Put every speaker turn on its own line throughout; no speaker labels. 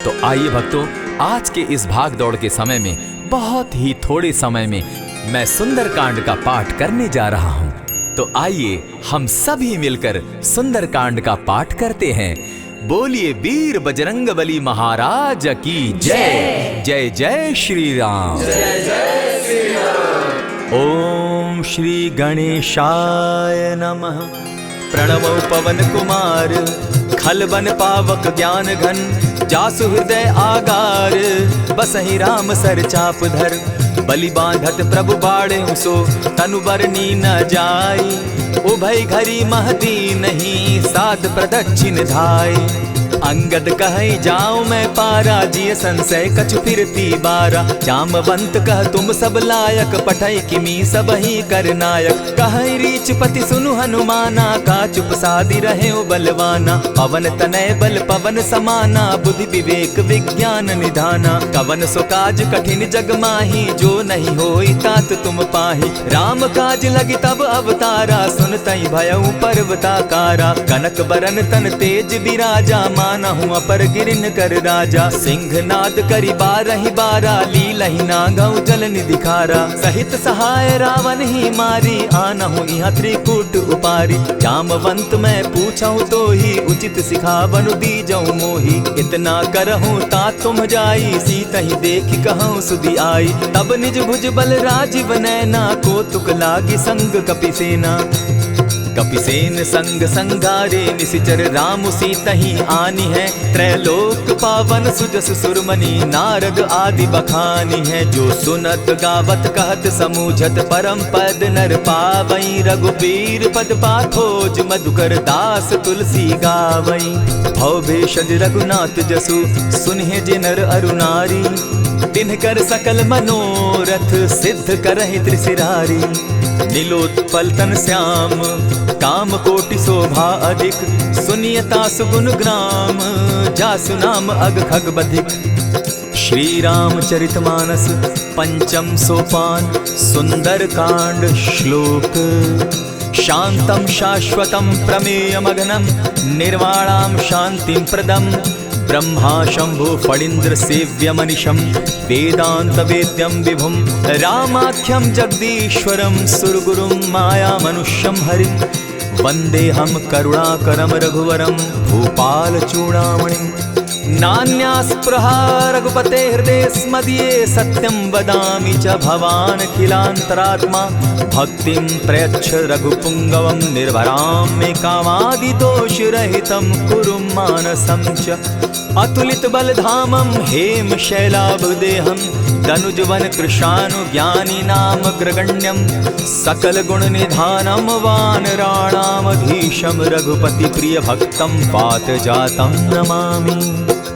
तो आइए भक्तों, आज के इस भाग दौड़ के समय में बहुत ही थोड़े समय में मैं सुंदरकांड का पाठ करने जा रहा हूँ। तो आइए हम सभी मिलकर सुंदरकांड का पाठ करते हैं। बोलिए वीर बजरंगबली महाराज की जय। जय जय श्री राम।
जय जय श्री राम।
ओम श्री गणेशाय नमः। प्रणवो पवन कुमार, खल बन पावक ज्ञान घन, जासु हृदय आगार, बसहि राम सर चाप धर, बलि बांधत प्रभु बाढ़े सो, तनु बरनी न जाई, उभय घरी महती नहीं, साध प्रदक्षिण धाय। अंगद कहे जाऊं मैं पारा, जिय संशय कछु फिरती बारा, जामवंत कह तुम सब लायक, पठै किमी सब ही कर नायक, कहे रीच पति सुनु हनुमाना, का चुप सादी रहे बलवाना, पवन तनय बल पवन समाना, बुद्धि विवेक विज्ञान निधाना, कवन सो काज कठिन जग माही, जो नहीं होई तात तुम पाही, राम काज लगी तब अवतारा, सुनतई भयउ पर्वताकारा, कनक बरन तन तेज विराजा, माना हूँ अपर गिरिन कर राजा, सिंह नाद करी बारहि बारा, लीलहि नागौ जल निधि खारा, सहित सहाय रावण ही मारी, आना हूँ यहाँ त्रिकूट उपारी, जामवंत मैं पूछूं तो ही, उचित सिखावनु दीजऊं मोही, इतना करहूँ ता तुम जाई, सीता ही देखी कहूँ सुधि आई, तब निज भुज बल राजीव नैना, को तुक लागी संग कपिसेना, कपिसेन संग संगारे, निशिचर राम सीता ही आनी है, त्रैलोक पावन सुजस सुरमणि, नारद आदि बखानी है, जो सुनत गावत कहत समूझत, परम पद नर पावई, रघुबीर पद पाखोज, मधुकर दास तुलसी गावई, भव भेषज रघुनाथ जसु, सुनहि जे नर अरु नारी, तिनकर सकल मनोरथ, सिद्ध करहि त्रिशिरारी, नीलोत्पल तन श्याम, काम कोटि शोभा अधिक, सुनियता सुगुण ग्राम, जासु नाम अग खग बधिक। श्री रामचरितमानस पंचम सोपान, सुंदर कांड श्लोक। शांतम शाश्वतम प्रमेयमगनम, निर्वाणाम शांतिम प्रदम, ब्रह्मा शंभु फणीन्द्र सेव्यमनिशं, वेदांत वेद्यं विभुं, रामाख्यं जगदीश्वरं, सुरगुरुं माया मनुष्यं हरिं, वन्देऽहं करुणाकरं रघुवरं, भूपाल चूड़ामणिं, नान्यास्पृहा रघुपते हृदये स्मदीये, सत्यं वदामि च भवान् अखिलान्तरात्मा, भक्तिं प्रयच्छ रघुपुङ्गवं, निर्भरां मे कामादिदोषरहितं, कुरु मानसं च अतुलित बलधामं, हेम शैलाभदेहं, तनुजवन कृशानुज्ञानी नामग्रगण्यं, सकल गुण निधानं, वानराणामधीशं, रघुपति प्रिय भक्तं, पातजातं नमामि।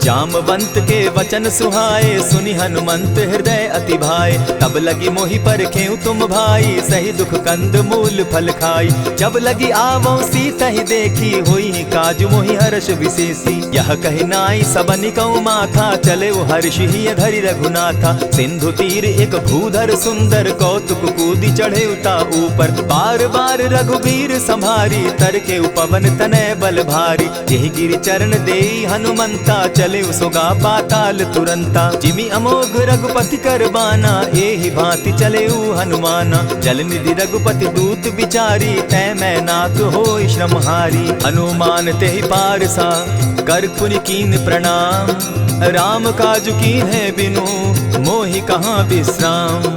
जामवंत के वचन सुहाए, सुनि हनुमंत हृदय अति भाए, तब लगी मोहि परखेउ तुम भाई, सही दुख कंद मूल फल खाई, जब लगी आवो सीता ही देखी, होई काज मोहि हर्ष विशेषी, यह कहि नाई सबनि कहूँ माथा, चले वो हर्ष ही धरि रघुनाथा, सिंधु तीर एक भूधर सुंदर, कौतुक कूदी चढ़े उता ऊपर, बार बार रघुबीर संभारी, तर के उपवन तनय बल भारी, यही गिरि चरण देई हनुमंता, चले उसोगा पाताल तुरंता, जिमि अमोघ रघुपति कर बाना, एहि भांति चले हनुमाना, जल निधि रघुपति दूत बिचारी, तै मैं नाथ होई श्रमहारी, हनुमान तेहि पारसा, कर पुनि कीन प्रणाम, राम काज कीन है बिनु, मोहि कहाँ विश्राम,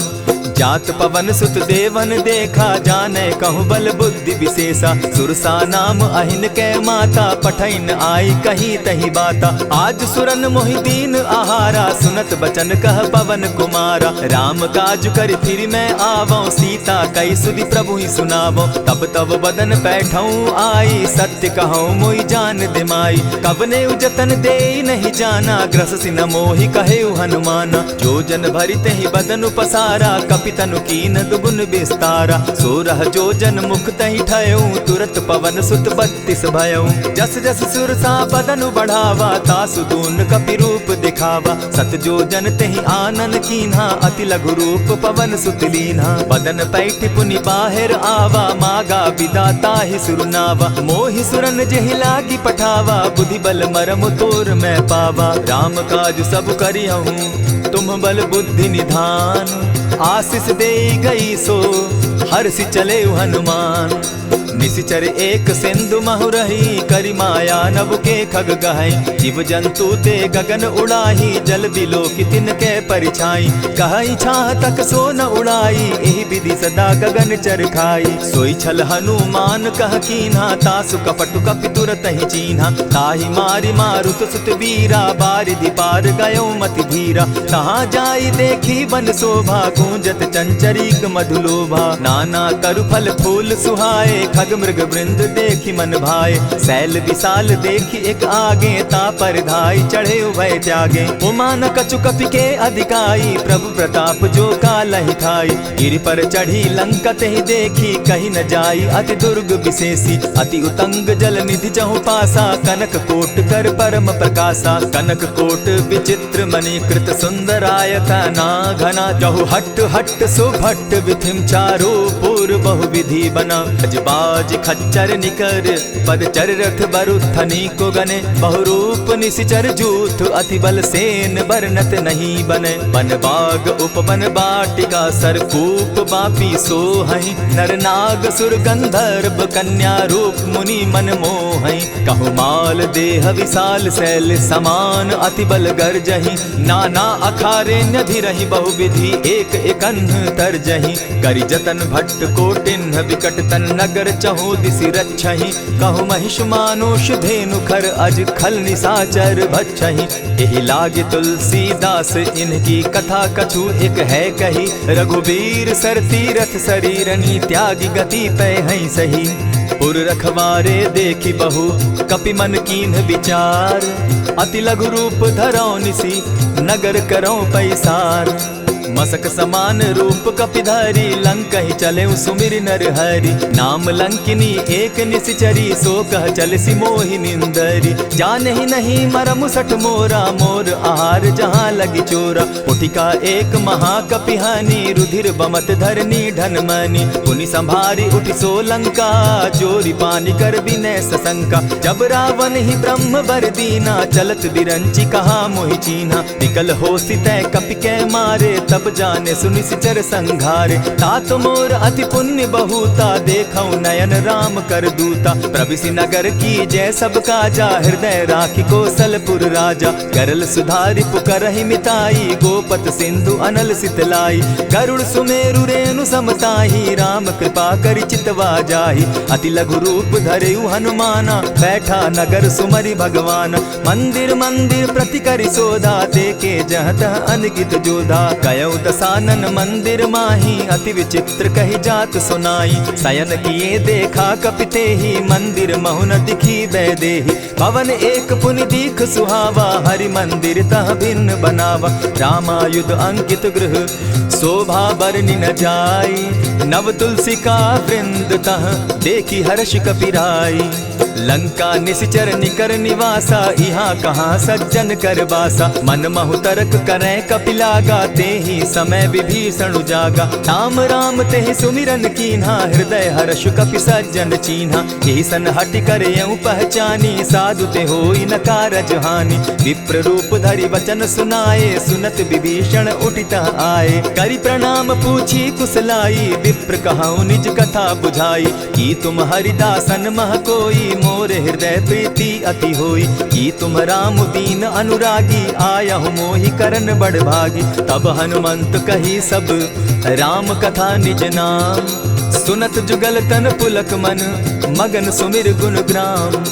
जात पवन सुत देवन देखा, जाने कहूँ बल बुद्धि विशेषा, सुरसा नाम अहिन कै माता, पठैन आई कहीं तही बाता, आज सुरन मोहि दीन आहारा, सुनत बचन कह पवन कुमारा, राम काज कर फिर मैं आवऊं, सीता कई सुधि प्रभु ही सुनावो, तब तब बदन बैठऊं आई, सत्य कहूँ मोहि जान दिमाई, कबने उजतन दे नहीं जाना, ग्रस सिन मोहि कहे हनुमाना, जो जन भरित ही बदन पसारा, कप कपितनु कीन दुगुन विस्तारा। 16 जोजन मुख तहि ठयऊ तुरत पवन सुत 32 भयऊ। जस जस सुरसा बदनु बढ़ावा तासु दून कपि रूप दिखावा। 7 जोजन तेहि आनन कीन्हा अति लघु रूप पवन सुत लीन्हा। बदन पैठ पुनि बाहिर आवा मागा विदा ताहि सुरनावा। मोहि सुरन जेहि लागी पठावा बुद्धि बल मरम तोर मैं पावा। राम काज सब करिहूँ तुम बल बुद्धि निधान। आशीष दे गई सो हर्षि चले हनुमान। निशिचर एक सिंधु महु रही करि माया नभ के खग गहई। जीव जंतु ते गगन उड़ाही जल बिलो की तिनके परिछाई। कहई छाह तक सो न उड़ाई एहि विधि सदा गगन चर खाई। सोई छल हनुमान कह कीन्हा तासु कपटु कपि तुरत ही चीन्हा। ताहि मारि मारुत सुत वीरा बारिधि पार गयो मति धीरा। कहाँ जाई देखी वन शोभा गूंजत चंचरीक मधुलोभा। नाना तरु फल फूल सुहाए खग मृग वृंद देखी मन भाए। सैल विशाल देखी एक आगे ता पर धाई चढ़े उभय त्यागे। उमान कछु कपि के अधिकाई प्रभु प्रताप जो कालहि खाई। गिरि पर चढ़ी लंका तेहि देखी कहीं न जाई अति दुर्ग विशेषी। अति उतंग जल निधि चहु पासा कनक कोट कर परम प्रकाशा। कनक कोट विचित्र मणि कृत सुंदरायता ना घना। जहु हट हट सुभट विधिम चारो पूर्व बहु विधि बना। बाज खच्चर निकर पदचर रथ बरुथनी को गने। बहुरूप निशिचर जूथ अति बल सेन बरनत नहीं बने। वन बाग उपवन बाटिका सरकूप बापी सोहई। नर नाग सुर गंधर्व कन्या रूप मुनि मन मोहई। कहु माल देह विशाल शैल समान अति बल गर्जही। नाना अखारे न्यधिरहि बहुविधि एक एकन्ह तरजही। करि जतन भट्ट कोटिन्ह विकट तन नगर चहु दिसि रक्षहि। कहु महिष मानुष धेनु खर अज खल निशाचर भक्षहि। एहि लागे तुलसीदास इनकी कथा कछु एक है कही। रघुबीर सर तीरथ शरीरनी त्यागी गति पै हई सही। पुर रखवारे देखी बहु कपि मन कीन्ह विचार। अति लघु रूप धरौ निसी नगर करौ पैसार। मसक समान रूप कपिधारी लंका ही चले सुमिर नर हरि। नाम लंकिनी एक निशिचरी सो कह चल सी मोहि निंदरी। जाने ही नहीं मरम सठ मोरा मोर आहार जहाँ लगी चोरा। उठिका एक महाकपिहानी रुधिर बमत धरनी धन मनी। पुनि संभारी उठि सो लंका जोरी पानी कर विनय सशंका। जब रावण ही ब्रह्म बर दीना चलत बिरंची कहा मोहि चीन्हा। निकल हो सितै कपि के मारे तब जाने सुनिशिचर संघारे। तात मोर अति पुण्य बहुता देखौ नयन राम कर दूता। प्रविशि नगर की जय सब काजा हृदय राखी कौशलपुर राजा। करल सुधारि पुकरहि मिताई गोपत सिंधु अनल सितलाई। गरुड़ सुमेरु रेणु समताही राम कृपा करि चितवा जाहि। अति लघु रूप धरेउ हनुमाना बैठा नगर सुमरि भगवान। मंदिर मंदिर प्रति करि सोधा देखे जहत अनगित जोधा। गयो दसानन मंदिर माही अति विचित्र कही जात सुनाई। शयन किए देखा कपिते ही मंदिर महुन दिखी वैदेही। भवन एक पुनि दीख सुहावा हरि मंदिर तह भिन्न बनावा। रामायुध अंकित गृह शोभा बरनि न जाई। नव तुलसी का वृंद तह देखी हर्ष कपिराई। लंका निशिचर निकर निवासा यहाँ कहाँ सज्जन कर बासा। मन महु तरक करै कपिलागा तेहि समय विभीषण उजागा। राम राम तेहि सुमिरन कीन्हा हृदय हर्ष कपि सज्जन चीन्हा। एहि सन हटि कर यूं पहचानी साधु ते होई न कारज हानि। विप्र रूप धरि वचन सुनाए सुनत विभीषण उठित आए। करि प्रणाम पूछी कुशलाई विप्र कहऊँ निज कथा बुझाई। की तुम हरिदासन मह कोई मोर हृदय प्रीति अति होई। की तुम राम दीन अनुरागी आयहु मोहि करन बड़ भागी। तब हनुमंत कही सब राम कथा निज नाम। सुनत जुगल तन पुलक मन मगन सुमिर गुण ग्राम।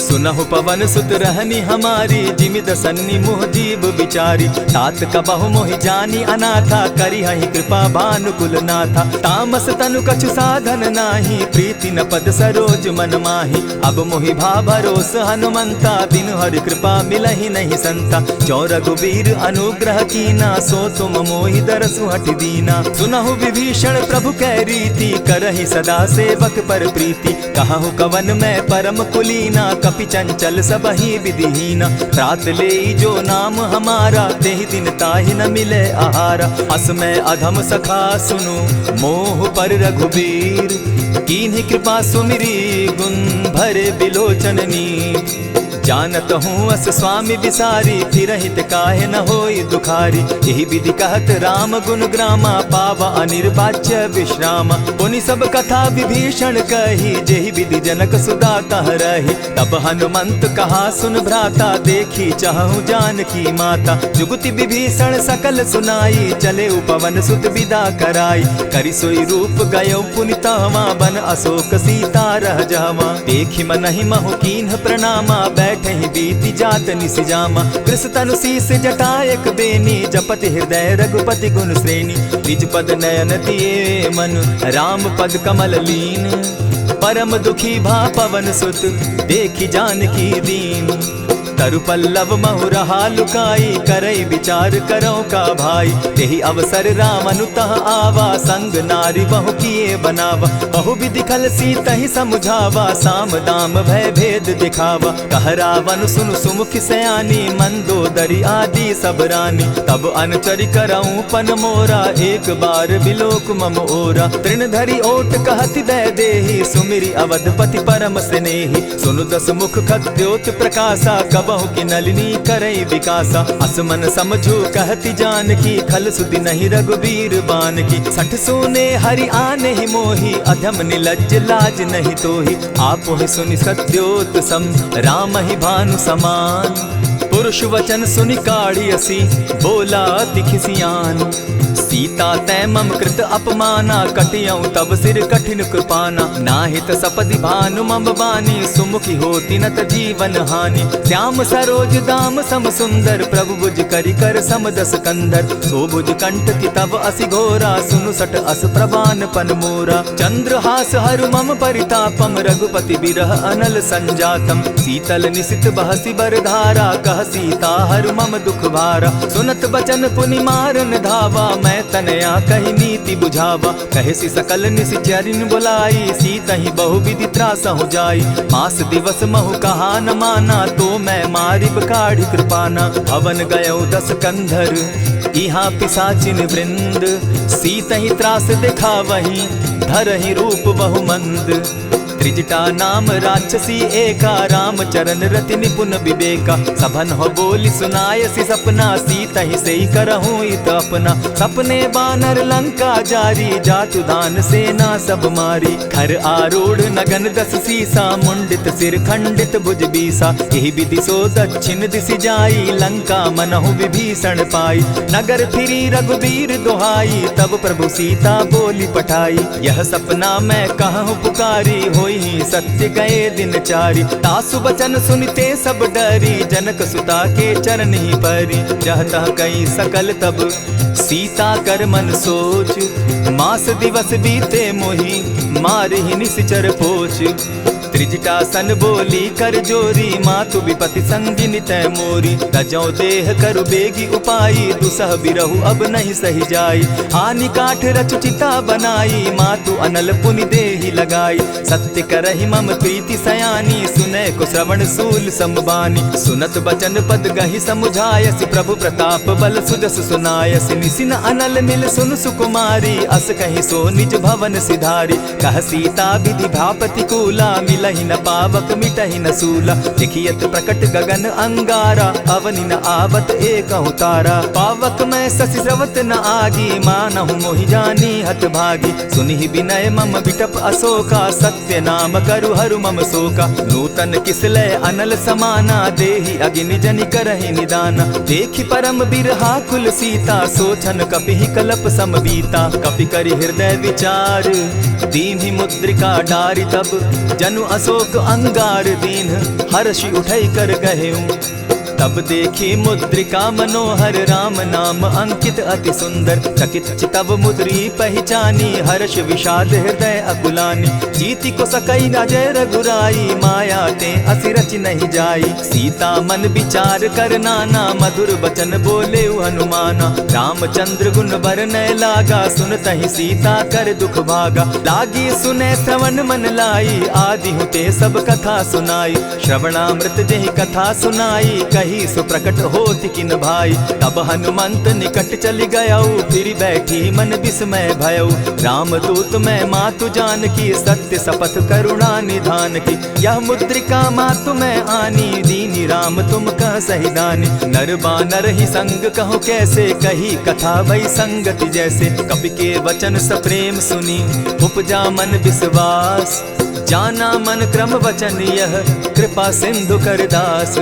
सुनहु पवन सुत रहनी हमारी, जिमि दसन्नी मुह जीव विचारी। तात कबहु मोहि जानी अनाथा, करी हहि कृपा भानुकुल नाथा। तामस तनु कछु साधन नाही, प्रीति न पद सरोज मन माही। अब मोहि भा भरोस हनुमंता, बिनु हरि कृपा मिलहि नहीं संता। जो रघुबीर अनुग्रह कीना, सो तुम मोहि दरसु हटि दीना। सुनहु विभीषण प्रभु कै रीति, करहि सदा सेवक पर प्रीति। कहु कवन मैं परम कुलीना, कपि चंचल सबहि विधिहीना। रात ले जो नाम हमारा, तेहि दिन ताहि न मिले आहारा। अस मैं अधम सखा सुनु, मोह पर रघुबीर। कीन्ही कृपा सुमिरी, गुण भरे बिलोचन नीर। जानत हूँ अस स्वामी बिसारी, फिरहित काहे न होई दुखारी। यही विधि कहत राम गुण ग्रामा, पावा अनिर्वाच्य विश्रामा। पुनि सब कथा विभीषण कही, जेहि विधि जनक सुदा तह रही। तब हनुमंत कहा सुन भ्राता, देखी चाहूँ जानकी माता। जुगति विभीषण सकल सुनाई, चले पवन सुत विदा कराई। करि सोई रूप गयो पुनि तहवा, बन अशोक सीता रह जावा। देखी मनहि महु कीन्ह प्रणामा, बैठे बीती जात निसिजामा। कृष तनु शीस जटायक बेनी, जपति हृदय रघुपति गुण श्रेणी। निज पद नयन दिए मन, राम पद कमल लीन। परम दुखी भा पवन सुत, देखी जानकी दीन। तरु पल्लव महु रहा लुकाई, करई विचार करो का भाई। तेहि अवसर राम अनुतः आवा, संग नारी बहु किए बनावा। बहु विधि खल सीतहि समुझावा, साम दाम भय भेद दिखावा। कह रावण सुन सुमुखि सयानी, मंदोदरी आदि सब रानी। तब अनुचरि करऊं पन मोरा, एक बार बिलोक मम ओरा। तृण धरि ओट कहति दय देहि, सुमिरि अवधपति परम स्नेही। सुनु दस मुख खद्योत प्रकाशा, कबहु की नलिनी करई विकासा। असमन समझो कहति जानकी, खल सुधि नहीं रघुबीर बान की। सठ सोने हरि आने ही मोही, अधम निलज्ज लाज नहीं तोही। आपो ही सुनि सत्योत सम, राम ही भानु समान। पुरुष वचन सुनि काढ़ियसी, बोला अति खिसियान। सीता तै मम कृत अपमाना, कटियऊं तब सिर कठिन कृपाना। नाहित सपदि भानु मम बानी, सुमुखी होती नत जीवन हानि। श्याम सरोज दाम सम सुंदर, प्रभु भुज करि कर सम दस कंधर। सो भुज कंठ की तब असि घोरा, सुनु सट अस प्रवान पन मोरा। चंद्रहास हरु मम परितापम, रघुपति बिरह अनल संजातम। शीतल निशित बहसी बरधारा, कह सीता हरु मम दुख भारा। सुनत बचन पुनि मारन धावा, मैं तनया कही नीति बुझावा। कहेसी सकल निशिचरिन बुलाई, सीतहि बहु विधि त्रास हो जाई। मास दिवस महु कहा न माना, तो मैं मारिब काढ़ी कृपाना। भवन गयो दस कंधर, इहाँ पिशाचिन वृंद। सीतहि त्रास दिखावहि, धरहि रूप बहु मंद। त्रिजटा नाम राक्षसी एका, राम चरण रति निपुण विवेका। सभन हो बोली सुनायसी सपना, सीतहि सेई करहूँ इत अपना। सपने बानर लंका जारी, जातु दान सेना सब मारी। खर आरूढ़ नगन दस सीसा, मुंडित सिर खंडित भुज बीसा। यही विधि सो दक्षिण दिशि जाई, लंका मनहु विभीषण पाई। नगर फिरी रघुबीर दुहाई, तब प्रभु सीता बोली पठाई। यह सपना मैं कहूँ पुकारी, होई सत्य गए दिन चारी। तासु बचन सुनते सब डरी, जनक सुता के चरण ही परी। जहतः कई सकल तब सीता कर मन सोच, मास दिवस बीते मोही, मारहि निश्चर पोच। त्रिजटा सन बोली कर जोरी, मातु विपति संगिनी तै मोरी। तजौ देह करु बेगी उपाई, दुसह बिरहु अब नहीं सही जाई। आनि काठ रच चिता बनाई, मातु अनल पुनि देहि लगाई। सत्य करहि मम प्रीति सयानी, सुनै को श्रवण सूल संबानी। सुनत बचन पद गहि समुझायसि, प्रभु प्रताप बल सुजस सुनायसि। निसिन अनल मिल सुन सुकुमारी, अस कहि सो निज भवन सिधारी। कह सीता विधि भापति कूला, मिलहि न पावक मिटहि न सूला। देखियत प्रकट गगन अंगारा, अवनि न आवत एकहु तारा। पावक मैं शशि स्रवत न आगी, मानहु मोहि जानी हत भागी। सुनिहि विनय मम बिटप अशोका, सत्य नाम करु हरु मम शोका। नूतन किसलय अनल समाना, देहि अगिनि जनि करहि निदाना। देखि परम बिरहा कुल सीता, सोचन कपिहि कलप सम बीता। कपि करि हृदय विचार, दीन्हि मुद्रिका डारि तब, जनु अशोक अंगार दीन, हर्षि उठई कर गहेऊ। तब देखी मुद्रिका मनोहर, राम नाम अंकित अति सुंदर। चकित चितव मुद्री पहचानी, हर्ष विषाद हृदय अकुलानी। जीति को सकई न जय रघुराई, माया ते असि रचि नहीं जाई। सीता मन विचार कर नाना, मधुर बचन बोले हनुमाना। रामचंद्र गुण बरनय लागा, सुनतहि सीता कर दुख भागा। लागी सुने श्रवण मन लाई, आदि हुते सब कथा सुनाई। श्रवणामृत जेहि कथा सुनाई, कही सुप्रकट होति किन भाई। तब हनुमंत निकट चली गयऊ, फिर बैठी मन विस्मय भयऊ। राम दूत मैं मातु जानकी, सत्य शपथ करुणा निधान की। यह मुद्रिका मातु मैं आनी, दीनी राम तुम कह सही दानी। नर बानर ही संग कहो कैसे, कही कथा भई संगति जैसे। कपि के वचन सप्रेम सुनी, उपजा मन विश्वास। जाना मन क्रम वचन यह, कृपा सिंधु कर दास।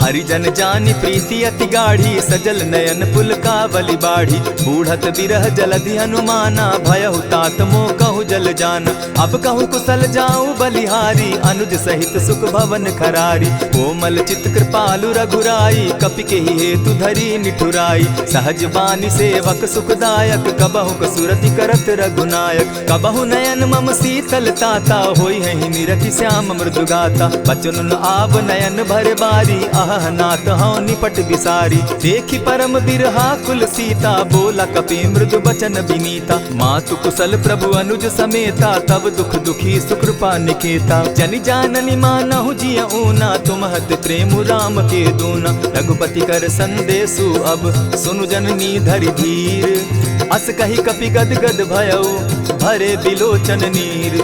हरिजन जानी प्रीति अति गाढ़ी, सजल नयन पुलकावली बाढ़ी। बूढ़त बिरह जलधि हनुमाना, भयहु तात मोह कहु जल जाना। अब कहु कुशल जाऊं बलिहारी, अनुज सहित सुख भवन खरारी। कोमल चित कृपालु रघुराई, कपि के हेतु धरी निठुराई। सहज बानी सेवक सुखदायक, कबहु कसुरति करत रघुनायक। कबहु नयन मम शीतल ताता, होई है निरखि श्याम मृदु गाता। बचन आब नयन भर बारी, आह नाथ हूँ निपट बिसारी। देखी परम बिरहा कुल सीता, बोला कपि मृदु बचन विनीता। मातु कुशल प्रभु अनुज समेता, तब दुख दुखी सुकृपा निकेता। जनि जाननी मानहु जिय ऊना, तुम हत प्रेम राम के दूना। रघुपति कर संदेशु अब, सुनु जननी धरि धीर। अस कही कपि गद गद भयऊ, भरे बिलोचन नीर।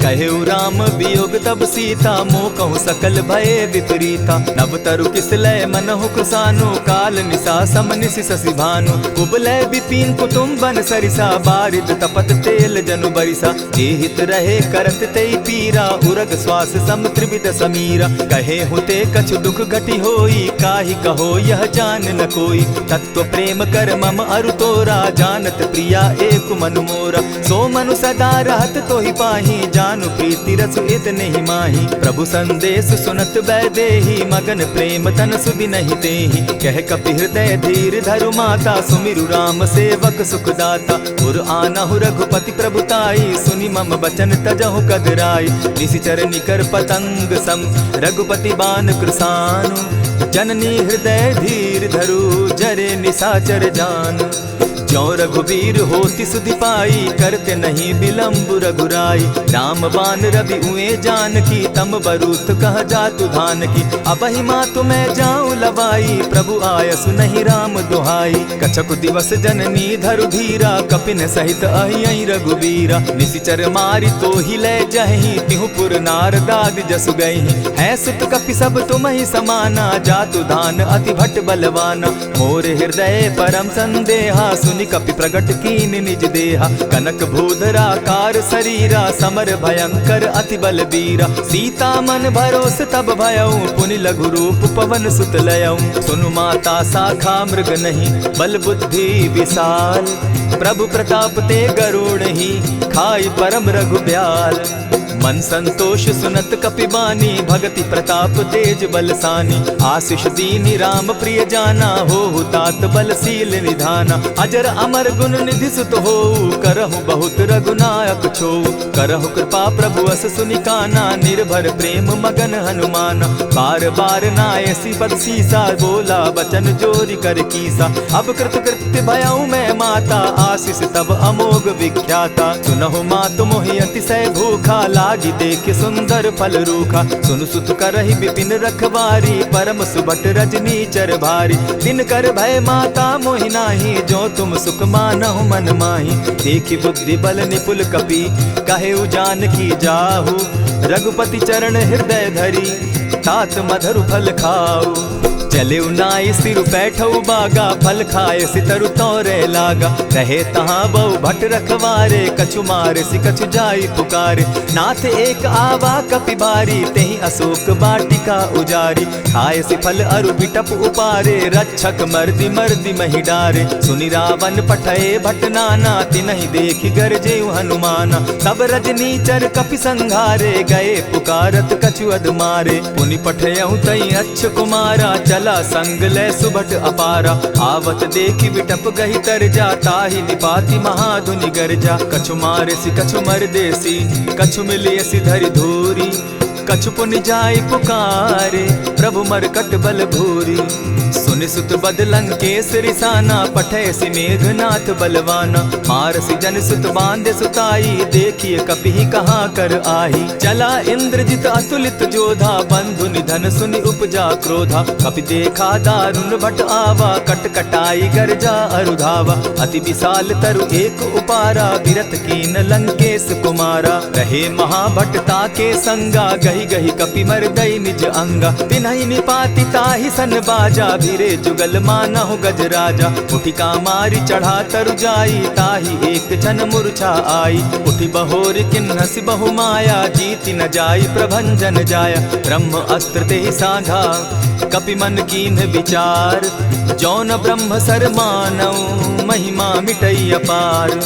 कहेउ राम वियोग तब सीता, मोह कहूँ सकल भये विपरीता। नव तरु किसलय मनहु कृसानु, काल निशा सम निशि शशि भानु। कुबलय विपिन कुटुम्बन सरिसा, बारिद तपत तेल जनु बरिसा। जे हित रहे करत तेई पीरा, उरग श्वास सम त्रिविध समीरा। कहे हुते कछु दुख घटी होई, काहि कहो यह जान न कोई। तत्व प्रेम कर मम अरु तोरा, जानत प्रिया एक मनु मोरा। सो मनु सदा रहत तोहि पाही, जानु प्रीति रसु इतने ही माही। प्रभु संदेश सुनत वैदेही, मगन प्रेम तन सुधि नहीं तेहि। कह कपि हृदय धीर धरु माता, सुमिरु राम सेवक सुखदाता। उर आनहु रघुपति प्रभुताई, सुनि मम बचन तजहु कदराई। निशिचर निकर पतंग सम, रघुपति बान कृसानु। जननी हृदय धीर धरु, जरे निशाचर जान। ज्यों रघुवीर होति सुधि पाई, करते नहीं विलम्ब रघुराई। राम बान रवि उए जानकी, तम बरूत कह जातु धान की। अबहि मातु मैं जाऊं लवाई, प्रभु आयसु नहीं राम दुहाई। कछक दिवस जननी धरु धीरा, कपिन सहित अहियहि रघुवीरा। निशिचर मारि तो ही ले जहि, तिहु पुर नारदाद जसु गहि। है सुत कपि सब तुम ही समाना, जातु धान अति भट बलवाना। मोर हृदय परम संदेहा, सुनि कपि प्रगट कीन निज देहा। कनक भूधरा कार शरीरा, समर भयंकर अति बलबीरा। सीता मन भरोस तब भयऊ, पुनि लघु रूप पवन सुत लयऊ। सुनु माता शाखा मृग नहीं, बल बुद्धि विशाल। प्रभु प्रताप ते गरुड़ ही, खाई परम रघुब्याल। मन संतोष सुनत कपि बानी, भगति प्रताप तेज बलसानी। आशीष दीनी राम प्रिय जाना, हो तात बलशील निधाना। अजर अमर गुण निधि सुत हो, करहु बहुत रघुनायक छो। करहु कृपा प्रभु अस सुनिकाना, निर्भर प्रेम मगन हनुमाना। बार बार नायसी पद सीसा, बोला बचन जोरी कर कीसा। अब कृत कृत्य भयऊ मैं माता, आशीष तब अमोघ विख्याता। सुनहु मातु मोहि अतिशय भूखा, लागी देख सुंदर फल रूखा। सुन सुत करहि विपिन रखवारी, परम सुबट रजनी चर भारी। दिन कर भय माता मोहि नाही, जो तुम सुख मानहु मन माही। देखि बुद्धि बल निपुल कपि, कहेउ जानकी जाहु। रघुपति चरण हृदय धरी, तात मधुर फल खाऊ। चले उनाई सिर बैठऊ बागा, फल खाए सितरु तौरे लागा। रहे तहाँ बहु भट रखवारे, कछु मारे सि कछु जाई पुकारे। नाथ एक आवा कपि बारी, तेहि अशोक बाटिका उजारी। खाए सि फल अरु बिटप उपारे, रक्षक मर्दि मर्दि महि डारे। सुनि रावण पठए भट नाना, तिनहि देखि गरजेउ हनुमाना। सब रजनीचर कपि संघारे, गए पुकारत कछु अध मारे। पुनि पठयउ तई अच्छ कुमारा, चला संग ले सुभट अपारा। आवत देखि बिटप गहि तरजा, ताहि निपाति महाधुनि गरजा। कछु मारे सि कछु मरदेसी, कछु मिलिय सि धरि धूरी। कछु पुनि जाय पुकारे, प्रभु मरकट बल भूरी। सुनि सुत बद लंकेश रिसाना, पठय सि मेघनाथ बलवाना। मारसि जन सुत बांधे सुताई, देखिए कपि कहाँ कर आही। चला इंद्रजित अतुलित जोधा, बंधु निधन सुनि उपजा क्रोधा। कपि देखा दारुण भट आवा, कट कटाई गरजा अरुधावा। अति विशाल तरु एक उपारा, विरत कीन लंकेश कुमारा। रहे महाभटता के संगा, गही गही कपि मरदई निज अंगा। तिन्हि निपाति ताहि सन बाजा, भिरे जुगल मानहु गजराजा। उठिका मारी चढ़ा तरु जाई, ताहि एक क्षण मूर्छा आई। उठि बहोर किन्हसि बहु माया, जीति न जाई प्रभंजन जाया। ब्रह्म अस्त्र तेहि साधा, कपि मन कीन्ह विचार। जौन ब्रह्म सर मानऊ, महिमा मिटई अपार।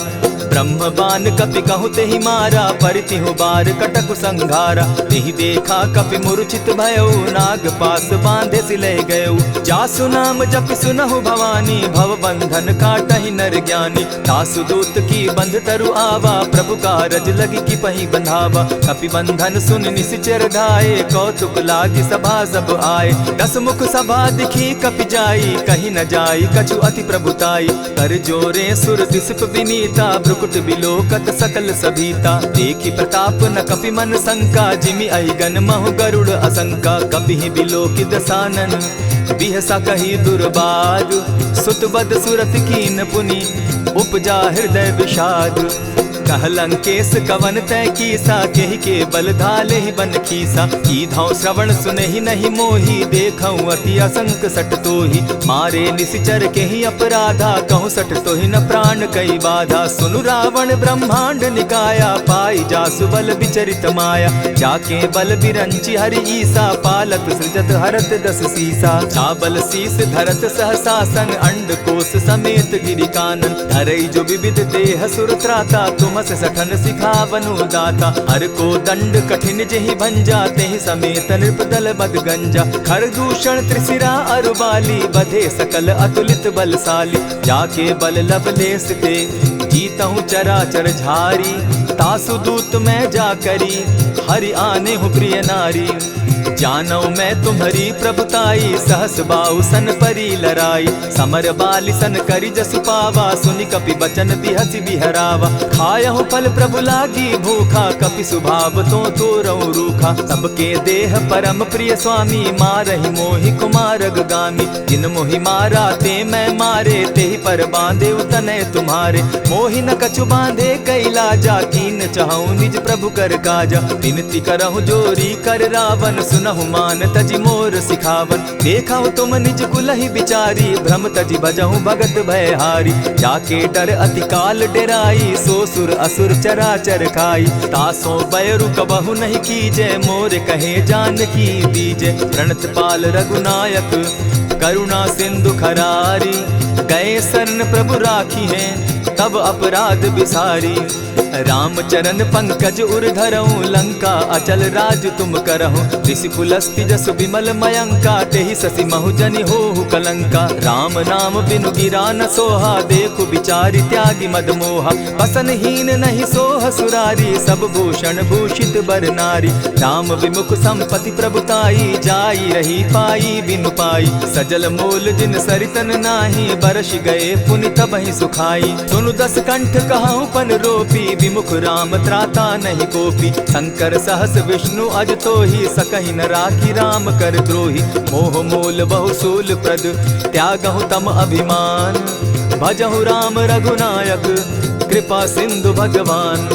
ब्रह्म बान कपि कहु तेहि मारा, परितिहु बार कटक संघारा। तेहि देखा कपि मूर्छित भयउ, नाग पास बांधे सिले गयउ। जासु नाम जपि सुनहु भवानी, भव बंधन काटहि नर ज्ञानी। दासु दूत की बंध तरु आवा, प्रभु कारज लगी कि पहि बंधावा। कपि बंधन सुन निसिचर धाये, कौतुक लागी सभा सब आए। दस मुख सभा दिखी कपि जाई, कहीं न जाई कछु अति प्रभुताई। कर जोरे सुर दिसप विनीता, ब्रुकुट बिलोकत सकल सभीता। देखी प्रताप न कपि मन शंका, जिमि अहिगन महु गरुड़ असंका। कपि बिलोकि दसानन, बिहसा कही दुर्बाद। सुत बद सुरत कीन पुनि, उपजा हृदय विषाद। कह लंकेश कवन तय कीसा, केहि के बल धाले ही बन खीसा। कीधौ श्रवण सुनहि नहीं मोही, देखऊं अति असंक सट तोही। मारे निसिचर केहि अपराधा, कहूँ सट तोहि न प्राण कई बाधा। सुनु रावण ब्रह्मांड निकाया, पाई जासु बल विचरित माया। जाके बल बिरंचि हरि ईसा, पालत सृजत हरत दस सीसा। चाबल शीस धरत सहसासन, अंड कोश समेत गिरि कानन। धरई जो विविध देह सुर त्राता, तुम से सठन सिखावनु दाता। हर को दंड कठिन जेहि भंजा, तेहि समेत नृपदल बद गंजा। खर दूषण त्रिशिरा अरुबाली, बधे सकल अतुलित बलशाली। जाके बल लवलेस ते, जीतहु चराचर झारी। तासु दूत मैं जा करी, हरि आने हूँ प्रिय नारी। जानो मैं तुम्हारी प्रभुताई, सहस बाहु सन परी लराई। समर बाली सन करी जसु पावा, सुनि कपि बचन बिहसि बिहरावा। खायहु फल प्रभु लागी भूखा, कपि सुभाव तो तोरहु रूखा। सबके देह परम प्रिय स्वामी, मारहि मोहि कुमारग गामी। जिन मोहि मारा ते मैं मारे, तेहि पर बांधे उतने तुम्हारे। मोहि न कछु बांधे कैलाजा, कीन चहु निज प्रभु कर काजा। विनती करहु जोरी कर रावण, सुनहु मान तजि मोर सिखावन। देखहु तुम निज कुलहि बिचारी, भ्रम तजि भजहु भगत भयहारी। जाके डर अति काल डेराई, सो सुर असुर चराचर खाई। तासो बैरु कबहु नहीं कीजे, मोर कहे जानकी दीजे। प्रणत पाल रघुनायक, करुणा सिंधु खरारी। गए शरण प्रभु राखी हैं, तब अपराध बिसारी। राम चरण पंकज उर धरऊं, लंका अचल राज तुम करहु। ऋषि पुलस्ति जसु विमल मयंका, तेहि शशि महु जनि होहु कलंका। राम नाम बिनु गिरा न सोहा, देखु बिचारी त्यागी मद मोहा। बसनहीन नहीं सोह सुरारी, सब भूषण भूषित बर नारी। राम विमुख संपति प्रभुताई, जाई रही पाई बिनु पाई। सजल मूल जिन सरितन नाही, बरस गए पुनि तबहि सुखाई। सुनु दस कंठ कहूँ पन रोपी, विमुख राम त्राता नहीं कोपी। शंकर सहस विष्णु अज तोहि, सकहि न राखी राम कर द्रोही। मोह मूल बहुसूल प्रद, त्यागहु तम अभिमान। भजहु राम रघुनायक, कृपा सिंधु भगवान।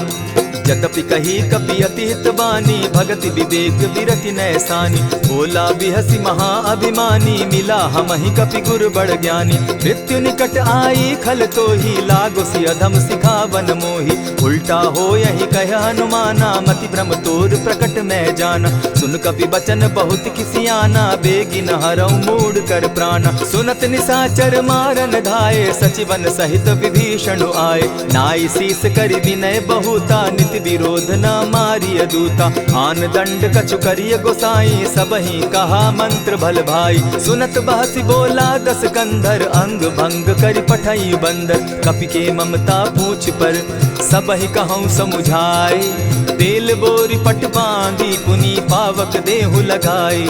यद्यपि कही कपि अति हित बानी, भगति विवेक विरति नैसानी। बोला बिहसी महा अभिमानी, मिला हमहि कपि गुरु बड़ ज्ञानी। मृत्यु निकट आई खल तो ही, लागो सि अधम सिखावन मोही। उल्टा हो यही कह हनुमाना, मति भ्रम तोर प्रकट मैं जाना। सुन कपि बचन बहुत किसियाना, बेगी न हरऊ मूड कर प्राणा। सुनत निशाचर मारन धाये, सचिवन सहित विभीषण आए। नाई शीस करि विनय बहुता, नित विरोध न मारिय दूता। आन दंड कछु करिय गोसाई, सबहि कहा मंत्र भल भाई। सुनत बहसी बोला दस कंधर, अंग भंग करि पठई बंदर। कपि के ममता पूछ पर, सबहि कहूँ समुझाए। तेल बोरी पट बांधी, पुनी पावक देहु लगाई।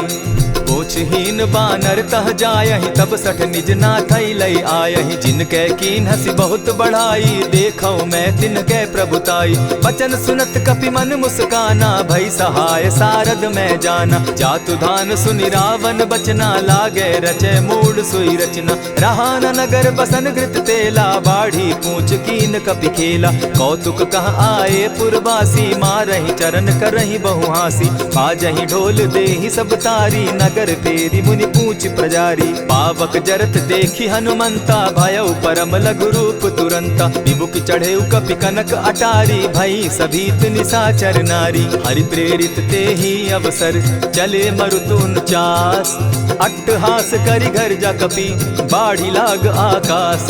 पूछहीन बानर तह जायहि, तब सठ निज नाथई लई आयहि। जिनके कीन हसी बहुत बढ़ाई, देखौ मैं तिनके प्रभुताई। बचन सुनत कपि मन मुस्काना, भई सहाय सारद मैं जाना। जातु धान सुनि रावण बचना, लागे रचे मूड सोई रचना। रहा न नगर बसन घृत तेला, बाढ़ी पूछ कीन कपि खेला। कौतुक कह आए पुरवासी, मारहि चरण करहि बहु हासी। बाजहि ढोल देहि सब तारी, नगर तेरी मुनि पूछ प्रजारी। पावक जरत देखी हनुमंता, भयउ परम लघु रूप तुरंता। विमुख चढ़े कपि कनक अटारी, भई सभीत निशाचर नारी। हरि प्रेरित ते ही अवसर, चले मरुत 49। अट्टहास करि घर जा कपि, बाढ़ी लाग आकाश।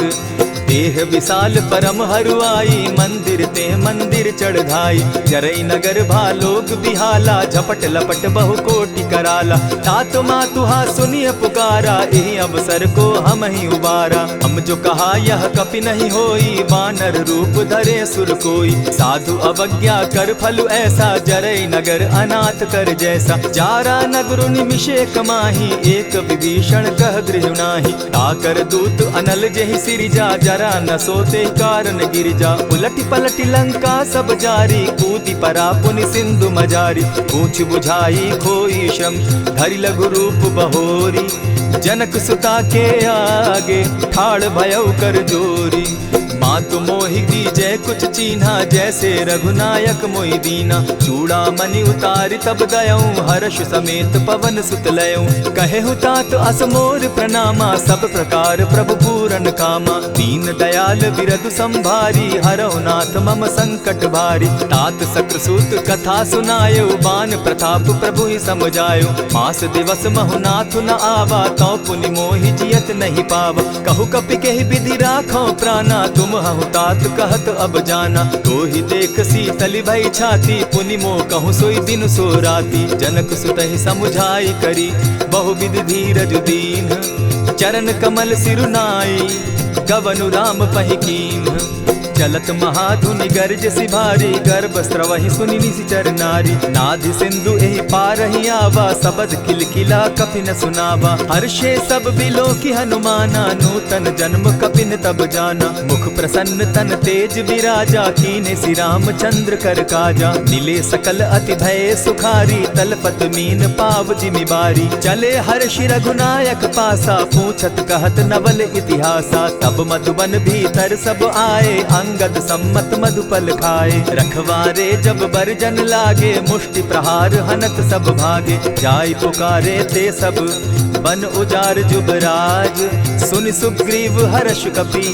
देह विशाल परम हरुआई, मंदिर ते मंदिर चढ़ाई। जरई नगर भालोक बिहाला, झपट लपट बहु कोटि कराला। तात मातुहा सुनिय पुकारा, यही अवसर को हम ही उबारा। हम जो कहा यह कपि नहीं होई, बानर रूप धरे सुर कोई। साधु अवज्ञा कर फल ऐसा, जरई नगर अनाथ कर जैसा। जारा नगर निमिषे कमाही, एक विभीषण कह गृह नाही। ताकर दूत अनल जहि सिरिजा, जरा न सोते कारण गिरिजा। उलटी पलटी लंका सब जारी, कूदी परा पुनि सिंधु मजारी। पूछ बुझाई खोई श्रम, धरि लघु रूप बहोरी। जनक सुता के आगे, ठाड़ भयउ कर जोरी। मातु मोहि दीजै कुछ चीन्हा, जैसे रघुनायक मोहि दीना। चूड़ा मणि उतारि तब दयऊं, हर्ष समेत पवन सुत लयऊं। कहेहु तात असमोर प्रणामा, सब प्रकार प्रभु पूरन कामा। दीन दयाल बिरदु संभारी, हरहु नाथ मम संकट भारी। तात सक्रसूत कथा सुनायो, बान प्रताप प्रभु ही समझायो। मास दिवस महु नाथ न आवा, तौ पुनि मोहि जियत नहीं पावा। कहु कपि केहि विधि राखो प्राणा, तुम हहु तात कहत अब जाना। तो ही देख शीतली भई छाती, पुनि मो कहूँ सोई दिन सो राती। जनक सुतहि समुझाई करी, बहु विधि धीरज दीन। चरण कमल सिरुनाई, गवनु राम पहि कीन्ह। चलत महाधुनि गर्ज सिभारी, गर्भ स्रवहि सुनि निशिचर नारी। नाधि सिंधु एहि पारहि आवा, सबद किलकिला कपि न सुनावा। हर्षे सब बिलो की हनुमाना, नूतन जन्म कपिन तब जाना। मुख प्रसन्न तन तेज विराजा, कीने श्री रामचंद्र कर काजा। मिले सकल अति भय सुखारी, तलपत मीन पाव जिमि बारी। चले हर्षि रघुनायक पासा, पूछत कहत नवल इतिहासा। तब मधुबन भीतर सब आए, अंगद सम्मत मधुपल खाए। रखवारे जब बरजन लागे, मुष्टि प्रहार हनत सब भागे। जाय पुकारे ते सब, बन उजार जुबराज। सुनि सुग्रीव हर्ष कपि,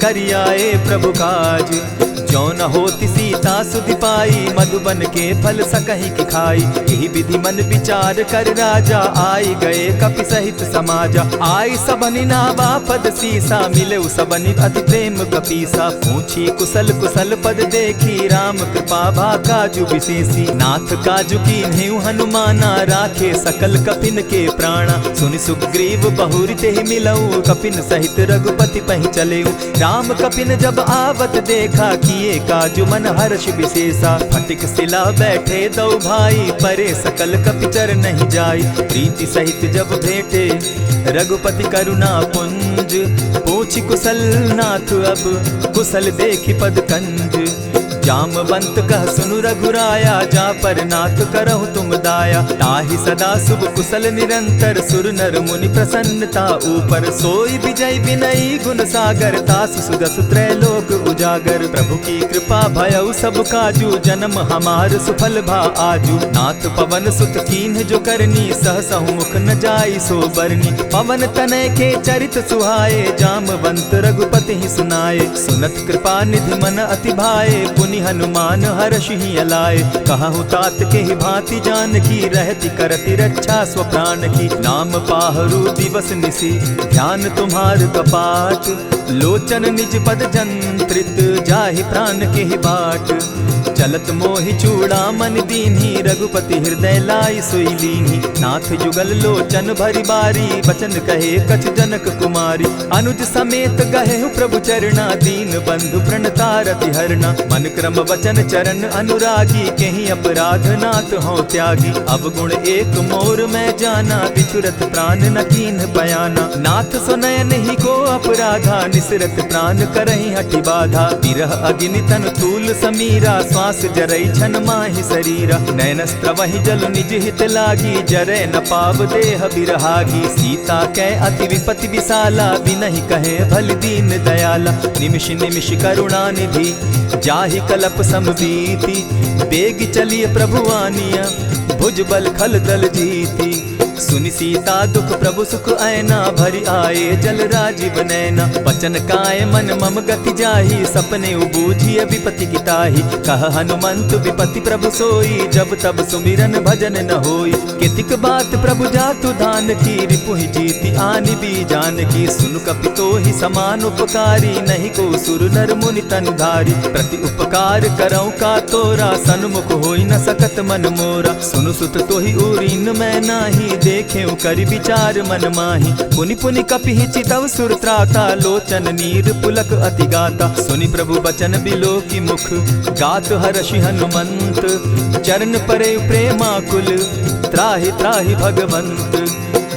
करियाए प्रभु काज। जो न होती सीता सुधि पाई, मधुबन के फल सकहि की खाई। यही विधि मन विचार कर राजा, आई गए कपि सहित समाजा। आई सबनि नावा पद सीसा, मिले सबनि अति प्रेम कपीसा। पूछी कुशल कुशल पद देखी, राम कृपा भा काजु विशेषी। नाथ काजु कीन्हेउ हनुमाना, राखे सकल कपिन के प्राणा। सुनि सुग्रीव बहुरि तेहि मिलऊ, कपिन सहित रघुपति पहि चलेऊ। राम कपिन जब आवत देखा, किए काजु मन हर्ष विशेषा। फटिक सिला बैठे दो भाई, परे सकल कपिचर नहीं जाई। प्रीति सहित जब भेटे, रघुपति करुणा पुंज। पूछ कुशल नाथ अब, कुशल देखि पद कंज। जामवंत कह सुनु रघुराया, जा पर नाथ करहु तुम दाया। ताहि सदा शुभ कुशल निरंतर, सुर नर मुनि प्रसन्नता ऊपर। सोई विजय विनयी गुण सागर, तासु सुदसु त्रैलोक उजागर। प्रभु की कृपा भयउ सब काजू, जन्म हमार सुफल भा आजू। नाथ पवन सुत कीन्ह जो करनी, सहसहु मुख न जाई सो बरनी। पवन तनय के चरित सुहाए, जामवंत रघुपति ही सुनाए। सुनत कृपा निधि मन अति भाए, पुनि हनुमान हर्षि अलाए। कहूँ तात के ही भांति जानकी, रहति करति रक्षा स्व प्राण की। नाम पाहरु दिवस निसी, ध्यान तुम्हार कपाट। लोचन निज पद जंत्रित, जाहि प्राण के ही बाट। चलत मोहि चूड़ामन दीन्ही, रघुपति हृदय लाई सोई लीन्ही। नाथ जुगल लोचन भरी बारी, बचन कहे कछ जनक कुमारी। अनुज समेत गहे प्रभु चरणा, दीन बंधु प्रणतारति हरना। मन क्रम वचन चरण अनुरागी, कहीं अपराध नाथ हो त्यागी। अवगुण एक मोर में जाना, बिछुरत प्राण न कीन्ह बयाना। नाथ सुनयन ही को अपराधा, निसरत प्राण करहि हठि बाधा। विरह अग्नि तन तूल समीरा, श्वास जरई छन माहि शरीरा। नैनस्त्र वही जल निज हित लागी, जरै न पाव देह बिरहागी। सीता कै अति विपति विशाला, बिनहि कहे भल दीन दयाला। निमिष निमिष करुणा निधि, जाहि कलप समबीति। बेग चलिए प्रभु आनिया, भुज बल खल दल जीती। सुनि सीता दुख प्रभु सुख ऐना, भरी आए जल राजीव नैना। बचन काय मन मम गति जाहि, सपने उबूझिय विपति किताहि। कह हनुमंत विपति प्रभु सोई, जब तब सुमिरन भजन न होई। कितिक बात प्रभु जातु धान की, रिपुहि जीति आनि भी जानकी। सुनु कपितो ही समान उपकारी, नहीं को सुर नर मुनि तनु धारी। प्रति उपकार करऊँ का तोरा, सन्मुख होई न सकत मन मोरा। सुनु सुत तोहि उरीन मैं नाही, देखे करि विचार मन माही। पुनि पुनि कपिहि चितव सुर त्राता, लोचन नीर पुलक अति गाता। सुनि प्रभु बचन बिलो की मुख, गात हर्षि हनुमंत। चरण परे प्रेमाकुल, त्राहि त्राहि भगवंत।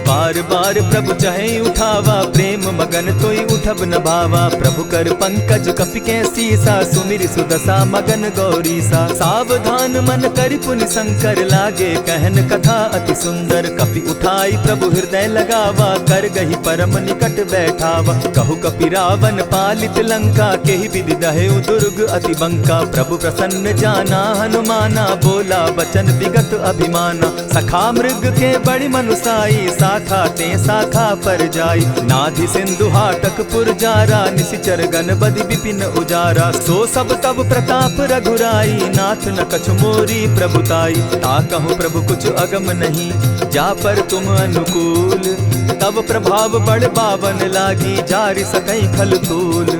बार बार प्रभु चहे उठावा, प्रेम मगन तोई उठब न भावा। प्रभु कर पंकज कपि के सीसा, सुमिर सुदशा मगन गौरीसा। सावधान मन करि पुनि शंकर, लागे कहन कथा अति सुंदर। कपि उठाई प्रभु हृदय लगावा, कर गही परम निकट बैठावा। कहु कपि रावण पालित लंका, केहि विधि दहेउ दुर्ग अति बंका। प्रभु प्रसन्न जाना हनुमाना, बोला वचन विगत अभिमाना। सखा मृग के बड़ि मनुसाई, शाखा ते शाखा पर जाई। नाधि सिंधु हाटक पुर जारा, निशिचर गण बदि विपिन उजारा। सो सब तब प्रताप रघुराई, नाथ न कछु मोरी प्रभुताई। ताकहु प्रभु कुछ अगम नहीं, जा पर तुम अनुकूल। तब प्रभाव बड़ बावन लागी, जारि सकई खल तूल।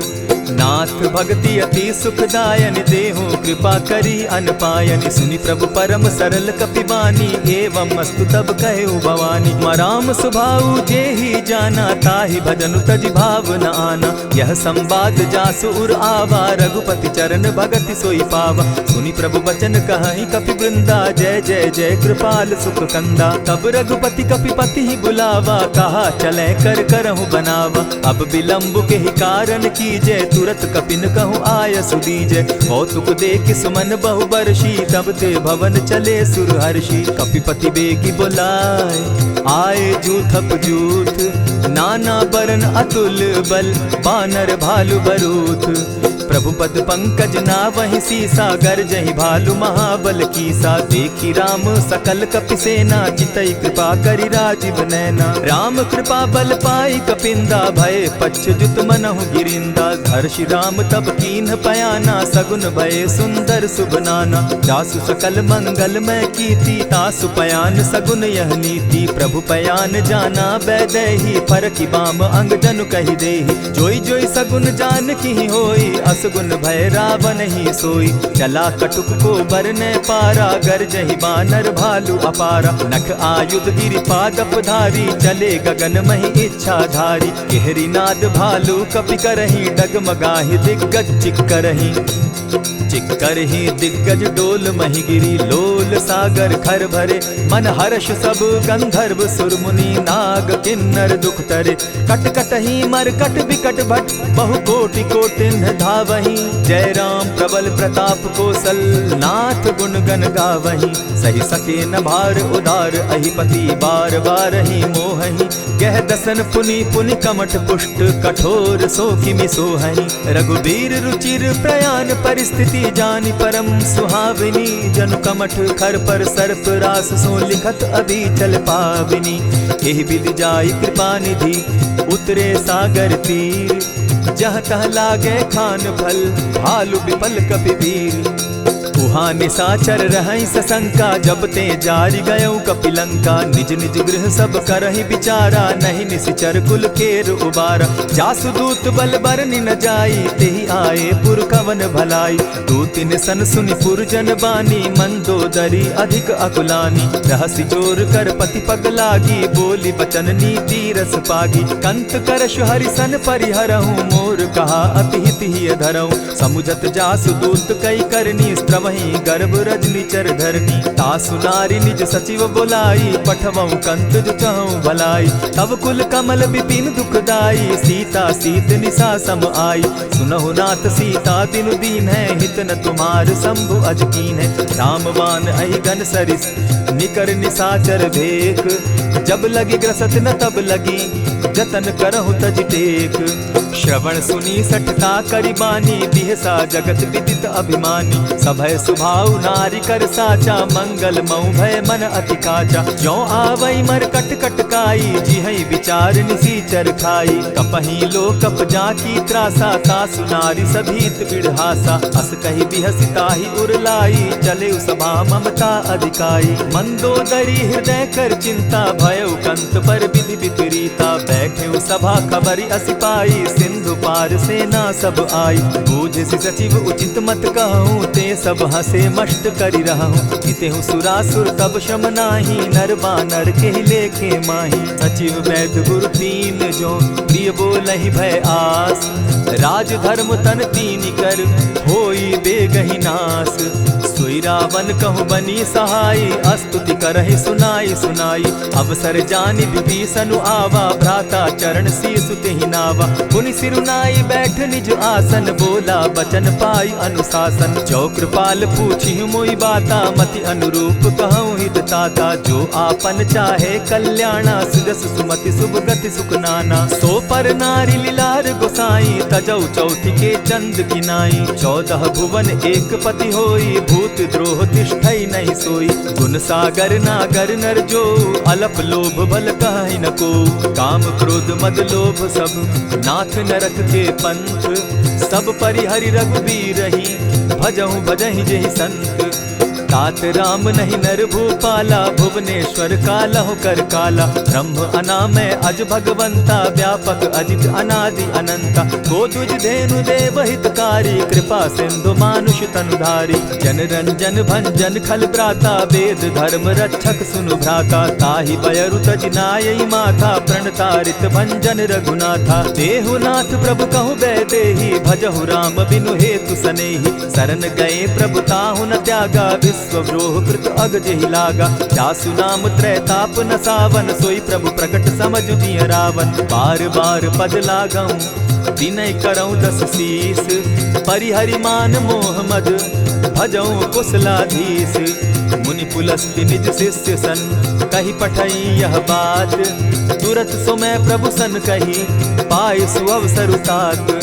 नाथ भक्ति अति सुखदायन, देहु कृपा करी अनपायनि। सुनि प्रभु परम सरल कपिबानी, एवं अस्तु तब कहु भवानी। मराम सुभाऊ जेहि जाना, ताहि भजनु तजि भाव न आना। यह संवाद जासु उर आवा, रघुपति चरण भगति सोई पावा। सुनि प्रभु बचन कहि कपि वृंदा, जय जय जय कृपाल सुख कंदा। तब रघुपति कपिपति ही बुलावा, कहा चले कर करहु बनावा। अब विलंब के ही कारण कीजय, तुरत कपिन कहूँ आय सुदीजय। कौतुक देख सुमन बहु बरसी, तब ते भवन चले सुर हर्षि। कपिपति बेगी बुलाए, आए जूथप जूथ। नाना बरन अतुल बल, बानर भालु बरूथ। प्रभु पद पंकज नावहि सीसा, गरजहि भालु महाबल कीसा। देखी राम सकल कपि सेना, चितई कृपा करि राजीव नैना। राम कृपा बल पाई कपिंदा, भय पच्युत मनहु गिरिंदा। हर्षि राम तब कीन्ह पयाना, सगुन भय सुंदर शुभ नाना। जासु सकल मंगल मैं कीति, तासु पयान सगुन यह नीति। प्रभु पयान जाना बैदेही, फरकि बाम अंग जनु कहि देहि। जोई जोई सगुन जान की होई, असगुन भय रावण ही सोई। चला कटुक को बरने पारा, गरजहि बानर भालु अपारा। नख आयुध गिरि पादप धारी, चले गगन महि इच्छा धारी। केहरी नाद भालु कपि करहि, डगमगाहि दिग्गज करहि। चिक्कर ही दिग्गज डोल मही गिरी, लोल सागर खर भरे, मन हर्ष सब गंधर्व सुर मुनि, नाग किन्नर दुख तरे। कट कट ही मरकट विकट भट, बहु कोटि कोटिन धावही, जय राम प्रबल प्रताप कौशल, नाथ गुण गण गावही। सही सके न भार उदार, अहिपति बार बार ही मोहही, गह दसन पुनि पुनि कमठ पुष्ट, कठोर सो किमि सोहहि। रघुबीर रुचिर प्रयाण परिस्थिति, जानि परम सुहाविनी, जनु कमठ खर पर सर्प रास, सो लिखत अभी चल पाविनी। एहि विधि जाय कृपा निधि, उतरे सागर तीर, जहाँ तह लागे खान फल, भालु विपल कपिवीर। उहाँ निशाचर रहै सशंका, जब ते जारि गयौ कपिलंका, निज निज गृह सब करहि विचारा, नहीं निशिचर कुल केर उबारा। जासु दूत बल बरनि न जाई, तेहि आए पुर कवन भलाई, दूतिन सन सुनि पुरजन बानी, मंदोदरी अधिक अकुलानी। रहसि जोर कर पति पग लागी, बोली बचन नीति रस पागी, कंत करश हरिसन परिहरहु, मोर कहा अति हित ही धरहु। समुझत जासु दूत कई करनी, स्त्रवहि गर्भ रजनी चर धरनी, तासु नारी निज सचिव बोलाई, पठवऊ कंत जो चहु भलाई। तब कुल कमल विपिन दुखदाई, सीता सीत निशा सम आई, सुनहु नाथ सीता बिनु दीन है, हित न तुम्हार शंभु अज कीन है। रामवान अहि घन सरिस, निकर निशाचर भेक, जब लगी ग्रसत न तब लगी, जतन करहु तज टेक। श्रवण सुनी सठता करिबानी, बिहसा जगत विदित अभिमानी, सभय सुभाव नारी कर साचा, मंगल मऊ भय मन अति काचा। जो आवई मर कट कटकाई, जिहई विचार निसीचर खाई, कपही लो कप जाकी त्रासा, तासु नारी सभीत बिढ़हासा। अस कही बिहसिता ही उरलाई, चले सभा ममता अधिकाई, मंदोदरी हृदय कर चिंता, भयउ कंत पर विधि विपरीता। बैठे सभा खबरी असिपाई, सिंधु पार सेना सब आई, बूझसि सचिव उचित मत कहूँ, ते सब हसे मष्ट करि रहूँ। जितेहु सुरासुर तब शम नाही, नर बानर के लेखे माही। सचिव वैद्य गुरु तीन जो, प्रिय बोलहि भय आस, राज धर्म तन तीन कर, होई बेगहि नास। सोई रावण कहु बनी सहाय, स्तुति करहि सुनाई सुनाई, अवसर जानि विभीषण आवा, भ्राता चरण शीसु तेहि नावा। पुनि सिरुनाई बैठ निज आसन, बोला बचन पाई अनुशासन। जो कृपाल पूछि मोई बाता, मति अनुरूप कहूँ हित ताता। जो आपन चाहे कल्याणा, सुजस सुमति शुभ गति सुख नाना। सो पर नारी लीलार गोसाई, तजौ चौथि के चंद किनाई। 14 भुवन एक पति होई, भूत द्रोह तिष्ठई नहीं सोई। गुण सागर नागर नर जो, अलप लोभ बल कहि न को। काम क्रोध मद लोभ सब, नाथ नरक के पंथ। सब परिहरि रघुबीरहि, भजहु भजहि जेहि संत। तात राम नहीं नर भूपाला, भुवनेश्वर कालहु कर काला। ब्रह्म अनामय अज भगवंता, व्यापक अजित अनादि अनंता। को तुझ धेनु देव हितकारी, कृपा सिंधु मानुष तनुधारी। जन रंजन भंजन खल भ्राता, वेद धर्म रक्षक सुनु भ्राता। ताहि बयरु तज नायई माथा, प्रणतारित भंजन रघुनाथा। देहु नाथ प्रभु कहु बैदेहि, भजहु राम बिनु हेतु सनेहि। शरण गए प्रभु ताहु न त्यागा, विश्वव्रोह कृत अग जेहि लागा। जासु नाम त्रैताप न सावन, सोई प्रभु प्रकट समझ जिय रावण। बार बार पद लागऊं, विनय करऊं 10 शीस। परिहरि मान मोह मद, भजऊं कुशलाधीश। मुनि पुलस्ति निज शिष्य सन, कही पठई यह बात। तुरत सो मैं प्रभु सन कही, पाय सुअवसर तात।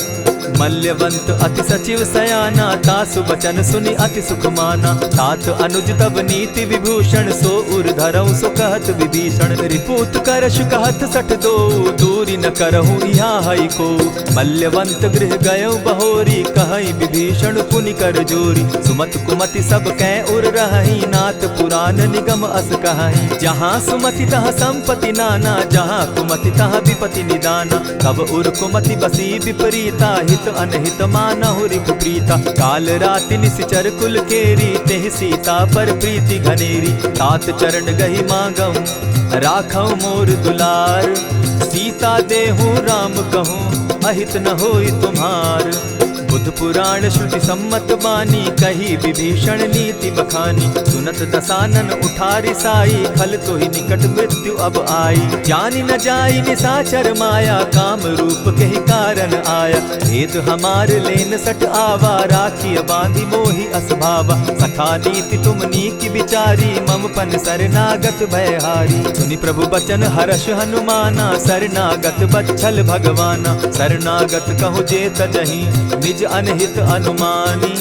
मल्यवंत अति सचिव सयाना, तासु बचन सुनि अति सुख माना। तात अनुज तब नीति विभूषण, सो उर धरऊं सो कहत विभीषण। रिपुत करश कहत सठ दो, दूरी न करहूँ यहाँ हई को। मल्यवंत गृह गयो बहोरी, कहई विभीषण पुनि कर जोरी। सुमत कुमति सब कै उर रहई, नाथ पुराण निगम अस कहई। जहाँ सुमति तहाँ संपत्ति नाना, जहाँ कुमति तहाँ विपति निदाना। तब उर कुमति बसी विपरीता, हित अनहित मानहु रिपु प्रीता। काल राति निशिचर कुल केरी, तेहि सीता पर प्रीति घनेरी। तात चरण गहि मांगऊं, राखऊं मोर दुलार। सीता देहूं राम कहूं, अहित न होई तुम्हार। बुद्ध पुराण श्रुति सम्मत बानी, कही विभीषण नीति बखानी। सुनत दसानन उठारी साई, खल तो ही निकट मृत्यु अब आई। जानी न जाई निसाचर माया, काम रूप के ही कारण आया। भेद हमार लेन सट आवा, राखी बांधी मोहि असभावा। सखा नीति तुम नीकी विचारी, मम पन शरणागत भयहारी। सुनि प्रभु बचन हर्ष हनुमाना, शरणागत बच्छल भगवाना। शरणागत कहु जे तजहि, निज अनहित अनुमानी।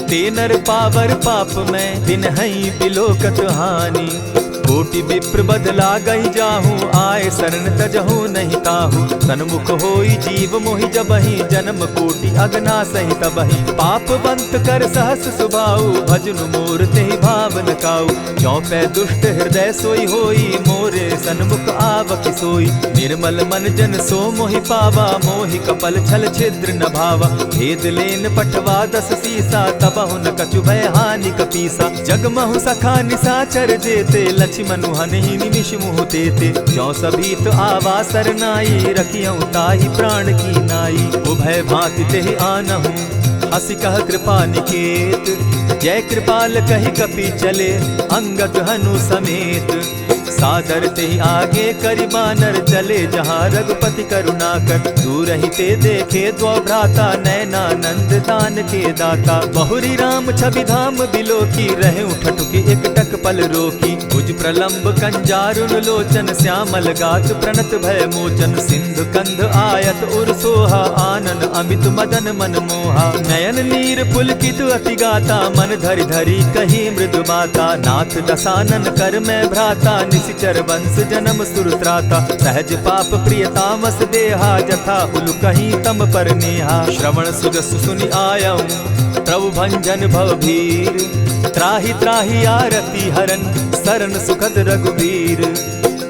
ते नर पावर पाप में, दिन हई बिलोकत हानि। कोटि विप्र बदला गई जाहू, आए शरण तजहू नहीं ताहू। सन्मुख होई जीव मोहि जबहि, जन्म कोटि अगना सही तबहि। पाप बंत कर सहस सुभाऊ, भजनु मोर तेहि भावन काऊ। चौपै दुष्ट हृदय सोई होई, मोरे सन्मुख आवक सोई। निर्मल मन जन सो मोहि पावा, मोहि कपल छल छिद्र न भावा। भेद लेन पटवा 10 सीसा, तबहु न कछु भय हानि कपीसा। जगमहु सखा निसाचर जेते, लक्ष्मणु हनहि निमिष मुह तेते। जो सभीत आवा सरनाई, रखियौ ताहि प्राण की नाई। उभय भांति तेहि आनहु, हसी कह कृपा निकेत। जय कृपाल कहि कपि चले, अंगद हनु समेत। सादर ते आगे करि बानर, चले जहाँ रघुपति करुणाकर। दूर ही ते देखे द्वौ भ्राता, नैनानंद दान के दाता। बहुरी राम छवि धाम बिलोकी, रहे उठटुकी एकटक पल रोकी। भुज प्रलंब कंजारुन लोचन, श्यामल गात प्रणत भय मोचन। सिंधु कंध आयत उर सोहा, आनन अमित मदन मन मोहा। नयन नीर पुलकित अति गाता, मन धरि धरि कही मृदु बाता। नाथ दसानन कर मैं भ्राता, निशिचर वंश जन्म सुरत्राता। सहज पाप प्रियतामस देहा, जथा उलु कहीं तम पर नेहा। श्रवण सुजस सुनि आयऊ, प्रभु भंजन भवभीर। त्राहि त्राहि आरती हरन, सरन सुखद रघुबीर।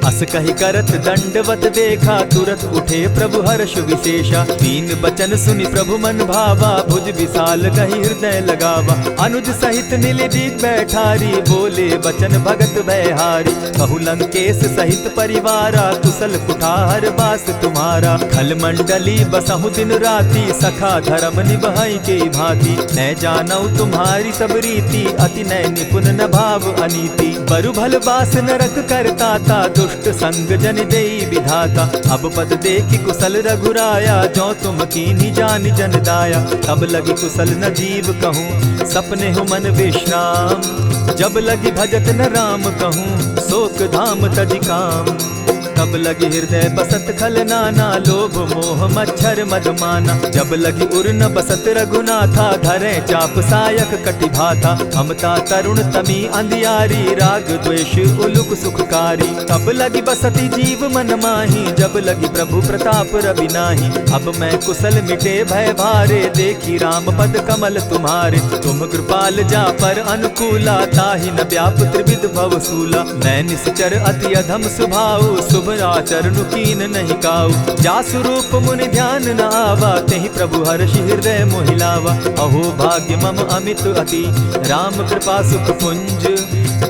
अस कहि करत दंडवत देखा, तुरत उठे प्रभु हर्ष विशेषा। दीन बचन सुनि प्रभु मन भावा, भुज विशाल कहि हृदय लगावा। अनुज सहित नीलदीप बैठारी, बोले बचन भगत भयहारी। कहु लंकेश सहित परिवारा, कुशल कुठार बास तुम्हारा। खल मंडली बसहु दिन राति, सखा धर्म निभाई के भांति। न जानौ तुम्हारी सब रीति, अति नय निपुण न भाव अनीति। बरु भल बास नरक करताता, दुष्ट संग जन देई विधाता। अब पद देखि कुशल रघुराया, जो तुम कीन्ही जानि जन दाया। तब लगी कुशल न जीव कहूँ, सपने हो मन विश्राम। जब लगी भजत न राम कहूँ, शोक धाम तजि काम। तब लगी हृदय बसत खल नाना, लोभ मोह मच्छर मदमाना। जब लगी उर न बसत रघुनाथा, धरे चाप सायक कटि भाथा। ममता तरुण तमी अंधियारी, राग द्वेष उलुक सुखकारी। तब लगी बसती जीव मन माही, जब लगी प्रभु प्रताप रवि नाही। अब मैं कुशल मिटे भय भारे, देखी राम पद कमल तुम्हारे। तुम कृपाल जा पर अनुकूला, ताहि न व्याप त्रिविध भवसूला। मैं निश्चर अति अधम स्वभाव, शुभ आचरण कीन नहीं काऊ। जासु रूप मुनि ध्यान न आवा, तेहि प्रभु हर्षि हृदय मोहिलावा। अहो भाग्य मम अमित अति, राम कृपा सुख पुंज।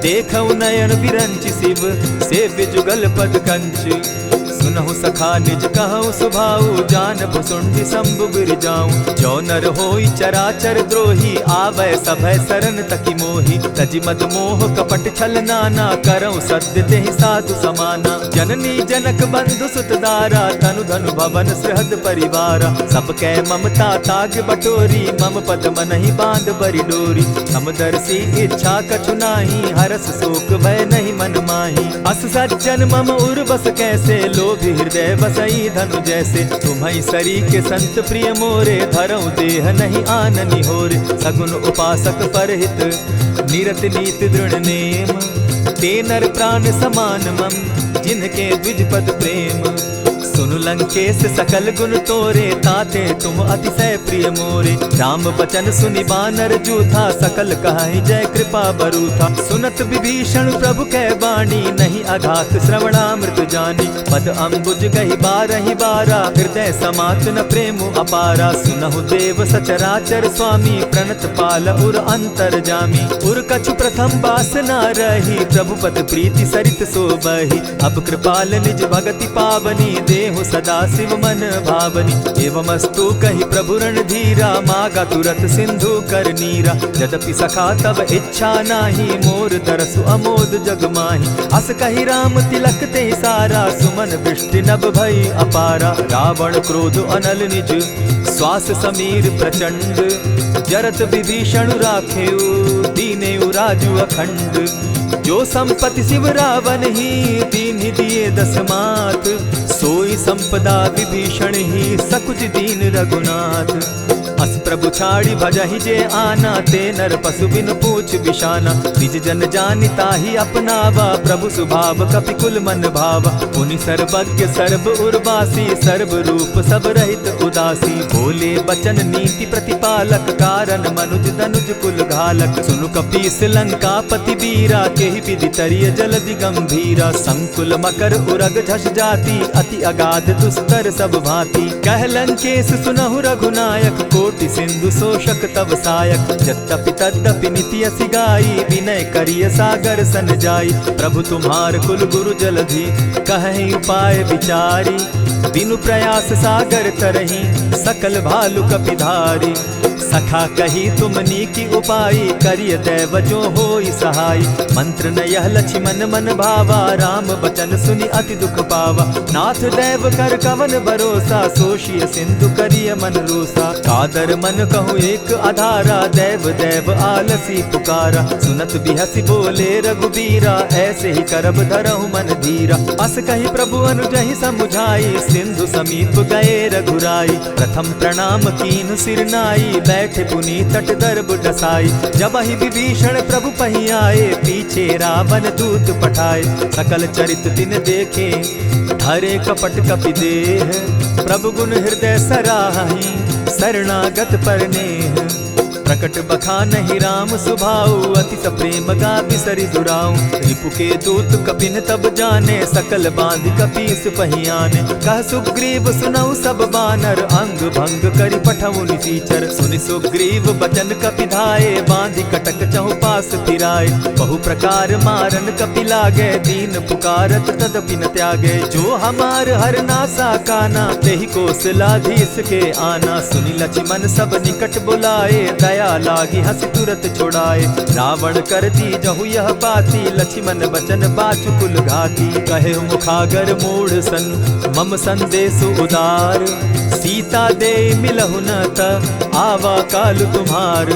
देखऊ नयन विरंचि शिव, सेव्य जुगल पद कंच। सुनहु सखा निज कहु सुभाऊ, जानब सुंडि शंभु गिर जाऊं। जो नर होई चराचर द्रोही, आवे सभय शरण तकि मोहि। तजि मद मोह कपट छल नाना, करऊं सत्य तेहि साधु समाना। जननी जनक बंधु सुत दारा, तनु धनु भवन सृहद परिवारा। सब कै ममता ताग बटोरी, मम पद मनहि बांध बरि डोरी। समदर्शी इच्छा कछु नाही, हरस शोक भय नहीं मन माही। अस सज्जन मम उर बस कैसे, लोभी हृदय बसई धनु जैसे। तुम्हि सरी के संत प्रिय मोरे, धरऊं देह नहीं आननि होरे। सगुन उपासक परहित, निरत नीत दृढ़ नेम। ते नर प्राण समान मम, जिनके द्विज पद प्रेम। सुनु लंकेश सकल गुण तोरे, ताते तुम अतिशय प्रिय मोरे। राम बचन सुनि बानर जूथा, सकल कहाहि जय कृपा बरूथा। सुनत विभीषण प्रभु कै बाणी, नहीं अघात श्रवणामृत जानी। पद अम्बुज गहि बारहि बारा, हृदय समात न प्रेम अपारा। सुनहु देव सचराचर स्वामी, प्रणत पाल उर अंतर जामी। उर कछु प्रथम बास न रही, प्रभु पद प्रीति सरित सोबहि। अब कृपाल निज भगति पावनी, देहु हो सदा शिव मन भावनी। एवमस्तु कही प्रभु रणधीरा, मागा तुरत सिंधु कर नीरा। यद्यपि सखा तब इच्छा नाही, मोर तरसु अमोद जग माही। अस कही राम तिलक ते सारा, सुमन वृष्टि नभ भई अपारा। रावण क्रोध अनल निज, श्वास समीर प्रचंड। जरत विभीषण राखेउ, दीनेउ राजु अखंड। जो संपत्ति शिव रावण ही, दीन दिए दस मात। सोई संपदा विभीषण ही, सकुच दीन रघुनाथ। अस प्रभु छाड़ी भजहि जे आना, ते नर पशु बिन पूछ बिशाना। निज जन जानिता ही अपनावा, प्रभु स्वभाव कपि कुल मन भावा। पुनि सर्वज्ञ सर्व उर्वासी, सर्व रूप सब रहित उदासी। बोले बचन नीति प्रतिपालक, कारण मनुज दनुज कुल घालक। सुनु कपीस लंकापति वीरा, केहि विधि तरिय जलधि गंभीरा। संकुल मकर उरग झष जाति, अति अगाध दुस्तर सब भांति। कह लंकेश सुनहु रघुनायक, कोटि सिंधु शोषक तब सायक। यद्यपि तद्यपि निति असि गाई, विनय करिय सागर सन जाई। प्रभु तुम्हार कुल गुरु जलधि, कहि उपाय विचारी। बिनु प्रयास सागर तरही, सकल भालु कपिधारी। सखा कही तुमनी की उपाय, करिय दैव जो होई सहाय। मंत्र न यह लक्ष्मण मन भावा, राम बचन सुनि अति दुख पावा। नाथ दैव कर कवन भरोसा, सोषिय सिंधु करिय मन रोसा। कादर मन कहूँ एक आधारा, दैव दैव आलसी पुकारा। सुनत बिहसी बोले रघुबीरा, ऐसे ही करब धरहु मन धीरा। अस कही प्रभु अनुजहि समुझाई, सिंधु समीप गए रघुराई। प्रथम प्रणाम कीन सिर नाई, बैठे पुनि तट दर्भ डसाई। जब ही विभीषण प्रभु पही आए, पीछे रावण दूत पठाए। सकल चरित दिन देखे, धरे कपट कपि देह। प्रभु गुण हृदय सराहि, शरणागत पर नेह। प्रकट बखानहि राम सुभाऊ, अति सप्रेम गा बिसरि दुराऊ। रिपु के दूत कपिन तब जाने, सकल बांधि कपीस पहियाने। कह सुग्रीव सुनऊ सब बानर, अंग भंग करि पठऊ निसीचर। सुनि सुग्रीव बचन कपि धाये, बांधि कटक चहु पास फिराए। बहु प्रकार मारन कपि लागे, दीन पुकारत तदपि न त्यागे। जो हमार हर नासा काना, तेहि कौशलाधीश के आना। सुनि लक्ष्मण सब निकट बुलाए, दया लागी हंसी तुरत छुड़ाए। रावण कर दी जहु यह बाती, लक्ष्मण बचन बाचु कुल घाती। कहे मुखागर मूढ़ सन, मम संदेश उदार। सीता दे मिलहु न त, आवा काल तुम्हार।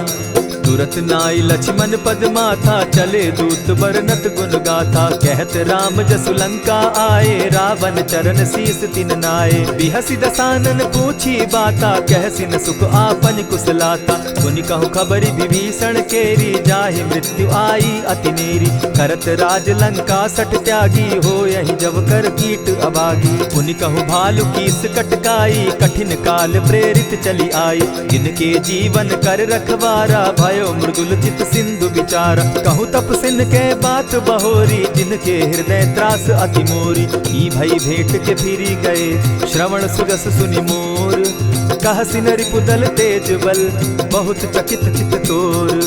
तुरत नाई लक्ष्मण पद माथा, चले दूत बरनत गुण गाथा। कहत राम जसु लंका आए, रावण चरण शीस तिन नाये। बिहसी दसानन पूछी बाता, कहसिन सुख आपन कुशलाता। सुनि कहु खबरि विभीषण केरी, जाहि मृत्यु आई अति नेरी। करत राज लंका सठ त्यागी, हो यही जब कर कीट अभागी। पुनि कहु भालु कीस कटकाई, कठिन काल प्रेरित चली आई। जिनके जीवन कर रखवारा, भय मृदुल चित सिंधु विचार। कहूँ तपसिन के बात बहोरी, जिनके हृदय त्रास अति मोरी। ई भई भेंट के फिरी गए, श्रवण सुजस सुनि मोर। कहसिन रिपुदल तेज बल, बहुत चकित चित तोर।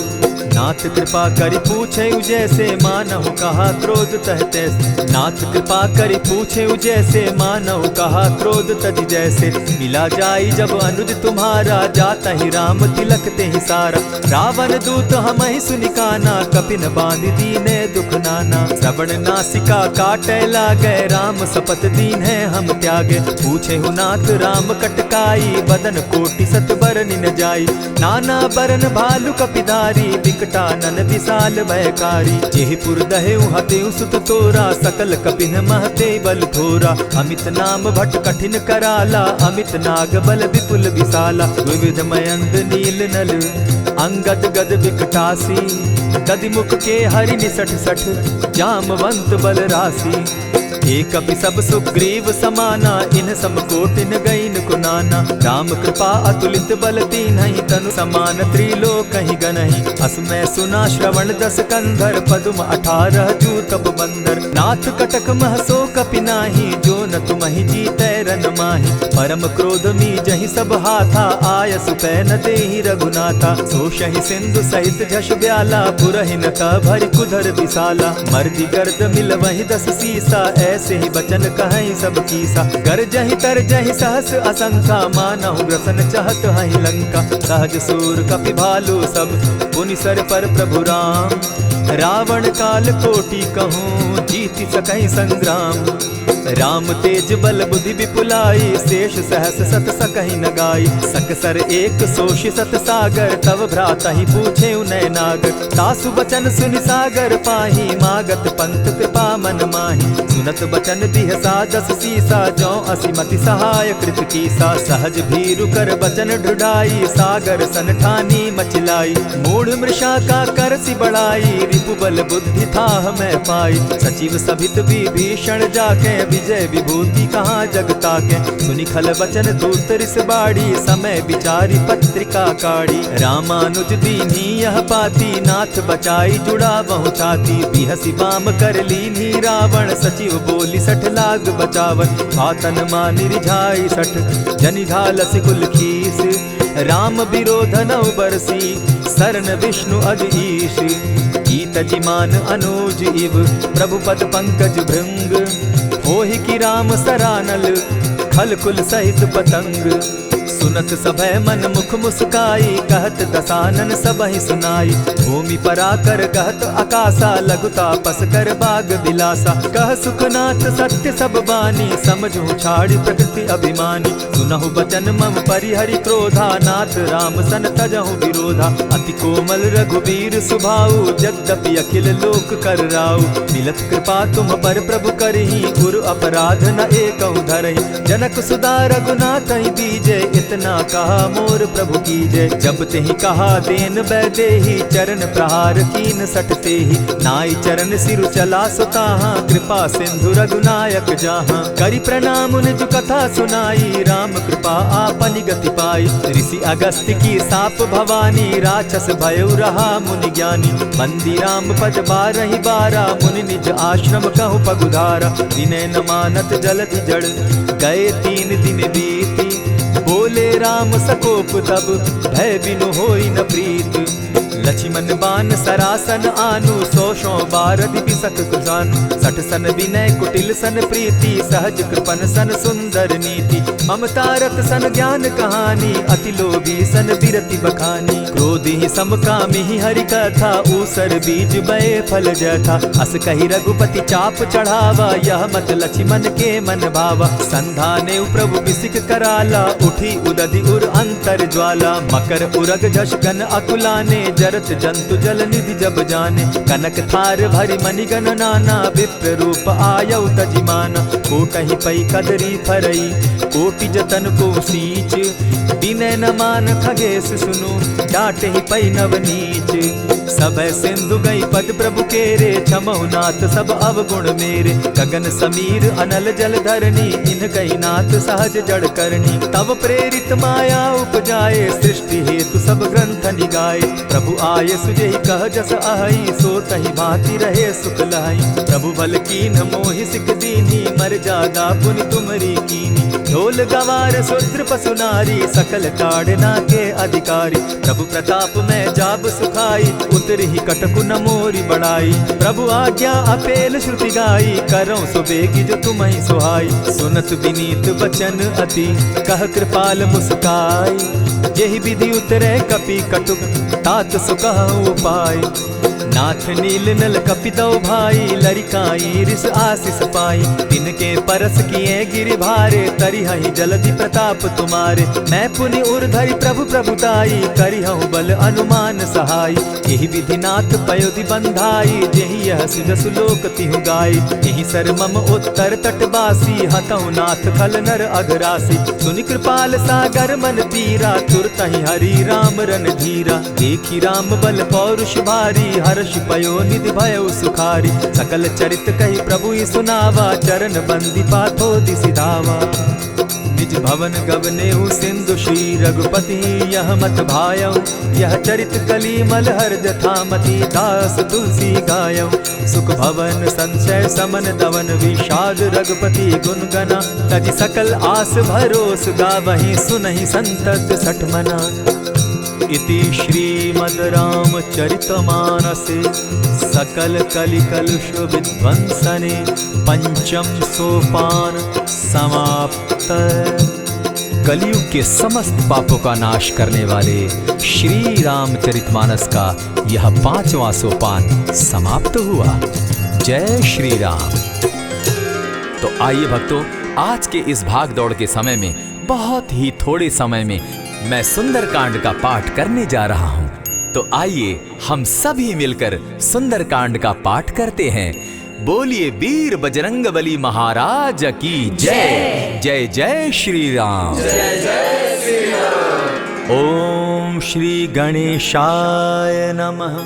नाथ कृपा करि पूछे जैसे, मानहु कहा क्रोध तह तैसे। नाथ कृपा करि पूछे जैसे, मानहु कहा क्रोध तज जैसे। मिला जाई जब अनुज तुम्हारा, जाता ही राम तिलक ते ही सारा। रावण दूत हम ही सुनिकाना, कपिन बांध दीने दुख नाना। श्रवण नासिका काटे लागे, राम शपथ दीन है हम त्यागे। पूछे हु नाथ राम कटकाई, बदन कोटि सत बरन न जाई। नाना बरन भालु कपिधारी, विकटानन विशाल भयकारी। जेहिपुर दहेउ हतेउ सुत तोरा, सकल कपिन महते बल थोरा। अमित नाम भट कठिन कराला, अमित नाग बल विपुल विशाला। विविध मयंद नील नल, अंगद गद विकटासी। दधिमुख के हरि निसठ सठ, जामवंत बल राशि। एक कपि सब सुग्रीव समाना, इन सम कोटिन गईन कुनाना। राम कृपा अतुलित बल तीन्हि, तनु समान त्रिलोक ही गनहि। अस मैं सुना श्रवण दस कंधर, पदुम 18 जूतब बंदर। नाथ कटक महसो कपि नाही, जो न तुमहि जीतै रन माहि। परम क्रोध मी जहि सब हाथा, आय सुपै न देहि रघुनाथा। सोषहि सिंधु सहित झष ब्याला, पुरहि न भरि कुधर विशाला। मर्दि गर्द मिल वहि 10 सीसा, ऐसे ही बचन कहीं सब कीसा। गर जहि तर जहि सहस असंख्या, मानहु ग्रसन चहत हहि लंका। सहज सूर कपि भालु सब, पुनि सर पर प्रभु राम। रावण काल कोटि कहूँ, जीति सकहि संग्राम। राम तेज बल बुद्धि विपुलाई, शेष सहस सत सकहि न गाई। सकसर एक सोषि सत सागर, तव भ्राता ही पूछे उनय नागर। तासु बचन सुनि सागर पाही, मागत पंत कृपा मन माही। सुनत बचन बिहसा दस सीसा, जौ असिमति सहाय कृत कीसा। सहज भीरु कर बचन ढुढ़ाई, सागर सन ठानी मचिलाई। मूढ़ मृषा का कर सी बढ़ाई, रिपु बल बुद्धि था मैं पाई। सचिव सभित विभीषण जाके, विजय विभूति कहाँ जगता के। सुनि खल बचन दूत रिस बाड़ी, समय विचारी पत्रिका काढ़ी। रामानुज दीन्ही यह पाती, नाथ बचाई जुड़ा बहु छाती। बिहसी बाम कर लीन्ही रावण, सचिव बोली सठ लाग बचावन। आतन मानि रिझाई सठ, जनि ढालसि कुल खीस। राम विरोध नौ बरसी, शरण विष्णु अज ईश। गीत जिमान अनुज इव, प्रभु पद पंकज भृंग। होहि की राम सरानल, खल कुल सहित पतंग। सुनत सभय मन मुख मुस्काई, कहत दसानन सबहि सुनाई। भूमि पराकर कहत आकाशा, लघु तापस कर बाग बिलासा। कह सुखनाथ सत्य सब बानी, समझू छाड़ प्रकृति अभिमानी। सुनहु बचन मम परिहरि क्रोधा, नाथ राम सन तजहु विरोधा। अति कोमल रघुबीर सुभाऊ, जगदपि अखिल लोक कर राऊ। मिलत कृपा तुम पर प्रभु करही, गुरु अपराध न एकहु धरहि। जनक सुदा रघुनाथ दीजे, इतना कहा मोर प्रभु कीजे। जब तेहि कहा देन बैदेही, चरण प्रहार कीन सटते ही। नाई चरण सिरु चला सुताहा, कृपा सिंधु रघुनायक जाहा। करि प्रणाम निज कथा सुनाई, राम कृपा आपनि गति पाई। ऋषि अगस्त्य की साप भवानी, राक्षस भयउ रहा मुनि ज्ञानी। बंदी राम पद बारहि बारा, मुनि निज आश्रम कहु पगुधारा। विनय न मानत जलधि जड़, गए 3 दिन बीती। बोले राम सकोप तब, भय बिनु होई न प्रीत। लक्ष्मण बान सरासन आनु, 100 बारधि बिसक कुजानु। 60 सन विनय कुटिल सन प्रीति, सहज कृपन सन सुंदर नीति। ममता रत सन ज्ञान कहानी, अति लोभी सन बिरति बखानी। क्रोधी समकामी हरि कथा, ऊसर बीज बये फल जथा। अस कहि रघुपति चाप चढ़ावा, यह मत लक्ष्मण के मन भावा। संधाने प्रभु बिसिक कराला, उठी उदधि उर अंतर ज्वाला। मकर उरग झष गन अकुलाने, जरत जंतु जल निधि जब जाने। कनक थार भरि मणिगण नाना, विप्र रूप आयउ तजिमाना। कोटहि पै कदरी फरई, कोटि जतन को सींच। विनय न मान खगेश सुनु, डांटहि पै नव नीच। सब सिंधु गई पद प्रभु केरे, क्षमहु नाथ सब अवगुण मेरे। गगन समीर अनल जल धरनी, इन गई नाथ सहज जड़ करनी। तब प्रेरित माया उपजाए, सृष्टि हेतु सब ग्रंथ निगाए। प्रभु आये सुजेहि कह जस अहई, सो तहि भांति रहे सुख लहई। प्रभु बल कीन मोहि सिख दीनी, मर जादा पुनि तुमरी कीनी। ढोल गवार शूद्र पशु नारी, सकल ताड़ना के अधिकारी। प्रभु प्रताप में जाब सुखाई, उतरि कटकु न मोरी बड़ाई। प्रभु आज्ञा अपेल श्रुति गाई, करौ सो बेगी जो तुम्हि सुहाई। सुनत विनीत बचन अति, कह कृपाल मुस्काई। जेहि विधि उतरे कपि कटुक, तात सो कहु उपाय। नाथ नील नल कपितौ भाई, लरिकाई रिस आशीष पाई। तिनके परस किए गिरि भारे, तरिहहि जलधि प्रताप तुम्हारे। मैं पुनि उर्धरि प्रभु प्रभुताई, करिहु बल अनुमान सहाय। एहि विधि नाथ पयोधि बंधाई, जेहि यह सुजसु लोक तिहु गाई। एहि सर मम उत्तर तटवासी, हतौ नाथ खल नर अघरासी। सुनि कृपाल सागर मन पीरा, तुरतहि हरि राम रन धीरा। देखी राम बल पौरुष भारी, हर्ष पयो निधि भयउ सुखारी। सकल चरित कहि प्रभु सुनावा, चरण बंदी पाथो दिसि धावा। निज भवन गवनेहु सिंधु श्री रघुपति, यह मत भायउ। यह चरित कली मलहर जथामति, दास तुलसी गायउ। सुख भवन संशय समन दवन, विषाद रघुपति गुण गना। तजि सकल आस भरोस, गावहि सुनहि संतत सठ मना। इति श्रीमद् रामचरितमानसे सकल कलिकलुष विध्वंसने पंचम सोपान समाप्त। कलयुग के समस्त पापों का नाश करने वाले श्री रामचरितमानस का यह 5वां सोपान समाप्त हुआ। जय श्री राम। तो आइए भक्तों, आज के इस भाग दौड़ के समय में बहुत ही थोड़े समय में मैं सुंदरकांड का पाठ करने जा रहा हूं। तो आइए हम सभी मिलकर सुंदरकांड का पाठ करते हैं। बोलिए वीर बजरंगबली महाराज की जय। जय जय श्री राम।
जय जय श्री राम।
ओम श्री गणेशाय नमः।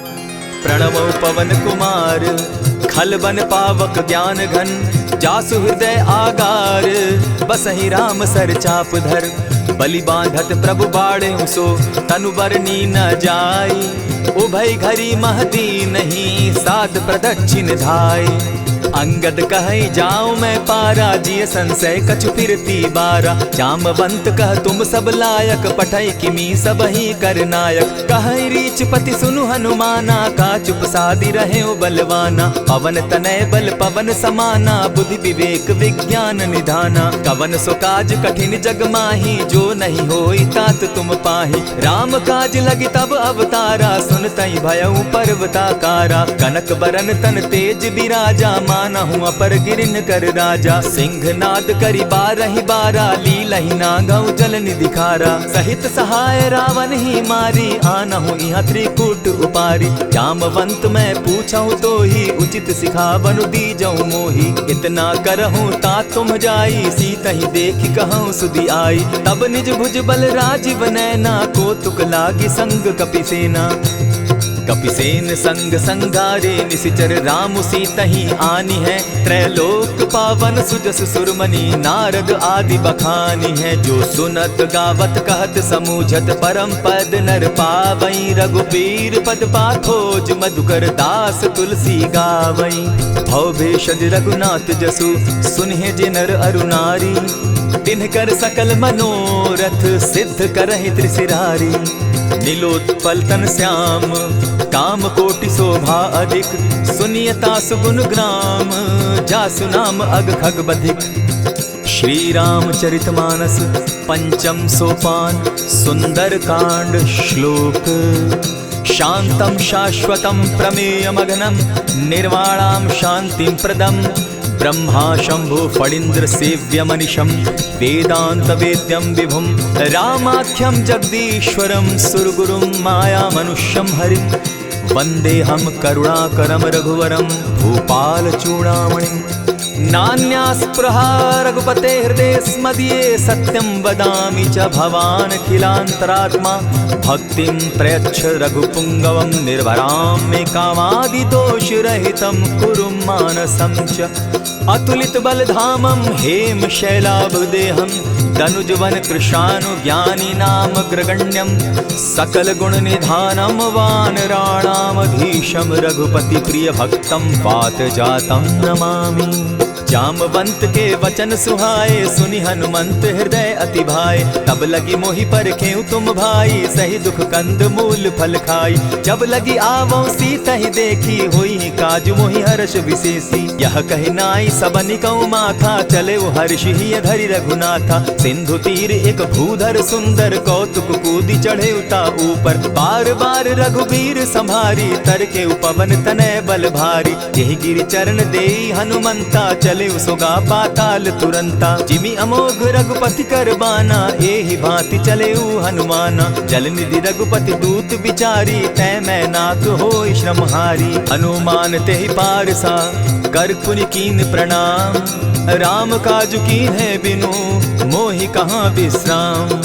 प्रणवो पवन कुमार खलबन पावक ज्ञान घन जासु हृदय आगार बसहि राम सर चाप धर बलि बांधत प्रभु बाड़े सो तनु बरनी न जाई उभय घरी महदी नहीं साध प्रदक्षिण धाई अंगद कहे जाऊं मैं पारा जिय संशय कछु फिरती बारा जामवंत कह तुम सब लायक पठै किमी सब ही कर नायक कहे रीच पति सुनु हनुमाना का चुप सादी रहे बलवाना पवन तनय बल पवन समाना बुद्धि विवेक विज्ञान निधाना कवन सो काज कठिन जग माही जो नहीं होई तात तुम पाही राम काज लगी तब अवतारा सुनतई भयउ पर्वताकारा कनक बरन तन तेज बिराजा माना हूँ अपर गिरिन कर राजा सिंह नाद करी बारहि बारा लीलहि नागौ जल निधि खारा सहित सहाय रावण ही मारी आना हूँ यहाँ त्रिकूट उपारी जामवंत मैं पूछऊँ तो ही उचित सिखावनु दीजऊँ मोही इतना करहूँ ता तुम जाई सीता ही देखी कहूँ सुधि आई तब निज भुज बल राजीव नैना को तुक लागी संग कपिसेना कपिसेन संग संगारे निशिचर राम सीता ही आनी है त्रैलोक पावन सुजस सुरमणि नारद आदि बखानी है जो सुनत गावत कहत समूझत परम पद नर पावई रघुबीर पद पाखोज मधुकर दास तुलसी गावई भव भेषज रघुनाथ जसु सुनहि जे नर अरुनारी तिनकर सकल मनोरथ सिद्ध करहि त्रिशिरारी नीलोत्पल तन श्याम काम कोटि शोभा अधिक सुनियता सुगुण ग्राम जासु नाम अग खग बधिक। श्री रामचरितमानस पंचम सोपान सुंदर कांड श्लोक शांतम शाश्वतम प्रमेयमघनम निर्वाणाम शांतिं प्रदम ब्रह्मा शंभु फणीन्द्र सेव्य मनीषम वेदांत वेद्यम विभुम रामाख्यम जगदीश्वरम सुरगुरुम माया मनुष्यम हरिम वंदे हम करुणाकरम रघुवरम भूपाल चूड़ामणिम नान्यास्पृहा रघुपते हृदय स्मदीये सत्यं वदामि च भवान् खिलान्तरात्मा भक्तिं प्रयच्छ रघुपुङ्गवं निर्भरां मे कामादिदोषरहितं कुरु मानसं च अतुलित बलधामं हेम शैलाभदेहं दनुजवन कृशानु ज्ञानी नाम ग्रगण्यं सकल गुण निधानं वानराणामधीशं रघुपति प्रिय भक्तं पात जातं नमामि। जामवंत के वचन सुहाए सुनि हनुमंत हृदय अति भाए तब लगी मोहि परखेउ तुम भाई सही दुख कंद मूल फल खाई जब लगी आवो सीता ही देखी होई काज मोहि हर्ष विशेषी यह कहि नाई सबनि कौ माथा चले हर्ष ही धरि रघुनाथा सिंधु तीर एक भूधर सुंदर कौतुक कूदी चढ़े उता ऊपर बार बार रघुबीर संभारी तर के पवन तनय बल भारी यही गिरि चरण देई हनुमंता चले उसोगा पाताल तुरंता जिमि अमोघ रघुपति कर बाना एहि भांति चले हनुमाना जल निधि रघुपति दूत बिचारी तै मैं नाथ होई श्रमहारी हनुमान तेहि पारसा कर पुनि कीन प्रणाम राम काजु कीन है बिनु मोहि कहाँ विश्राम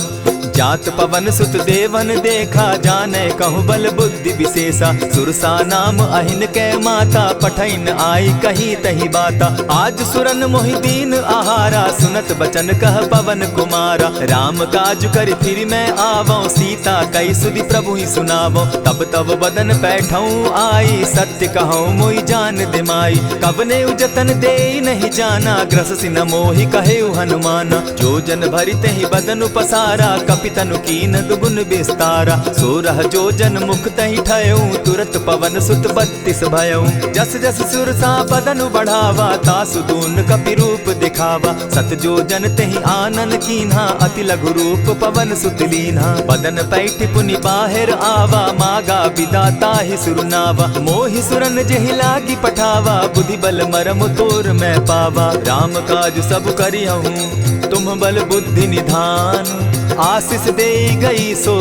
जात पवन सुत देवन देखा जाने कहूँ बल बुद्धि विशेषा सुरसा नाम अहिन कै माता पठैन आई कहीं तही बाता आज सुरन मोहि दीन आहारा सुनत बचन कह पवन कुमारा राम काज कर फिर मैं आवो सीता कई सुधि प्रभु ही सुनावो तब तब बदन बैठऊँ आई सत्य कहूँ मोहि जान दिमाई कवने उजतन दे नहीं जाना ग्रस सिन मोहि कहेउ हनुमान। जो जन भरि तेहि बदनु पसारा, कपितनु कीन दुगुन विस्तारा। 16 जो जन मुख तहि ठयउ, तुरत पवन सुत 32 भयउ। जस जस सुरसा बदनु बढ़ावा, तासु दून कपि रूप दिखावा। 7 जो जन तेहि आनन कीन्हा, अति लघु रूप पवन सुत लीन्हा। बदन पैठ पुनि बाहिर आवा, मागा बिदा ताहि सुरनावा। मोहि सुरन जेहि लागी पठावा, बुद्धि बल मरम तोर मैं पावा। राम काज सब करिहूँ, तुम बल बुद्धि निधान। आशीष दे गई सो,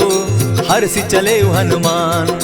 हर्षि चले हनुमान।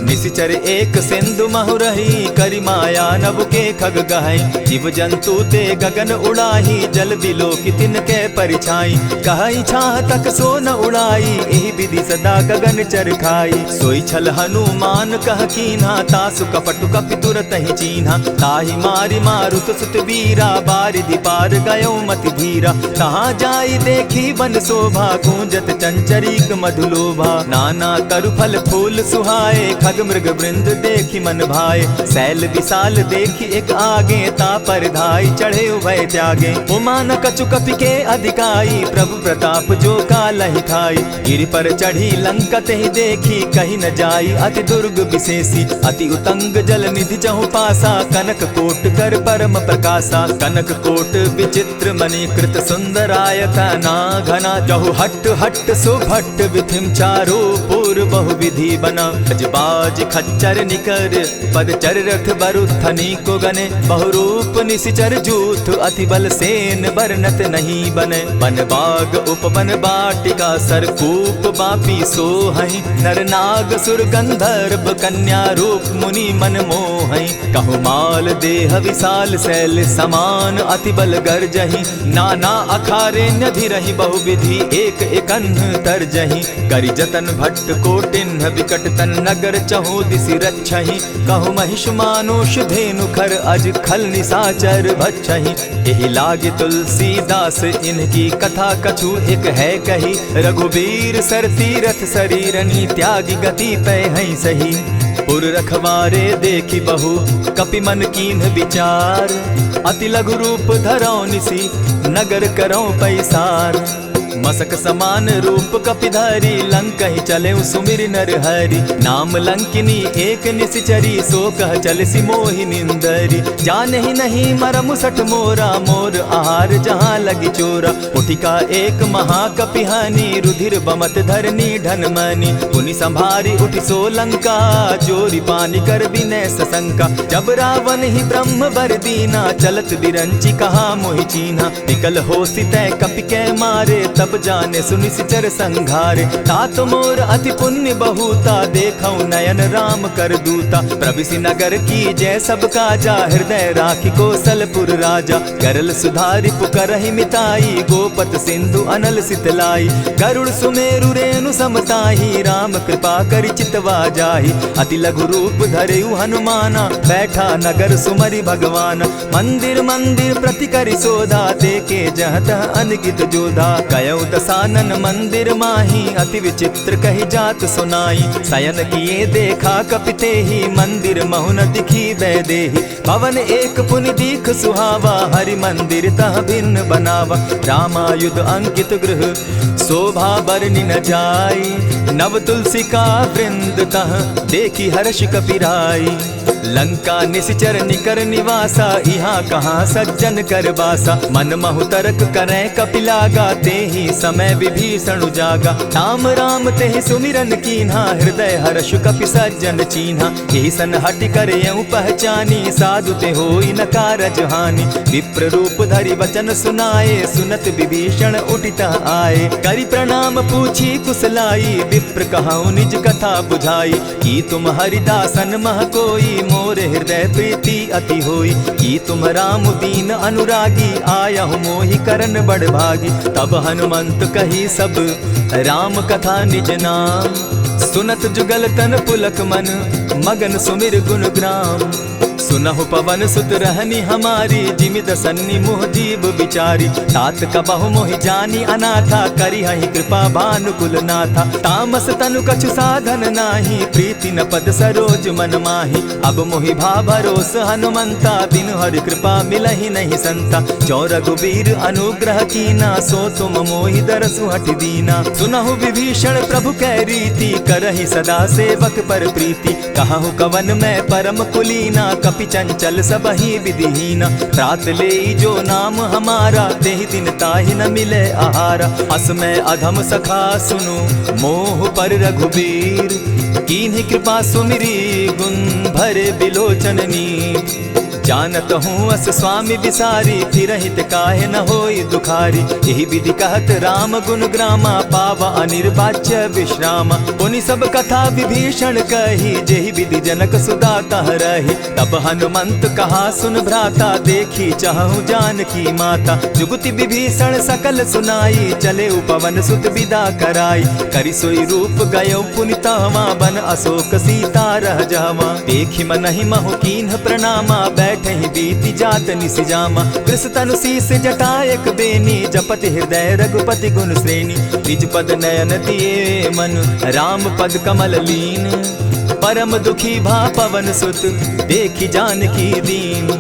निशिचर एक सिंधु महु रही, करि माया नभ के खग गहई। जीव जंतु ते गगन उड़ाही, जल बिलो की तिनके परिछाई। कहई छाह तक सो न उड़ाई, एहि विधि सदा गगन चर खाई। सोई छल हनुमान कह कीन्हा, तासु कपटु कपि तुरत ही चीन्हा। ताहि मारि मारुत सुत वीरा, बारिधि पार गयो मति धीरा। कहाँ जाई देखी बन शोभा, गूंजत चंचरीक मधुलोभा। नाना तरु फल फूल सुहाए, खग मृग वृंद देखी मन भाए। शैल विशाल देखी एक आगे, ता पर धाई चढ़े उभय त्यागे। उमान कछु कपि के अधिकाई, प्रभु प्रताप जो कालहि खाई। गिरि पर चढ़ी लंका तेहि देखी, कहीं न जाई अति दुर्ग विशेषी। अति उतंग जल निधि जहु पासा, कनक कोट कर परम प्रकाशा। कनक कोट विचित्र मणि कृत सुंदरायता ना घना। जहु हट हट सुभट विधिम चारो पूर्व बहु विधि बना। बाज खच्चर निकर पदचर रथ बरुथनी को गने। बहुरूप निशिचर जूथ अति बल सेन बरनत नहीं बने। बन बाग उपवन बाटिका सरकूप बापी सोहई। नर नाग सुर गंधर्व कन्या रूप मुनि मन मोहई। कहु माल देह विशाल शैल समान, अति बल गर्जही। नाना अखारे नधिरहि बहुविधि, एक एकन्ह तरजही। करि जतन भट्ट कोटिन्ह विकट तन नगर चहु दिसि रक्षहि। कहु महिष मानुष धेनु खर, अज खल निशाचर भक्षहि। एहि लागे तुलसीदास इनकी कथा, कछु एक है कही। रघुबीर सर तीरथ शरीरनी, त्यागी गति पै हई सही। पुर रखवारे देखी बहु, कपि मन कीन्ह विचार। अति लघु रूप धरौ निसी, नगर करौ पैसार। मसक समान रूप कपिधारी, लंकहि चले सुमिर नर हरि। नाम लंकिनी एक निशिचरी, सो कह चल सी मोहि निंदरी। जानहि नहीं मरम सठ मोरा, मोर आहार जहाँ लगी चोरा। उठिका एक महाकपिहानी, रुधिर बमत धरनी ढन मनी। पुनि संभारी उठि सो लंका, जोरी पानी कर विनय सशंका। जब रावण ही ब्रह्म बर दीना, चलत बिरंची कहा मोहि चीन्हा। निकल होसी तय कपि के मारे, तब जाने सुनिशिचर संघारे। तात मोर अति पुण्य बहुता, देखौ नयन राम कर दूता। प्रविशि नगर की जय सब काजा, हृदय राखी कौशलपुर राजा। गरल सुधारि पुकरहि मिताई, गोपत सिंधु अनल सितलाई। गरुड़ सुमेरु रेणु समताही, राम कृपा करि चितवा जाहि। अति लघु रूप धरेउ हनुमाना, बैठा नगर सुमरि भगवान। मंदिर मंदिर प्रति करि शोधा, देखे जहत अनगित जोधा। कयौ दसानन मंदिर माही, अति विचित्र कही जात सुनाई। शयन किए देखा कपिते ही, मंदिर महु न दिखी वैदेही। भवन एक पुनि दीख सुहावा, हरि मंदिर तह भिन्न बनावा। रामायुध अंकित गृह, शोभा बरनि न जाई। नव तुलसी का वृंद तह, देखी हर्ष कपिराई। लंका निशिचर निकर निवासा, यहाँ कहाँ सज्जन कर बासा। मन महु तर्क करै कपिलागा, तेहि समय विभीषण जागा। राम राम तेहि सुमिरन कीन्हा, हृदय हर्ष कपि सज्जन चीन्हा। एहि सन हटि कर यऊ पहचानी, साधु ते होई न कारज हानि। विप्र रूप धरि वचन सुनाए, सुनत विभीषण उठित आए। करि प्रणाम पूछी कुशलाई, विप्र कहऊँ निज कथा बुझाई। की तुम हरिदासन मह कोई, मोरे हृदय प्रीति अति होई। की तुम राम दीन अनुरागी, आयहु मोहि करन बड़ भागी। तब हनुमंत कही सब राम कथा निज नाम, सुनत जुगल तन पुलक मन। मगन सुमिर गुण ग्राम। सुनहु पवन सुत रहनी हमारी, जिमि दसन्नी मुह जीव बिचारी। तात कबहु मोहि जानी अनाथा, करी हहि कृपा भानुकुल नाथा। तामस तनु कछु साधन नाही, प्रीति न पद सरोज मन माही। अब मोहि भा भरोस हनुमंता, बिनु हरि कृपा मिलहि नहीं संता। जो रघुबीर अनुग्रह कीना, सो तुम मोहि दरसु हठि दीना। सुनहु विभीषण प्रभु कै रीति, करहि सदा सेवक पर प्रीति। कहु कवन मैं परम कुलीना, कपि चंचल सबहि विधिहीना। त्रात लेई जो नाम हमारा, तेहि दिन ताहि न मिले आहारा। अस मैं अधम सखा सुनु, मोह पर रघुबीर। कीन्हि कृपा सुमिरी, गुण भरे बिलोचन नीर। जानत हूँ अस स्वामी बिसारी, फिर हित काहे न होई दुखारी। यही विधि कहत राम गुण ग्रामा, पावा अनिर्वाच्य विश्रामा। पुनि सब कथा विभीषण कही, जेहि विधि जनक सुदा कह रही। तब हनुमंत कहा सुन भ्राता, देखी चाहूँ जानकी माता। जुगति विभीषण सकल सुनाई, चले उपवन सुत विदा कराई। करि सोई रूप गयो पुनि तहवा, बन अशोक सीता रह जावा। देखि मनहि महु कीन्ह प्रणामा, बैठहि बीति जात निसि जामा। कृष तनु शीस जटायक बेनी, जपति हृदय रघुपति गुण श्रेणी। निज पद नयन दिए मन, राम पद कमल लीन। परम दुखी भा पवन सुत, देखि जानकी दीन।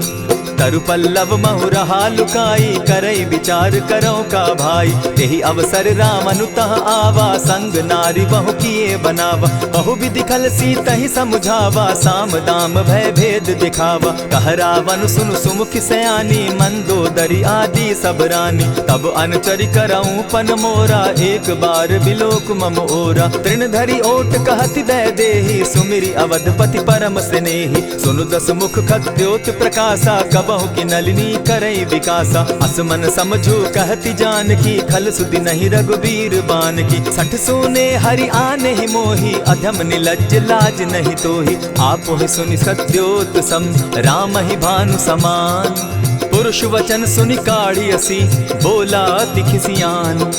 तरु पल्लव महु रहा लुकाई, करई विचार करो का भाई। यही अवसर राम अनुतः आवा, संग नारी बहु किए बनावा। बहु विधि खल सीतहि समुझावा, साम दाम भय भेद दिखावा। कह रावण सुनु सुमुख सयानी, मंदोदरी आदि सब रानी। तब अनुचरि करऊं पन मोरा, एक बार बिलोक मम ओरा। तृण धरि ओट कहति दय देहि, सुमिरि अवधपति परम स्नेही। सुनु दस मुख खद्योत प्रकाशा, कब बहु की नलिनी करई विकासा। असमन समझो कहती जानकी, खल सुधि नहीं रघुबीर बान की। सठ सोने हरि आने ही मोही, अधम निलज्ज लाज नहीं तोही। आप ही सुनि सत्योत सम, राम ही भानु समान। पुरुष वचन सुनि काढ़ी असी, बोला अति खिसियान।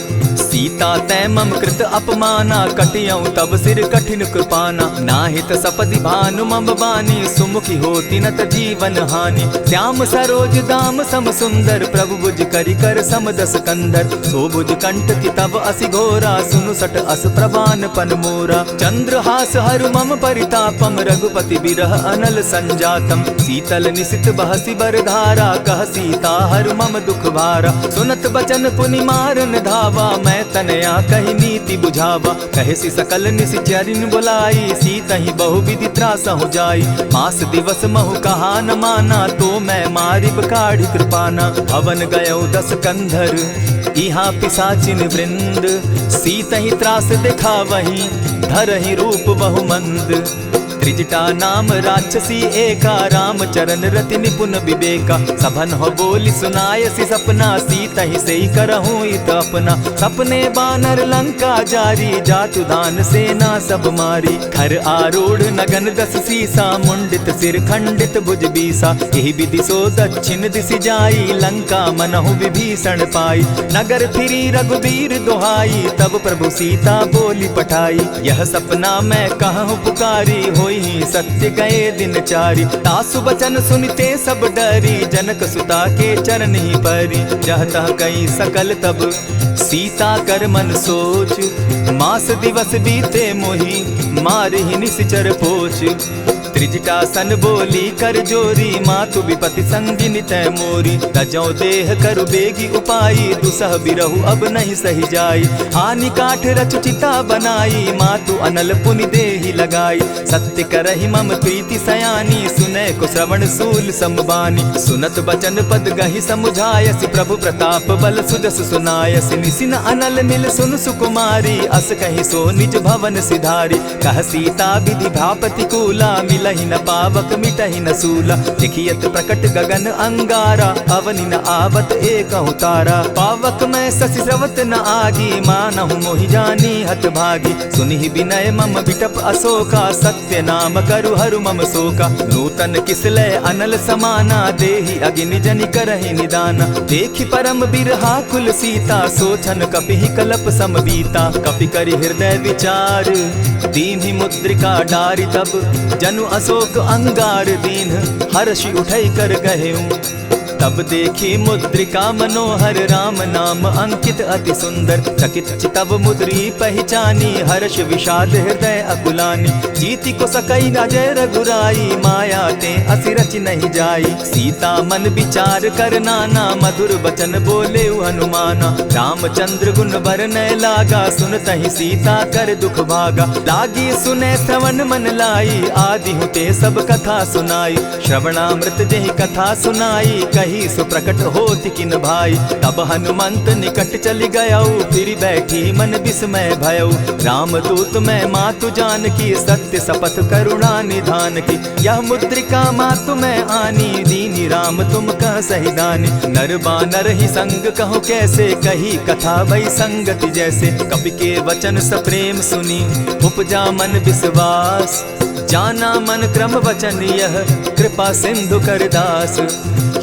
सीता तै मम कृत अपमाना, कटियऊं तब सिर कठिन कृपाना। नाहित सपदि भानु मम बानी, सुमुखी होती न त जीवन हानि। श्याम सरोज दाम सम सुंदर, प्रभु भुज करि कर सम दस कंधर। सो भुज कंठ की तब असि घोरा, सुनु सट अस प्रवान पन मोरा। चंद्रहास हरु मम परितापम, रघुपति बिरह अनल संजातम। शीतल निशित बहसी बरधारा, कह सीता हरु मम दुख भारा। सुनत बचन पुनि मारन धावा, मैं तनया कही नीति बुझावा। कहे सी सकल निशिचरिन बुलाई, सीतहि बहु विधि त्रास हो जाई। मास दिवस महु कहा न माना, तो मैं मारिब काढ़ी कृपाना। हवन गयो दस कंधर, इहाँ पिशाचिन वृंद। सीतहि त्रास दिखावहि, धरहि रूप बहु मंद। त्रिजटा नाम राक्षसी एका, राम चरण रति निपुण विवेका। सभन हो बोली सुनायसी सपना, सीतहि सेई करहूँ इत अपना। सपने बानर लंका जारी, जातु दान सेना सब मारी। खर आरूढ़ नगन दस सीसा, मुंडित सिर खंडित भुज बीसा। यही विधि सो दक्षिण दिशि जाई, लंका मनहु विभीषण पाई। नगर फिरी रघुबीर दुहाई, तब प्रभु सीता बोली पठाई। यह सपना मैं कहूँ पुकारी, होई सत्य गए दिन चारी। तासु बचन सुनते सब डरी, जनक सुता के चरण ही परी। जह तह कई सकल तब, सीता कर मन सोच। मास दिवस बीते मोही, मारे ही निश्चर पोच। त्रिजटा सन बोली कर जोरी, मातु विपति संगिनी तै मोरी। तजौ देह करु बेगी उपाई, दुसह बिरहु अब नहीं सही जाई। हानि काठ रच चिता बनाई, मातु अनल पुनि देहि लगाई। सत्य करहि मम प्रीति सयानी, सुनै को श्रवण सूल समबानी। सुनत बचन पद गहि समुझायसि, प्रभु प्रताप बल सुजस सुनायसि। निसिन अनल मिल सुन सुकुमारी, अस कहि सो निज भवन सिधारी। कह सीता विधि भा प्रतिकूला, मिल मिलहि न पावक मिटहि न सूला। देखियत प्रकट गगन अंगारा, अवनि न आवत एकहु तारा। पावक मैं शशि स्रवत न आगी, मानहु मोहि जानी हत भागी। सुनिहि विनय मम बिटप अशोका, सत्य नाम करु हरु मम शोका। नूतन किसलय अनल समाना, देहि अगिनि जनि करहि निदाना। देखि परम बिरहा कुल सीता, सोचन कपिहि कलप सम बीता। कपि करि हृदय विचार, दीन्हि मुद्रिका डारि तब। जनु अशोक अंगार दीन, हर्षि उठै कर गहेऊ। तब देखी मुद्रिका मनोहर, राम नाम अंकित अति सुंदर। चकित चितव मुद्री पहचानी, हर्ष विषाद हृदय अकुलानी। जीति को सकई न जय रघुराई, माया ते असि रचि नहीं जाई। सीता मन विचार कर नाना, मधुर बचन बोले हनुमाना। रामचंद्र गुण बरनय लागा, सुनतहि सीता कर दुख भागा। लागी सुने श्रवण मन लाई, आदि हुते सब कथा सुनाई। श्रवणामृत जेहि कथा सुनाई, कही सुप्रकट होति किन भाई। तब हनुमंत निकट चली गयऊ, फिर बैठी मन विस्मय भयऊ। राम दूत मैं मातु जान की, सत्य शपथ करुणा निधान की। यह मुद्रिका मातु मैं आनी, दीनी राम तुम कह सही दानी। नर बानर ही संग कहो कैसे, कही कथा भई संगति जैसे। कपि के वचन सप्रेम सुनी, उपजा मन विश्वास। जाना मन क्रम वचन यह, कृपा सिंधु कर दास।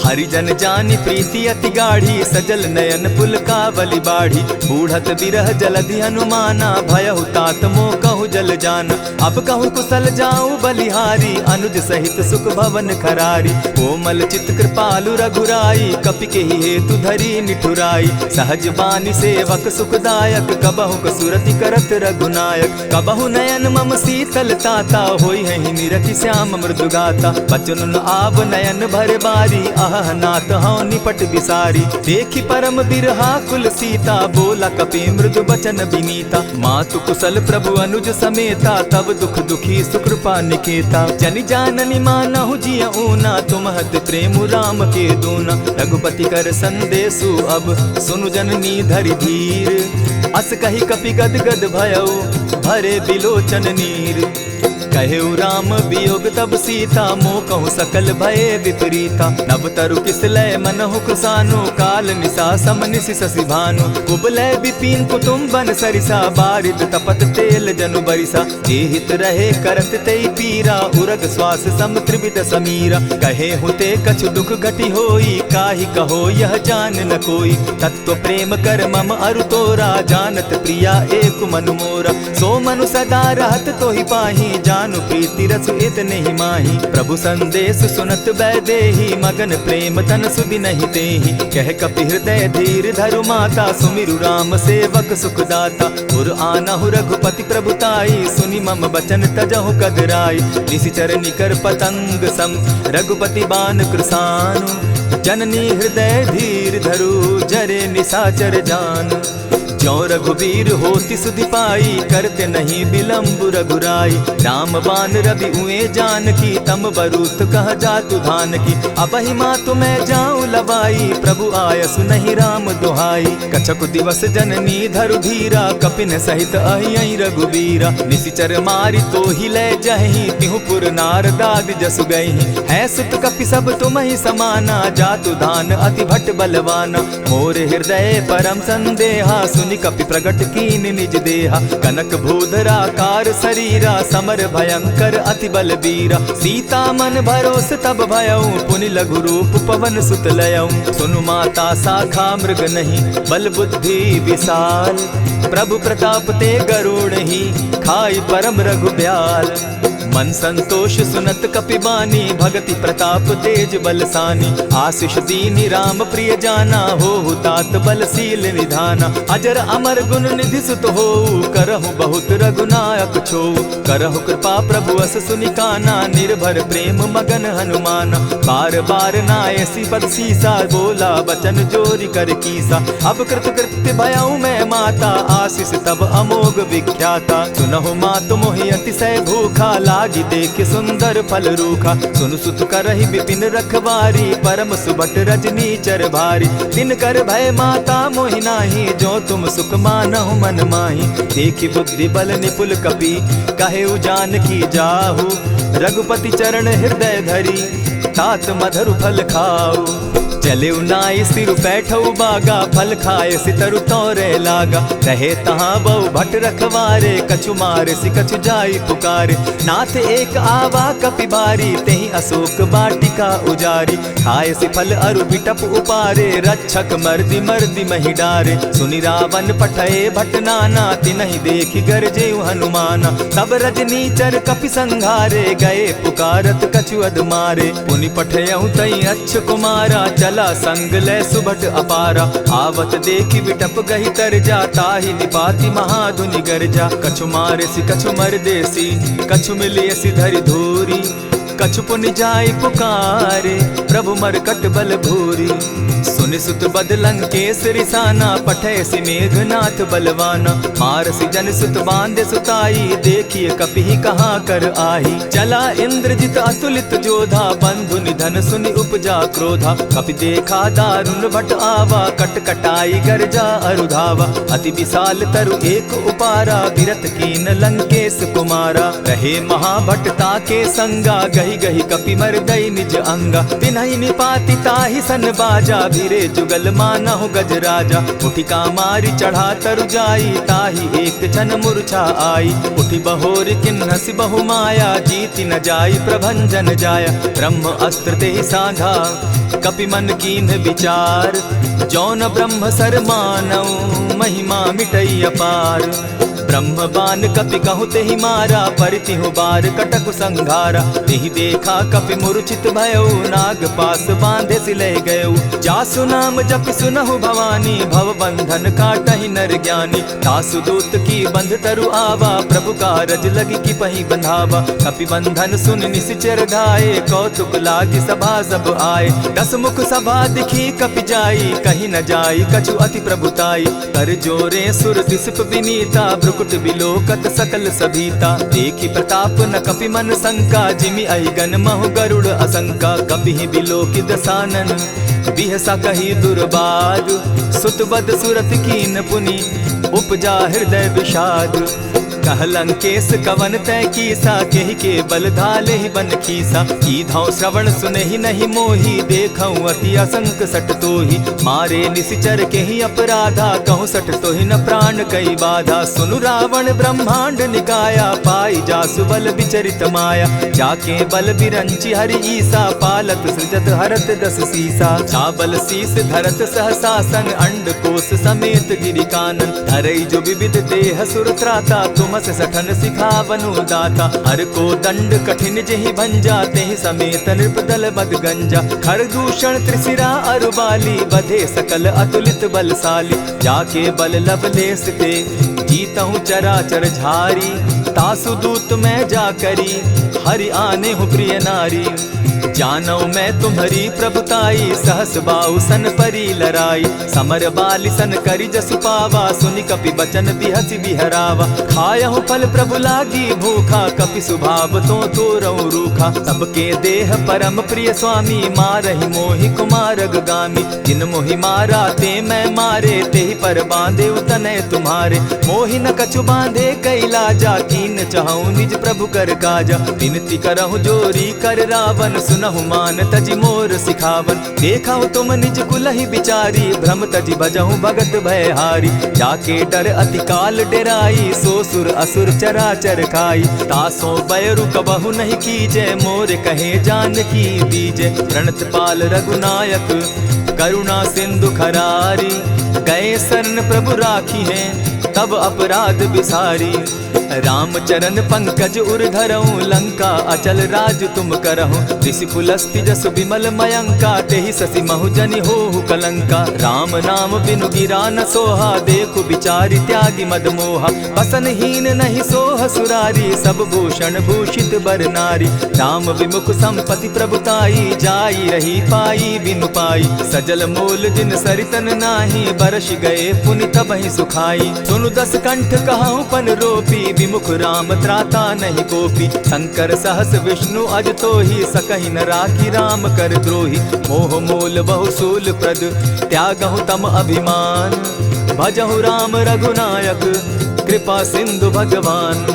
हरिजन जानी प्रीति अति गाढ़ी, सजल नयन पुलकावली बाढ़ी। बूढ़त बिरह जलधि हनुमाना, भयहु तात मोह कहु जल जाना। अब कहु कुशल जाऊं बलिहारी, अनुज सहित सुख भवन खरारी। कोमल चित कृपालु रघुराई, कपि के ही हेतु धरी निठुराई। सहज बानी सेवक सुखदायक, कबहु कसुरति करत रघुनायक। कबहु नयन मम शीतल ताता, होई है निरखि श्याम मृदु गाता। बचन न आव नयन भर बारी, आह नाथ हौ निपट बिसारी। देखि परम बिरहा कुल सीता, बोला कपि मृदु बचन विनीता। मातु कुशल प्रभु अनुज समेता, तब दुख दुखी सुकृपा निकेता। जनि जाननि मानहु जिय ऊना, तुम हत प्रेम राम के दूना। रघुपति कर संदेशु अब, सुनु जननी धरि धीर। अस कहि कपि गद गद भयऊ, भरे बिलोचन नीर। कहेउ राम वियोग तब सीता, मोह कहु सकल भये विपरीता। नव तरु किसलय मनहु कृसानु, काल निसा सम निशि शशि भानु। उबलय विपिन कुटुम्बन सरिसा, बारिद तपत तेल जनु बरिसा। जे हित रहे करत तेई पीरा, उरग श्वास सम त्रिविध समीरा। कहे हुते कछु दुख घटी होई, काहि कहो यह जान न कोई। तत्व प्रेम कर मम अरु तोरा, जानत प्रिया एक मनु मोरा। सो मनु सदा रहत तोहि पाही, जानु प्रीति रसु इतने ही माही। प्रभु संदेश सुनत बैदेही, मगन प्रेम तन सुधि नहीं तेहि। कह कपि हृदय धीर धरु माता, सुमिरु राम सेवक सुखदाता। उर आनहु रघुपति प्रभुताई, सुनि मम बचन तजहु कदराई। निशिचर निकर पतंग सम, रघुपति बान कृसानु। जननी हृदय धीर धरु, जरे निशाचर जान। ज्यों रघुवीर होति सुधि पाई, करते नहीं विलम्ब रघुराई। राम बान रवि उए जानकी, तम बरूथ कह जातु धान की। अबहि मातु मैं जाऊं लवाई, प्रभु आयसु नहीं राम दुहाई। कछक दिवस जननी धरु धीरा, कपिन सहित अहियहि रघुवीरा। निशिचर मारि तो ही लय जहि, तिहु पुर नारदादि जसु गहि। है सुत कपि सब तुम ही समाना, जातु धान अति भट बलवाना। मोर हृदय परम संदेहा, सुनि कपि प्रगट कीन निज देहा। कनक भूधराकार शरीरा, समर भयंकर अति बलबीरा। सीता मन भरोस तब भयऊ, पुनि लघु रूप पवन सुत लयऊ। सुनु माता शाखा मृग नहीं, बल बुद्धि विशाल। प्रभु प्रताप ते गरुड़ ही, खाई परम रघु ब्याल। मन संतोष सुनत कपिबानी, भगति प्रताप तेज बलसानी। आशीष दीनी राम प्रिय जाना, हो तात बलशील निधाना। अजर अमर गुण निधि सुत हो, करहु बहुत रघुनायक छो। करहु कृपा प्रभु अस सुनिकाना, निर्भर प्रेम मगन हनुमाना। बार बार नायसी पद सीसा, बोला बचन जोरि कर कीसा। अब कृत कृत्य भयऊ मैं माता, आशीष तब अमोघ विख्याता। सुनहु मातु मोहि अतिशय भूखा, लागी देख सुंदर फल रूखा। सुन सुत करहि विपिन रखवारी, परम सुबट रजनी चर भारी। तिन कर भय माता मोहि नाही, जो तुम सुख मानहु मन माही। देखि बुद्धि बल निपुल कपि, कहे उजान की जाहु। रघुपति चरण हृदय धरी, तात मधुर फल खाऊ। चले नाई सिर बैठऊ बागा, फल खाए सितरु तोरे लागा। रहे तहाँ बहु भट रखवारे, कछु मारे सि कछु जाई पुकारे। नाथ एक आवा कपि बारी, तेहि अशोक बाटिका उजारी। खाए सि फल अरु बिटप उपारे, रक्षक मर्दि मर्दि महि डारे। सुनि रावण पठए भट नाना, तिनहि देखि गरजे हनुमाना। सब रजनीचर कपि संघारे, गए पुकारत कछु अधमारे। पुनि पठयहु तई अच्छ कुमारा, चला संग ले सुभट अपारा। आवत देखि बिटप गहि तर जा, ताहि निपाति महाधुनि गर्जा। कछु मारे सि कछु मरदेसी, कछु मिलियसि धरि धूरी। कछु पुनि जाई पुकारे, प्रभु मरकट बल भूरी। सुनि सुत बद लंकेश रिसाना, पठय सि मेघनाथ बलवाना। मारसि जन सुत बांधे सुताई, देखिए कपि कहाँ कर आही। चला इंद्रजित अतुलित जोधा, बंधु निधन सुनि उपजा क्रोधा। कपि देखा दारुण भट आवा, कट कटाई गर्जा अरुधावा। अति विशाल तरु एक उपारा, विरत कीन लंकेश कुमारा। रहे महाभट ताके संगा, गही गही कपि मरदई निज अंगा। तिन्हि निपाति ताहि सन बाजा, भिरे जुगल मानहु गज राजा। उठिका मारी चढ़ा तरु जाई, ताहि एक क्षण मूर्छा आई। उठि बहोर किन्हसि बहु माया, जीति न जाई प्रभंजन जाया। ब्रह्म अस्त्र तेहि साधा, कपि मन कीन्ह विचार। जौन ब्रह्म सर मानऊ, महिमा मिटई अपार। ब्रह्म बान कपि कहु तेहि मारा, परितिहु बार कटकु संघारा। तेहि देखा कपि मूर्छित भयउ, नाग पास बांधे सिलह गयउ। जासु नाम जपि सुनहु भवानी, भव बंधन काटहि नर ज्ञानी। दासु दूत की बंध तरु आवा, प्रभु कारज लगी कि पहि बंधावा। कपि बंधन सुन निसिचर धाये, कौतुक लागी सभा सब आए। दस मुख सभा दिखी कपि जाई, कहीं न जाई कछु अति प्रभुताई। कर जोरे सुर दिसप विनीता, कुट बिलोकत सकल सभीता। देखि प्रताप न कपि मन शंका, जिमि अहिगन महु गरुड़ असंका। कपि बिलोकि दसानन, बिहसा कही दुर्बाद। सुत बद सुरत कीन पुनि, उपजा हृदय विषाद। कह लंकेश कवन तय कीसा, केहि के बल धाले ही बन खीसा। कीधौ श्रवण सुनहि नहीं मोही, देखऊं अति असंक सट तोही। मारे निसिचर केहि अपराधा, कहूँ सट तोहि न प्राण कई बाधा। सुनु रावण ब्रह्मांड निकाया, पाई जासु बल विचरित माया। जाके बल बिरंचि हरि ईसा, पालत सृजत हरत दस सीसा। चाबल शीस धरत सहसासन, अंड कोश समेत गिरि कानन। धरई जो विविध देह सुर त्राता, तुम से सठन सिखावनु दाता। हर को दंड कठिन जेहि भंजा, तेहि समेत नृपदल बद गंजा। खर दूषण त्रिशिरा अरुबाली, बधे सकल अतुलित बलशाली। जाके बल लवलेस ते, जीतहु चराचर झारी। तासु दूत मैं जा करी, हरि आने हूँ प्रिय नारी। जानो मैं तुम्हारी प्रभुताई, सहस बाहु सन परी लराई। समर बाली सन करि जसु पावा, सुनि कपि बचन बिहसि बिहरावा। खायहु फल प्रभु लागी भूखा, कपि सुभाव तो तोरऊ रूखा। सबके देह परम प्रिय स्वामी, मारहि मोहि कुमारग गामी। जिन मोहि मारा ते मैं मारे, तेहि पर बांधे उतने तुम्हारे। मोहि न कछु बांधे कैलाजा, कीन चाहूं निज प्रभु कर काजा। विनती करहु जोरी कर रावण, सुनहु मान तजि मोर सिखावन। देखहु तुम निज कुलहि बिचारी, भ्रम तजि भजहु भगत भयहारी। जाके डर अति काल डेराई, सो सुर असुर चराचर खाई। तासो बैरु कबहु नहीं कीजे, मोर कहे जानकी दीजे। प्रणत पाल रघुनायक, करुणा सिंधु खरारी। गए शरण प्रभु राखी हैं, तब अपराध बिसारी। राम चरण पंकज उर धरऊं, लंका अचल राज तुम करहूं। ऋषि पुलस्ति जस विमल मयंका, तेहि ससि महु जनि होहु कलंका। राम नाम बिनु गिरा न सोहा, देखु बिचारी त्यागी मद मोहा। बसन हीन नहीं सोह सुरारी, सब भूषण भूषित बर नारी। राम विमुख संपति प्रभुताई, जाई रही पाई बिनु पाई। सजल मोल जिन सरितन नाही, बरस गए पुनि तबहि सुखाई। सुनु 10 कंठ कहूँ पन रोपी, विमुख राम त्राता नहीं कोपी। शंकर सहस विष्णु अज तो ही, सकहि न राखी राम कर द्रोही। मोह मूल बहुसूल प्रद, त्यागहु तम अभिमान। भजहु राम रघुनायक, कृपा सिंधु भगवान।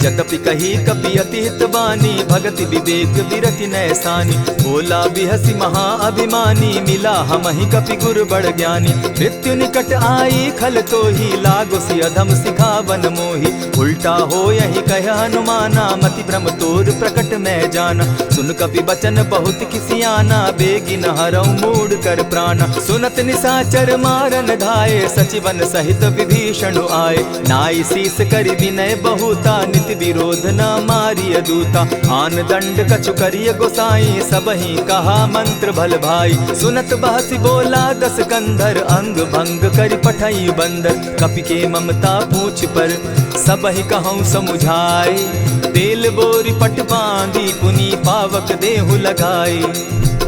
यद्यपि कही कपि अति हितवानी, भगति विवेक विरति नैसानी। बोला बिहसी महा अभिमानी, मिला हमहि कपि गुर बड़ ज्ञानी। मृत्यु निकट आई खल तो ही, लागो सि अधम सिखावन मोही। उल्टा हो यही कह हनुमाना, मति भ्रम तोर प्रकट मैं जाना। सुन कपि बचन बहुत किसियाना, बेगिन हरऊ मूड कर प्राणा। सुनत निसाचर मारन धाये, सचिवन सहित विभीषण आए। नाई शीस करि विनय बहुता, नित विरोध न मारिय दूता। आन दंड कछु करिय गोसाई, सबहि कहा मंत्र भल भाई। सुनत बहसी बोला 10 कंधर, अंग भंग करि पठई बंदर। कपि के ममता पूछ पर, सबहि कहूँ समुझाए। तेल बोरी पट बांधी, पुनि पावक देहु लगाई।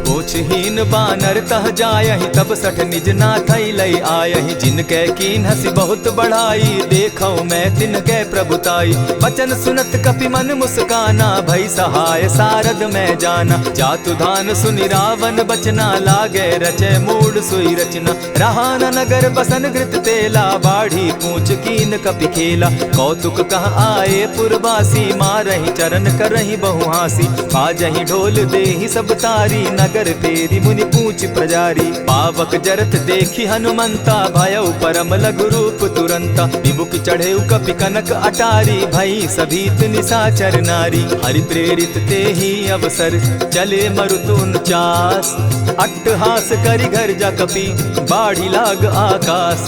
पोछहीन बानर तह जायहि, तब सठ निज नाथई लई आयहि। जिनकै कीन हसी बहुत बढ़ाई, देखौ मैं तिनकै प्रभुताई। बचन सुनत कपि मन मुस्काना, भई सहाय सारद मैं जाना। जातु धान सुनि रावण बचना, लागे रचय मूड सोई रचना। रहा न नगर बसन घृत तेला, बाढ़ी पूछ कीन कपि खेला। कौतुक कह आए पुरवासी, मारहि चरण करहि बहु हासी। बाजहि ढोल देहि सब तारी, नगर तेरी मुनि पूछ प्रजारी। पावक जरत देखी हनुमंता, भयउ परम लघु रूप तुरंता। विमुख चढ़ेउ कपि कनक अटारी, भई सभीत निसाचर नारी। हरि प्रेरित ते ही अवसर, चले मरुतु 49। अट्टहास करि घर जा कपि, बाढ़ी लाग आकाश।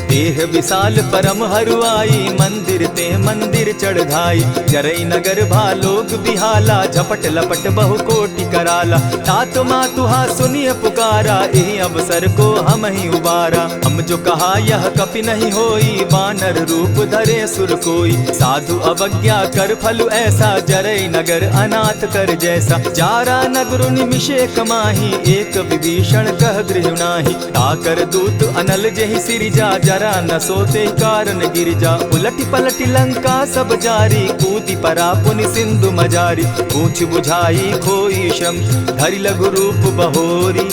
देह विशाल परम हरुआई, मंदिर ते मंदिर चढ़ाई। जरई नगर भालोक बिहाला, झपट लपट बहु कोटि कराला। तात मातुहा सुनिय पुकारा, यही अवसर को हम ही उबारा। हम जो कहा यह कपि नहीं होई, बानर रूप धरे सुर कोई। साधु अवज्ञा कर फल ऐसा, जरई नगर अनाथ कर जैसा। जारा नगर निमिषे कमाही, एक विभीषण कह गृह नाही। ताकर दूत अनल जेहि सिरिजा, जरा न सोते कारण गिरिजा। उलटी पलटी लंका सब जारी, कूदी परा पुनि सिंधु मजारी। पूछ बुझाई खोई शम, धरि लघु रूप बहोरी।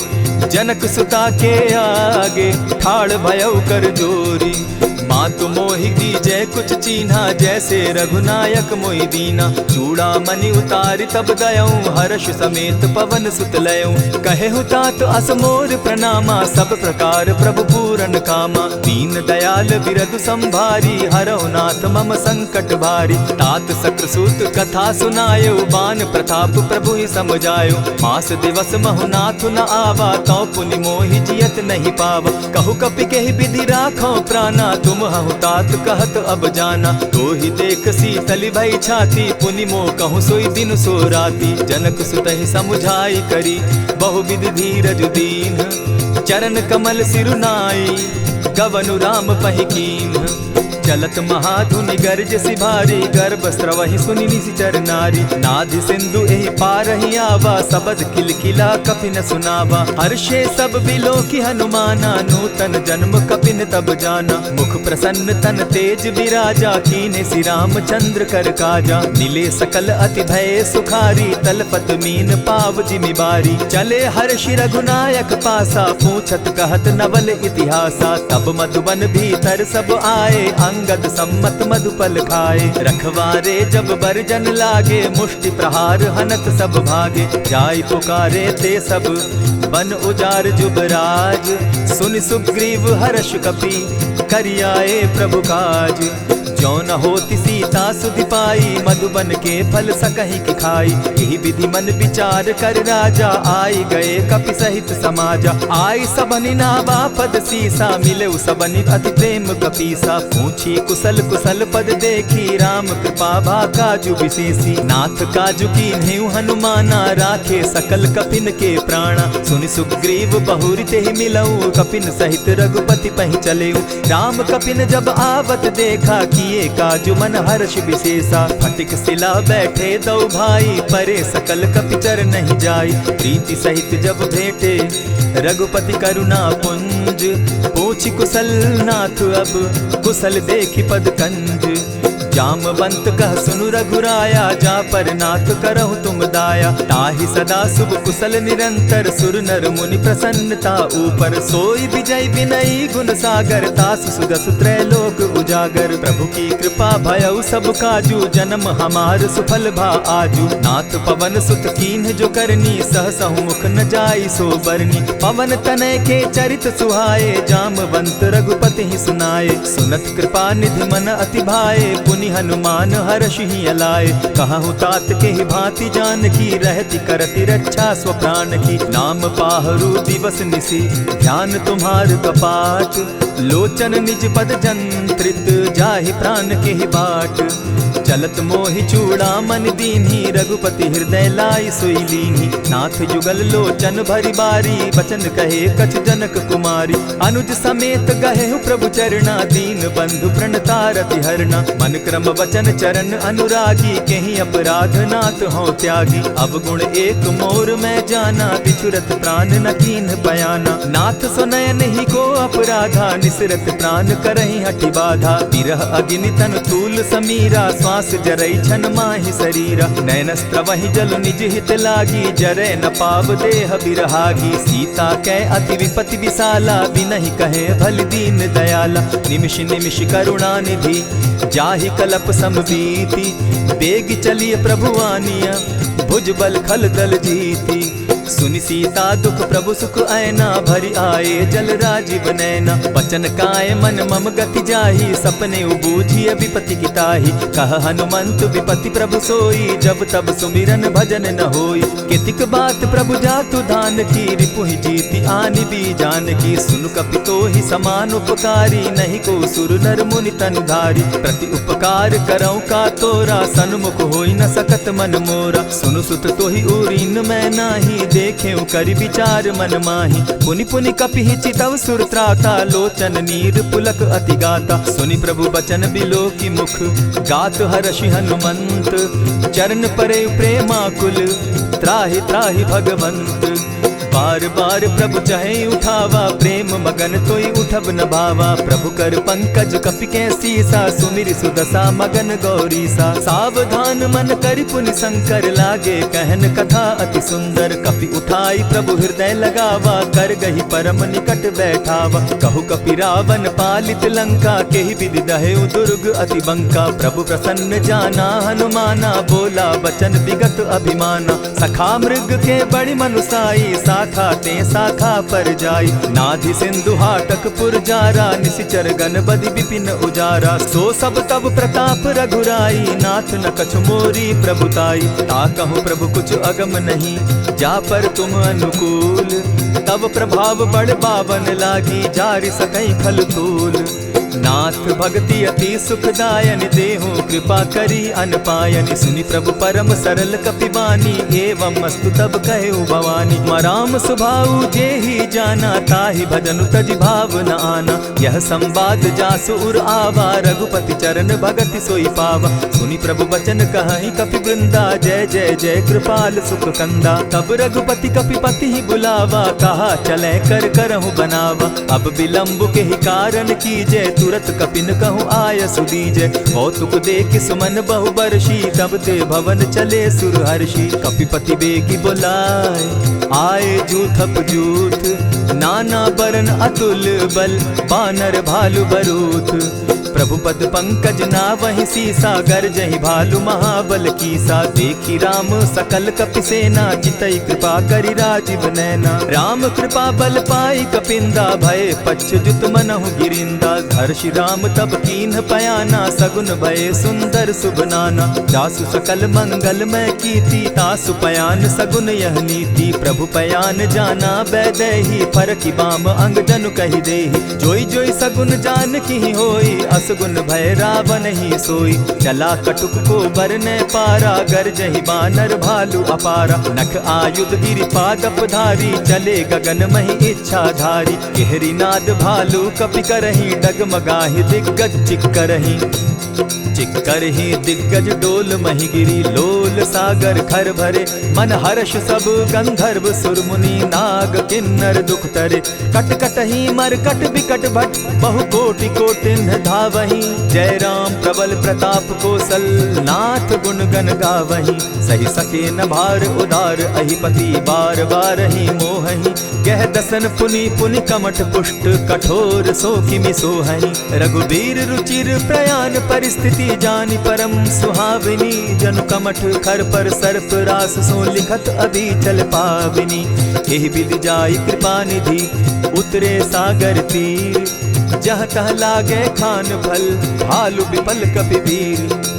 जनक सुता के आगे, ठाड़ भयउ कर जोरी। मातु मोहि दीजै कुछ चीन्हा, जैसे रघुनायक मोहि दीना। चूड़ा मणि उतारि तब दयऊं, हर्ष समेत पवन सुत लयऊं। कहेहु तात असमोर प्रणामा, सब प्रकार प्रभु पूरन कामा। दीन दयाल बिरदु संभारी, हरहु नाथ मम संकट भारी। तात सक्रसूत कथा सुनायो, बान प्रताप प्रभु ही समझायो। मास दिवस महु नाथ न आवा, तौ पुनि मोहि जियत नहीं पावा। कहु कपि केहि विधि राखो प्राणा, तुम हहु तात कहत अब जाना। तो ही देख शीतल भई छाती, पुनि मो कहूँ सोई दिन सो राती। जनक सुतहि समुझाई करी, बहु विधि धीरज दीन। चरण कमल सिरुनाई, गवनु राम पहि कीन्ह। चलत महाधुनि गर्ज सिभारी, गर्भ स्रवहि सुनि निशिचर नारी। नाधि सिंधु एहि पारहि आवा, सबद किलकिला कपि न सुनावा। हर्षे सब बिलोकी हनुमाना, नूतन जन्म कपि न तब जाना। मुख प्रसन्न तन तेज विराजा, कीन्हे श्री रामचंद्र कर काजा। मिले सकल अति भय सुखारी, तलपत मीन पाव जिमि बारी। चले हर्षि रघुनायक पासा, पूछत कहत नवल इतिहासा। तब मधुबन भीतर सब आए, अंगद सम्मत मधुपल खाए। रखवारे जब बरजन लागे, मुष्टि प्रहार हनत सब भागे। जाय पुकारे ते सब, बन उजार जुबराज। सुनि सुग्रीव हर्ष कपि, करियाए प्रभु काज। जो न होती सीता सुधि पाई, मधुबन के फल सकहि कि खाई। यही विधि मन विचार कर राजा, आई गए कपि सहित समाजा। आई सबनि नावा पद सीसा, मिले सबनि अति प्रेम कपीसा। पूछी कुशल कुशल पद देखी, राम कृपा भा काजु विशेषी। नाथ काजु कीन्हेउ हनुमाना, राखे सकल कपिन के प्राणा। सुनि सुग्रीव बहुरि तेहि मिलऊ, कपिन सहित रघुपति पहि चलेऊ। राम कपिन जब आवत देखा, किया किए काजु मन हर्ष विशेषा। फटिक सिला बैठे दो भाई, परे सकल कपिचर नहीं जाई। प्रीति सहित जब भेटे रघुपति करुणा पुंज, पूछि कुशल नाथ अब कुशल देखि पद कंज। जामवंत कह सुनु रघुराया, जा पर नाथ करहु तुम दाया। ताहि सदा शुभ कुशल निरंतर, सुर नर मुनि प्रसन्नता ऊपर। सोई विजय विनयी गुण सागर, तासु सुदसु त्रैलोक उजागर। प्रभु की कृपा भयउ सब काजू, जन्म हमार सुफल भा आजू। नाथ पवन सुत कीन्ह जो करनी, सहसहु मुख न जाई सो बरनी। पवन तनय के चरित सुहाए, जामवंत रघुपति ही सुनाए। सुनत कृपा निधि मन अति भाए, पुनि हनुमान हर्षि अलाए। कहु तात के ही भांति जान की, रहती करती रक्षा स्वप्राण की। नाम पाहरु दिवस निसी, ध्यान तुम्हार कपाट। लोचन निज पद जंत्रित, जाहि प्राण के ही बाट। चलत मोहि चूड़ामणि दीन्ही, रघुपति हृदय लाई सोई लीन्ही। नाथ युगल लोचन भरी बारी, बचन कहे कछ जनक कुमारी। अनुज समेत गहे प्रभु चरणा, दीन बंधु प्रणतारति हरना। मन क्रम वचन चरण अनुरागी, कहीं अपराध नाथ हो त्यागी। अब गुण एक मोर में जाना, बिछुरत प्राण न कीन्ह बयाना। नाथ सुनयन ही को अपराधा, निसरत प्राण करहि हठि बाधा। विरह अग्नि तन तूल समीरा, श्वास जरई छन माहि शरीरा। नैनस्त्र वही जल निज हित लागी, जरै न पाव देह बिरहागी। सीता कै अति विपति विशाला, बिनहि कहे भल दीन दयाला। निमिष निमिष करुणा निधि, जाहि कलप समबीति। बेग चलिए प्रभु आनिया, भुज बल खल दल जीती। सुनि सीता दुख प्रभु सुख ऐना, भरि आए जल राजीव नैना। बचन काय मन मम गति जाहि, सपने बूझिए विपति की ताहि। कह हनुमंत विपति प्रभु सोई, जब तब सुमिरन भजन न होई। कितिक बात प्रभु जातु धान की, रिपुहि जीति आनि भी जान की। सुनु कपितो ही समान उपकारी, नहीं को सुर नर मुनि तनुधारी। प्रति उपकार करऊँ का तोरा, सन्मुख होई न सकत मन मोरा। सुनु सुत तोहि उरीन मैं नाही, देखे करि विचार मन माही। पुनि पुनि कपिहि चितव सुर त्राता, लोचन नीर पुलक अति गाता। सुनि प्रभु बचन बिलो की मुख, गात हर्षि हनुमंत। चरण परे प्रेमाकुल, त्राहि त्राहि भगवंत। बार बार प्रभु चाहे उठावा, प्रेम मगन तोई उठब न भावा। प्रभु कर पंकज कपि के सीसा, सुमिर सुदशा मगन गौरीसा। सावधान मन करि पुनि शंकर, लागे कहन कथा अति सुंदर। कपि उठाई प्रभु हृदय लगावा, कर गही परम निकट बैठावा। कहु कपि रावण पालित लंका, केहि विधि दहेउ दुर्ग अति बंका। प्रभु प्रसन्न जाना हनुमाना, बोला बचन विगत अभिमाना। सखा मृग के बड़ी मनुसाई, खाते शाखा पर जाई। नाधि सिंधु हाटक पुर जारा, निशिचर गण बदि विपिन उजारा। सो सब तब प्रताप रघुराई, नाथ न कछु मोरी प्रभुताई। ताकहु प्रभु कुछ अगम नहीं, जा पर तुम अनुकूल। तब प्रभाव बड़ बावन लागी, जारि सकई खल तूल। नाथ भक्ति अति सुखदायनि, देहु कृपा करी अनपायनि। सुनि प्रभु परम सरल कपिबानी, एवं मस्तु तब कहु भवानी। मराम सुभाऊ जेहि जाना, ताहि भजनु तजि भाव न आना। यह संवाद जासु उर आवा, रघुपति चरण भगति सोई पावा। सुनि प्रभु बचन कहहि कपि वृंदा, जय जय जय कृपाल सुख कंदा। तब रघुपति कपिपति ही बुलावा, कहा चले कर करहु बनावा। अब विलंब के ही कारण कीजय, तुरत कपिन कहूँ आय सुदीजय। कौतुक देख सुमन बहु बरसी, तब ते भवन चले सुर हर्षि। कपिपति बेगी बुलाए, आए जूथप जूथ। नाना बरन अतुल बल, बानर भालु बरूथ। प्रभु पद पंकज नावहि सीसा, गरजहि भालु महाबल कीसा। देखी राम सकल कपि सेना, चितई कृपा करि राजीव नैना। राम कृपा बल पाई कपिंदा, भय पच्युत मनहु गिरिंदा। हर्षि राम तब कीन्ह पयाना, सगुन भय सुंदर शुभ नाना। जासु सकल मंगल में कीर्ति, तासु पयान सगुन यह नीति। प्रभु पयान जाना बैदेही, फरकि बाम अंग जनु कहि देहि। जोई जोई सगुन जान की होई, असगुन भय रावण ही सोई। चला कटुक को बरने पारा, गरजहि बानर भालु अपारा। नख आयुध गिरि पादप धारी, चले गगन महि इच्छा धारी। केहरी नाद भालु कपि करहि, डगमगाहि दिग्गज चिक्करहि। चिक्कर ही दिग्गज डोल मही गिरी, लोल सागर खर भरे, मन हर्ष सब गंधर्व सुर मुनि, नाग किन्नर दुख तरे, कट कट ही मरकट बिकट भट, बहु कोटि कोटिन धावही, जय राम प्रबल प्रताप कौशल, नाथ गुण गण गावही, सही सके न भार उदार, अहिपति बार बार ही मोहही, कह दसन पुनि पुनि कमठ पुष्ट, कठोर सो किमि सोहहि, रघुबीर रुचिर प्रयाण परिस्थिति, जानि परम सुहाविनी, जनु कमठ खर पर सर्प रास, सो लिखत अभी चल पाविनी, एहि विधि जाई कृपा निधि, उतरे सागर तीर, जहाँ तह लागे खान भल, भालु विपल कपिवीर,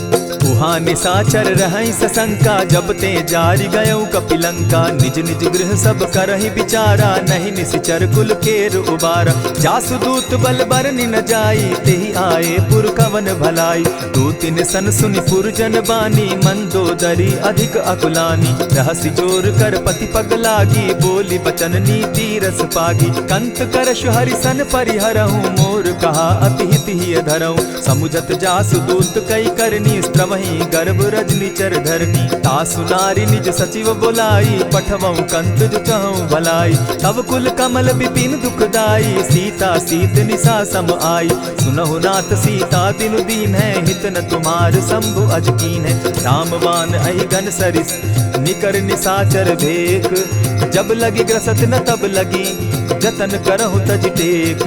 उहाँ निशाचर रहै सशंका, जब ते जारि गयौ कपिलंका, निज निज गृह सब करहि विचारा, नहीं निशिचर कुल केर उबारा, जासु दूत बल बरनि न जाई, तेहि आए पुर कवन भलाई, दूतिन सन सुनि पुरजन बानी, मंदोदरी अधिक अकुलानी, रहसि जोर कर पति पग लागी, बोली बचन नीति रस पागी, कंत करश हरिसन परिहरहु, मोर कहा अति हित ही धरहु, समुझत जासु दूत कई करनी, वही गर्भ रजनी चर धरनी, तासु नारी निज सचिव बोलाई, पठवऊ कंत जो चहु भलाई, तब कुल कमल विपिन दुखदाई, सीता सीत निशा सम आई, सुनहु नाथ सीता दिनु दीन है, हित न तुम्हार शंभु अजकीन है, रामबान अहि घन सरिस, निकर निशाचर भेक, जब लगी ग्रसत न तब लगी, जतन करहु तज टेक,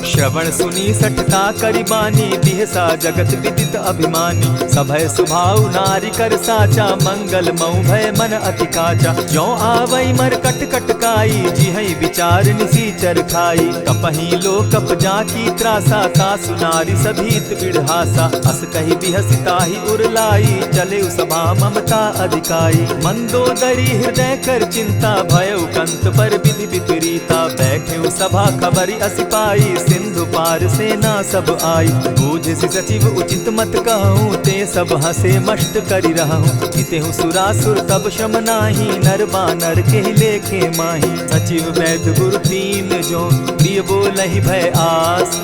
श्रवण सुनी सठता करिबानी, बिहसा जगत विदित अभिमानी, सभय सुभाव नारी कर साचा, मंगल मऊ भय मन अति काचा, जो आवई मर कट कट काई, जिहई विचार निसीचर खाई, कपही लो कप जाकी त्रासा, तासु नारी सभीत बिढ़ासा, अस कही बिहसिताही उरलाई, चले सभा ममता अधिकाई, मंदोदरी हृदय कर चिंता, भयउ कंत पर विधि विपरीता, बैठे सभा खबरी असिपाई, सिंधु पार सेना सब आई, बूझ सचिव उचित मत कहूँ, ते सब हसे मस्त करि रहूं, जितेहु सुरासुर तब श्रम नाही, नर बानर के लेखे माही, सचिव वैद्य गुरु तीन जो, प्रिय बोलहि भय आस,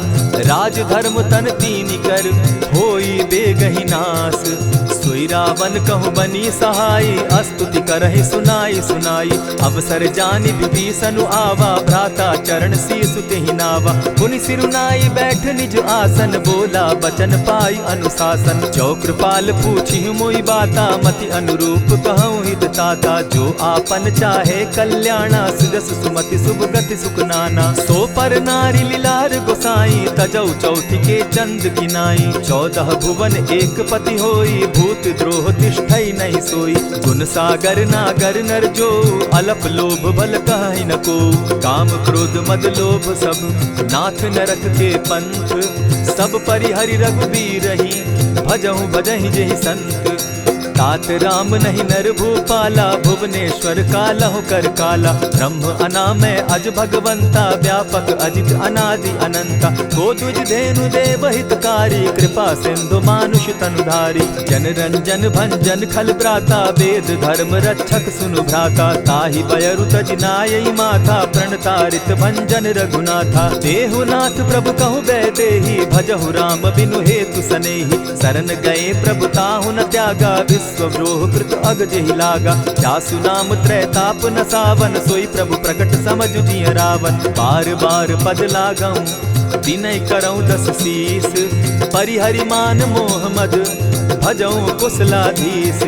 राज धर्म तन तीन कर, होई बेगहि नास, सोई रावण कहु बनी सहाय, स्तुति करहि सुनाई सुनाई, अवसर जानि विभीषण आवा, भ्राता चरण शीसु तेहि नावा, मुनि सिरुनाई बैठ निज आसन, बोला बचन पाई अनुशासन, जो कृपाल पूछि मोई बाता, मति अनुरूप कहूँ हित ताता, जो आपन चाहे कल्याणा, सुजस सुमति शुभ गति सुख नाना, सो पर नारी लीलार गोसाई, तजौ चौथि के चंद किनाई, 14 भुवन एक पति होई, भूत द्रोह तिष्ठई नहीं सोई, गुण सागर नागर नर जो, अलप लोभ बल कहहि न को, काम क्रोध मद लोभ सब, नाथ नरक के पंथ, सब परिहरि रघुबीर रही, भजहु भजहि जेहि संत, तात राम नहीं नर भूपाला, भुवनेश्वर कालहु कर काला, ब्रह्म अनामय अज भगवंता, व्यापक अजित अनादि अनंता, को तुझ धेनु देव हितकारी, कृपा सिंधु मानुष तनुधारी, जन रंजन भंजन खल भ्राता, वेद धर्म रक्षक सुनु भ्राता, ताहि बयरु तज नायई माथा, प्रणतारित भंजन रघुनाथा, देहुनाथ प्रभु कहु बैदेही, भजहु राम बिनु हेतु सनेही, शरण गए प्रभु ताहु न त्यागा, विश्वव्रोह कृत अग जेहि लागा, जासु नाम त्रैताप न सावन, सोई प्रभु प्रकट समझ जिय रावण, बार बार पद लागऊं, विनय करऊं 10 शीस, परिहरि मान मोह मद, भजऊं कुशलाधीश,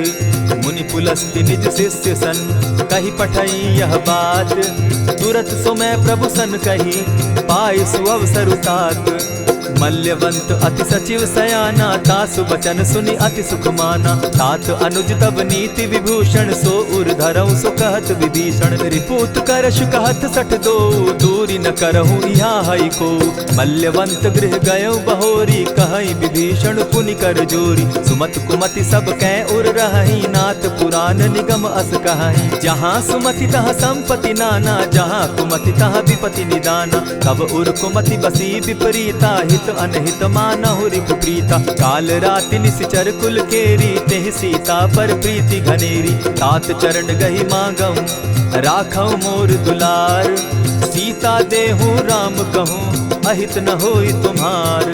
मुनि पुलस्ति निज शिष्य सन, कही पठई यह बात, तुरत सो मैं प्रभु सन कही, पाए सुअवसर तात, मल्यवंत अति सचिव सयाना, तासु बचन सुनि अति सुख माना, तात अनुज तब नीति विभूषण, सो उर धरऊ सो कहत विभीषण, रिपुत करश कहत सठ दो, दूरी न करहु यहाँ हई को, मल्यवंत गृह गयो बहोरी, कहई विभीषण पुनि कर जोरी, सुमत कुमति सब कै उर रहई, नाथ पुराण निगम अस कहई, जहाँ सुमति तहाँ संपत्ति नाना, जहाँ कुमति तहाँ विपति निदाना, तब उर कुमति बसी विपरीता, हित अनहित मानहु रिपु प्रीता, काल राति निशिचर कुल केरी, तेहि सीता पर प्रीति घनेरी, तात चरण गहि मांगऊं, राखऊं मोर दुलार, सीता देहूं राम कहूं, अहित न होई तुम्हार,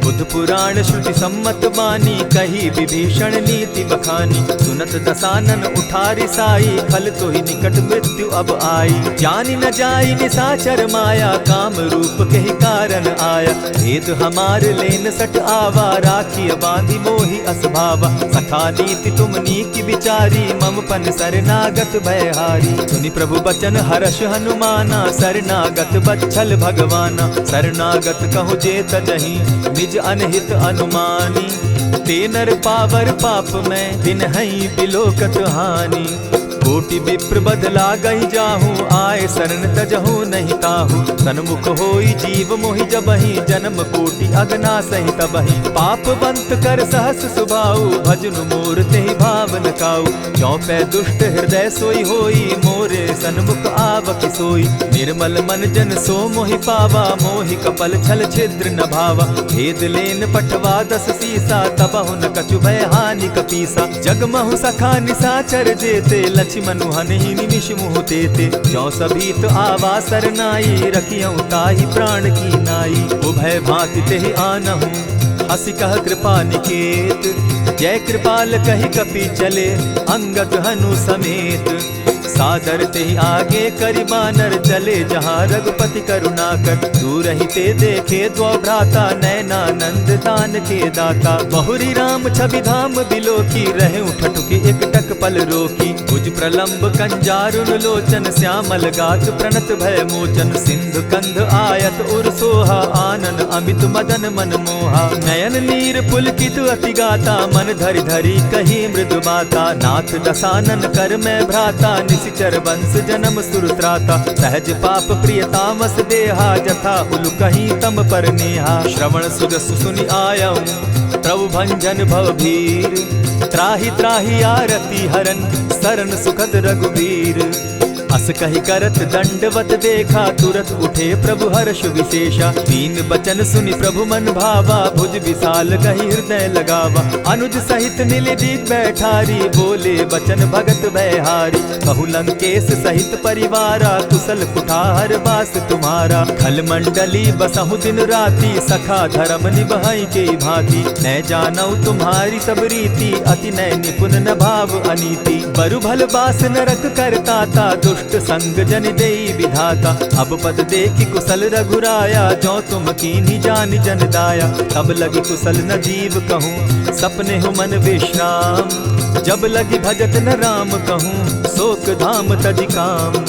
बुध पुराण श्रुति सम्मत बानी, कही विभीषण नीति बखानी। सुनत दसानन उठारी साई, खल तो ही निकट मृत्यु अब आई। जानी न जाई निसाचर माया, काम रूप के ही कारण आया। भेद हमार लेन सट आवा, राखी बांधी मोहि असभावा। सखा नीति तुम नीकी विचारी, मम पन शरणागत भयहारी। सुनि प्रभु बचन हर्ष हनुमाना, शरणागत बच्छल भगवाना। शरणागत कहु जे तजहि, निज अनहित अनुमानी। ते नर पावर पाप में, दिन हई बिलोकत हानि। कोटि विप्र बदला गई जाहूँ, आए शरण तजहू नहीं ताहू। सन्मुख होई जीव मोहि जबहि, जन्म कोटि अगना सहि तबहि। पाप बंत कर सहस सुभाऊ, भजनु मोर तेहि भाव न काऊ। ज्यों पै दुष्ट हृदय सोई होई, मोरे सन्मुख आवक सोई। निर्मल मन जन सो मोहि पावा, मोहि कपल छल छिद्र न भावा। भेद लेन पठवा दस सीसा, तबहु न कछु भय हानि कपीसा। जगमहु सखा निसाचर जेते, लक्ष्मण हनहि निमिष मुँह देते। ज्यों सभीत आवा सरनाई, रखियौ ताहि प्राण की नाई। उभय भांति तेहि आनहु, हसी कह कृपा निकेत। जय कृपाल कहि कपि चले, अंगद हनु समेत। सादर तेहि आगे करि बानर, चले जहाँ रघुपति करुणाकर। दूर ही ते देखे द्वौ भ्राता, नयनानंद दान के दाता। बहुरी राम छवि धाम बिलोकी, रहे ठठुकी एक टक पल रोकी। भुज प्रलंब कंजारुन लोचन, श्यामल गात प्रणत भय मोचन। सिंधु कंध आयत उर सोहा, आनन अमित मदन मन मोहा। नयन नीर पुलकित अति गाता, मन धरि धरि कही मृदु बाता। नाथ दसानन कर मैं भ्राता, निशिचर वंश जन्म सुरत्राता। सहज पाप प्रिय तामस देहा, जथा उलु कहीं तम पर नेहा। श्रवण सुजस सुनि आयऊं, प्रभु भंजन भव भीर। त्राहि त्राहि आरती हरन, सरन सुखद रघुवीर। अस कहि करत दंडवत देखा, तुरत उठे प्रभु हर्ष विशेषा। दीन बचन सुनि प्रभु मन भावा, भुज विशाल कहि हृदय लगावा। अनुज सहित नीलदीप बैठारी, बोले बचन भगत भयहारी। कहु लंकेश सहित परिवारा, कुशल कुठार बास तुम्हारा। खल मंडली बसहु दिन राति, सखा धर्म निभाई के भांति। न जानौ तुम्हारी सब रीति, अति नय निपुण न भाव अनीति। बरु भल बास नरक करताता, दुष्ट संग जन देई विधाता। अब पद देखि कुशल रघुराया, जो तुम कीन्ही जानि जन दाया। तब लगी कुशल न जीव कहूँ, सपने हो मन विश्राम। जब लगी भजत न राम कहूँ, शोक धाम तजि काम।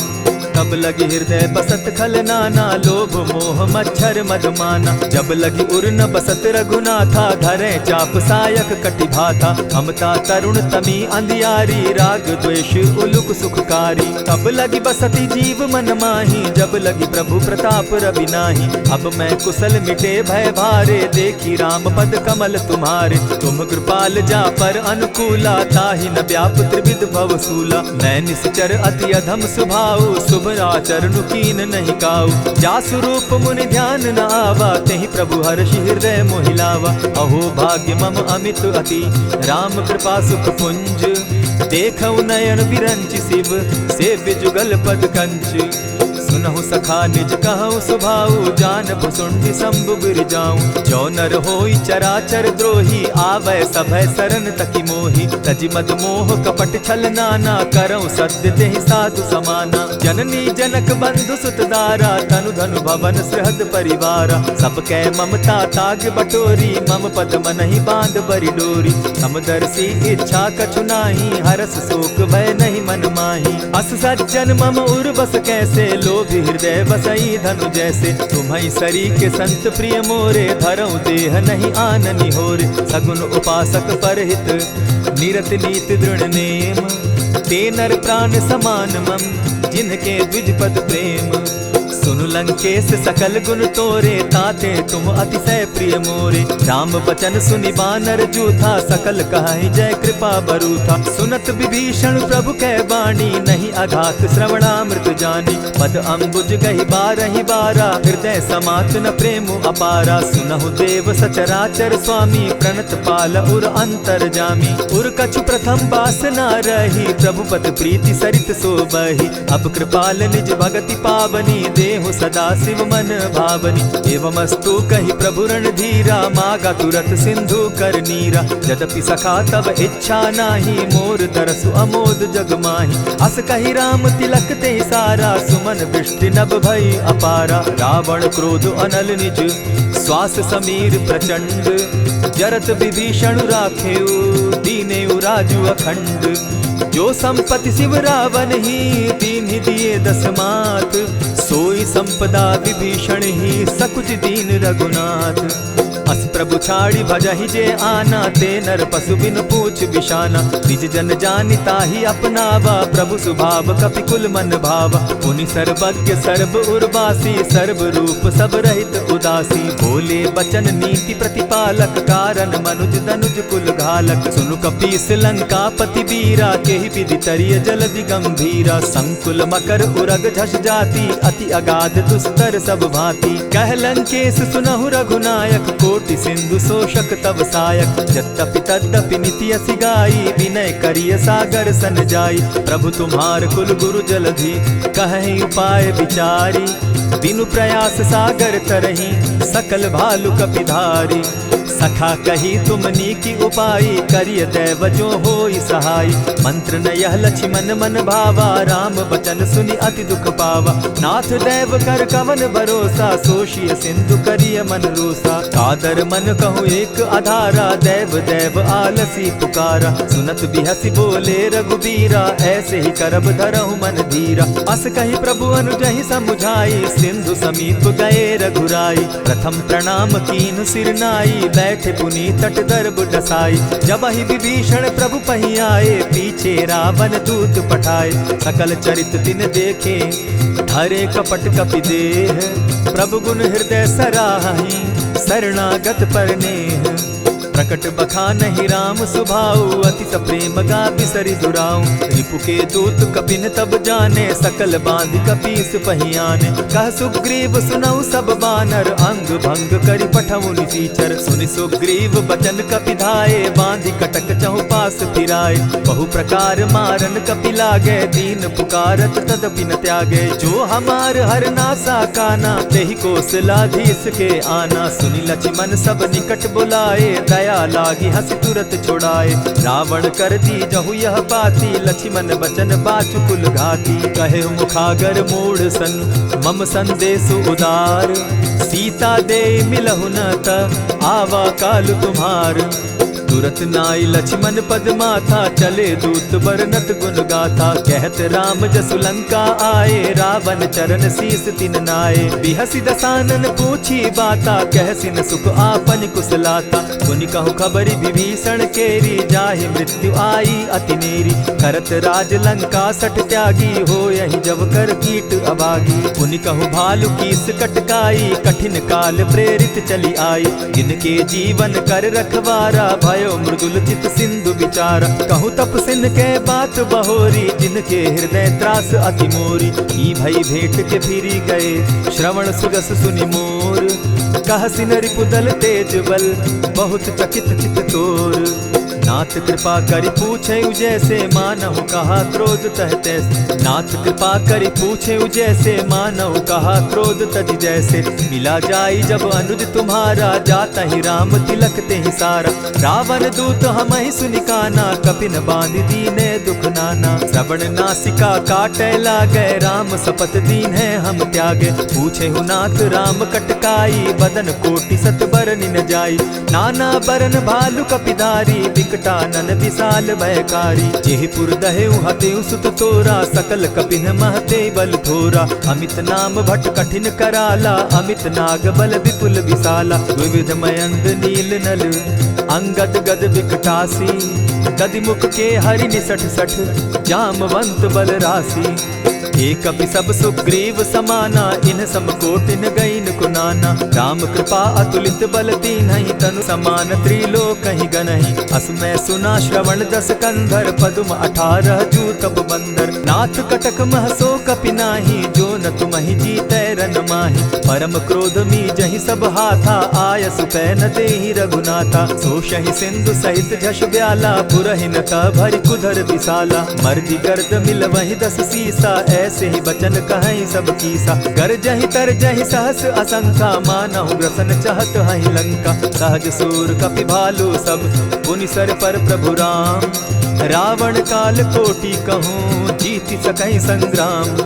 तब लगी हृदय बसत खल नाना, लोभ मोह मच्छर मदमाना। जब लगी उर न बसत रघुनाथा, धरे चाप सायक कटि भाता। ममता तरुण तमी अंधियारी, राग द्वेष उलुक सुखकारी। तब लगी बसती जीव मन माही, जब लगी प्रभु प्रताप रवि नाही। अब मैं कुशल मिटे भय भारे, देखी राम पद कमल तुम्हारे। तुम कृपाल जा पर अनुकूला, ताहि न व्याप त्रिविध भव सूला। मैं निश्चर अति अधम स्वभाव, शुभ आचरण कीन नहीं काऊ। जासु रूप मुनि ध्यान न आवा, तेहि प्रभु हर्षि हृदय मोहिलावा। अहो भाग्य मम अमित अति, राम कृपा सुख पुंज। देखऊ नयन विरंच शिव, सेव्य जुगल पद कंच। सुनहु सखा निज कहु सुभाऊ, जानब सुंडि शंभु गिर जाऊं। जो नर होई चराचर द्रोही, आवै सभय सरन तकी मोही। तजि मद मोह कपट छल नाना, करऊं सत्य तेहि साधु समाना। जननी जनक बंधु सुत दारा, तनु धनु भवन सृहद परिवारा। सब कै ममता ताग बटोरी, मम पद मनहि बांध बरि डोरी। समदर्शी इच्छा कछु नाही, हरस शोक भय नहीं मन माही। अस सज्जन मम उर बस कैसे, लोभ हृदय बसई धनु जैसे। तुम्हि सरी के संत प्रिय मोरे, धरऊ देह नहीं आननि होरे। सगुन उपासक परहित, निरत नीत दृढ़ नेम। ते नर प्राण समान मम, जिनके द्विज पद प्रेम। सुनु लंकेश सकल गुण तोरे, ताते तुम अतिशय प्रिय मोरे। राम बचन सुनि बानर जूथा, सकल कहाई जय कृपा बरूथा। सुनत विभीषण प्रभु कै बाणी, नहीं अघात श्रवणामृत जानी। पद अम्बुज गहि बारहि बारा, हृदय समात न प्रेम अपारा। सुनहु देव सचराचर स्वामी, प्रणत पाल उर अंतर जामी। उर कछु प्रथम बासना रही, प्रभु पद प्रीति सरित सोबही। अब कृपाल निज भगति पावनी, देहु सदा शिव मन भावनी। एवमस्तु कही प्रभु रणधीरा, मागा तुरत सिंधु कर नीरा। यद्यपि सखा तब इच्छा नाही, मोर तरसु अमोद जग माही। अस कही राम तिलक ते सारा, सुमन वृष्टि नभ भई अपारा। रावण क्रोध अनल निज, श्वास समीर प्रचंड। जरत विभीषण राखेउ, दीनेउ राजु अखंड। जो संपत्ति शिव रावण ही, दीन ही दिए दस मात। सोई संपदा विभीषण ही, सकुच दीन रघुनाथ। अस प्रभु छाड़ी भजहि जे आना, ते नर पशु बिन पूछ बिशाना। निज जन जानि ताहि अपनावा, प्रभु स्वभाव कपि कुल मन भावा। पुनि सर्वज्ञ सर्व उर्वासी, सर्व रूप सब रहित उदासी। बोले बचन नीति प्रतिपालक, कारण मनुज दनुज कुल घालक। सुनु कपीस लंकापति वीरा, केहि विधि तरिय जलधि गंभीरा। संकुल मकर उरग झष जाति, अति अगाध दुस्तर सब भांति। कह लंकेश सुनहु रघुनायक, कोटि सिंधु शोषक तव सायक। यद्यपि तद्यपि निति असि गाई, विनय करिय सागर सन जाई। प्रभु तुम्हार कुल गुरु जलधि, कहि उपाय विचारी। बिनु प्रयास सागर तरही, सकल भालु कपिधारी। सखा कही तुमनी की उपाई, करिय दैव जो होई सहाय। मंत्र न यह लक्ष्मण मन भावा, राम बचन सुनि अति दुख पावा। नाथ दैव कर कवन भरोसा, सोषिय सिंधु करिय मन रोसा। कादर मन कहूँ एक आधारा, दैव दैव आलसी पुकारा। सुनत बिहसी बोले रघुबीरा, ऐसे ही करब धरहु मन धीरा। अस कही प्रभु अनुजहि समुझाई, सिंधु समीप गए रघुराई। प्रथम प्रणाम कीन सिर नाई, बैठे पुनि तट दर्ब डसाई। जब ही विभीषण प्रभु पही आए, पीछे रावण दूत पठाए। सकल चरित तिन देखे, धरे कपट कपि देह। प्रभु गुण हृदय सराहि, शरणागत पर नेह। प्रकट बखानहि राम सुभाऊ, अति सप्रेम गा बिसरि दुराऊ। रिपु के दूत कपिन तब जाने, सकल बांधि कपीस पहियाने। कह सुग्रीव सुनऊ सब बानर, अंग भंग करि पठऊ निसीचर। सुनि सुग्रीव बचन कपि धाये, बांधि कटक चहु पास फिराए। बहु प्रकार मारन कपि लागे, दीन पुकारत तदपि न त्यागे। जो हमार हर नासा काना, तेहि कौशलाधीश के आना। सुनि लक्ष्मण सब निकट बुलाए, दया लागी हंस तुरत छुड़ाए। रावण कर दी जहु यह बाती, लक्ष्मण बचन बाचु कुल घाती। कहे मुखागर मूढ़ सन, मम संदेश उदार। सीता दे मिलहु न त, आवा काल तुम्हार। तुरत नाई लक्ष्मण पद माथा, चले दूत बरनत गुण गाथा। कहत राम जसु लंका आए, रावण चरण शीस तिन नाये। बिहसि दसानन पूछी बाता, कहसिन सुख आपन कुशलाता। सुनि कहु खबरि विभीषण केरी, जाहि मृत्यु आई अति नेरी। करत राज लंका सठ त्यागी, हो यही जब कर कीट अभागी। पुनि कहु भालु कीस कटकाई, कठिन काल प्रेरित चली आई। जिनके जीवन कर रखवारा, भयो मृदुल चित सिंधु विचारा। कहु तपसिन के बात बहोरी, जिनके हृदय त्रास अति मोरी। ई भई भेंट के फिरी गए, श्रवण सुजस सुनि मोर। कहसिन रिपुदल तेज बल, बहुत चकित चित तोर। नाथ कृपा करि पूछे जैसे, मानहु कहा क्रोध तह तैसे। नाथ कृपा करि पूछे जैसे, मानहु कहा क्रोध तज जैसे। मिला जाई जब अनुज तुम्हारा, जाता ही राम तिलक ते ही सारा। रावण दूत हम ही सुनिकाना, कपिन बांध दीने दुख नाना। श्रवण नासिका काटे लागे, राम सपत दीन है हम त्यागे। पूछे हु नाथ राम कटकाई, बदन कोटि सत बरन न जाई। नाना बरन भालु कपिधारी, विकटानन विशाल भयकारी। जेहिपुर दहेउ हतेउ सुत तोरा, सकल कपिन महते बल थोरा। अमित नाम भट कठिन कराला, अमित नाग बल विपुल विशाला। विविध मयंद नील नल, अंगद गद विकटासी। गदिमुख के हरि निसठ सठ, जामवंत बल राशि। एक कपि सब सुग्रीव समाना, इन सम कोटिन गईन कुनाना। राम कृपा अतुलित बल दीन्हि, तनु समान त्रिलोक ही गनहि। असमय सुना श्रवण दस कंधर, पदुम 18 जूतब बंदर। नाथ कटक महसो कपि नाही, जो न तुमहि जीतै रन माहि। परम क्रोध मी जहि सब हाथा, आयसु पै न देहि रघुनाथा। सोषहि सिंधु सहित झष ब्याला, पुरहि न भरि कुधर विशाला। मर्दि गर्द मिल वहि 10 सीसा, ऐसे ही बचन कहीं सब कीसा। गरजहि तरजहि सहस असंख्या, मानहु ग्रसन चहत हहि लंका। सहज सूर कपि भालु सब, पुनि सर पर प्रभु राम। रावण काल कोटि कहूँ, जीति सकहि संग्राम।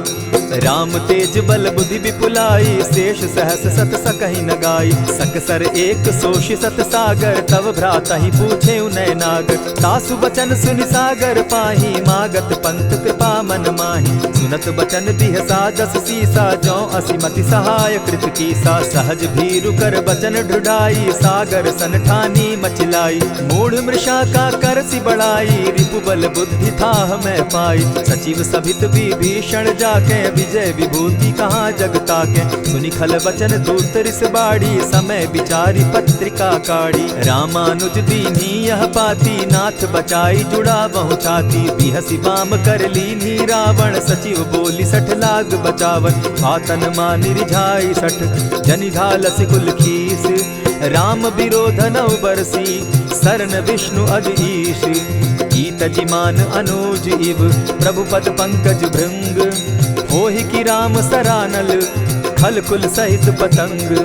राम तेज बल बुद्धि विपुलाई, शेष सहस सत सकहि न गाई। सकसर एक सोषि सत सागर, तव भ्राता ही पूछे उनय नागर। तासु बचन सुनि सागर पाही, मागत पंत कृपा मन माही। सुनत बचन बिहसा 10 सीसा, जौ असिमति सहाय कृत कीसा। सहज भीरु कर बचन ढुढ़ाई, सागर सन ठानी मचिलाई। मूढ़ मृषा का करसि बढ़ाई, रिपु बल बुद्धि थाह मैं पाई। सचिव सभित विभीषण जाके, विजय विभूति कहाँ जगता के। सुनि खल बचन दूत रिस बाड़ी, समय विचारी पत्रिका काढ़ी। रामानुज दीन्ही यह पाती, नाथ बचाई जुड़ा बहु छाती। बिहसी बाम कर लीन्ही रावण, सचिव बोली 60 लाग बचावन। आतन मानि रिझाई 60, जनि घालसि कुल खीस। राम विरोध नौ बरसी, सरन विष्णु अज ईश। ईत जिमान अनुज इव, प्रभु पद पंकज भृंग। होहि की राम सरानल, खल कुल सहित पतंग।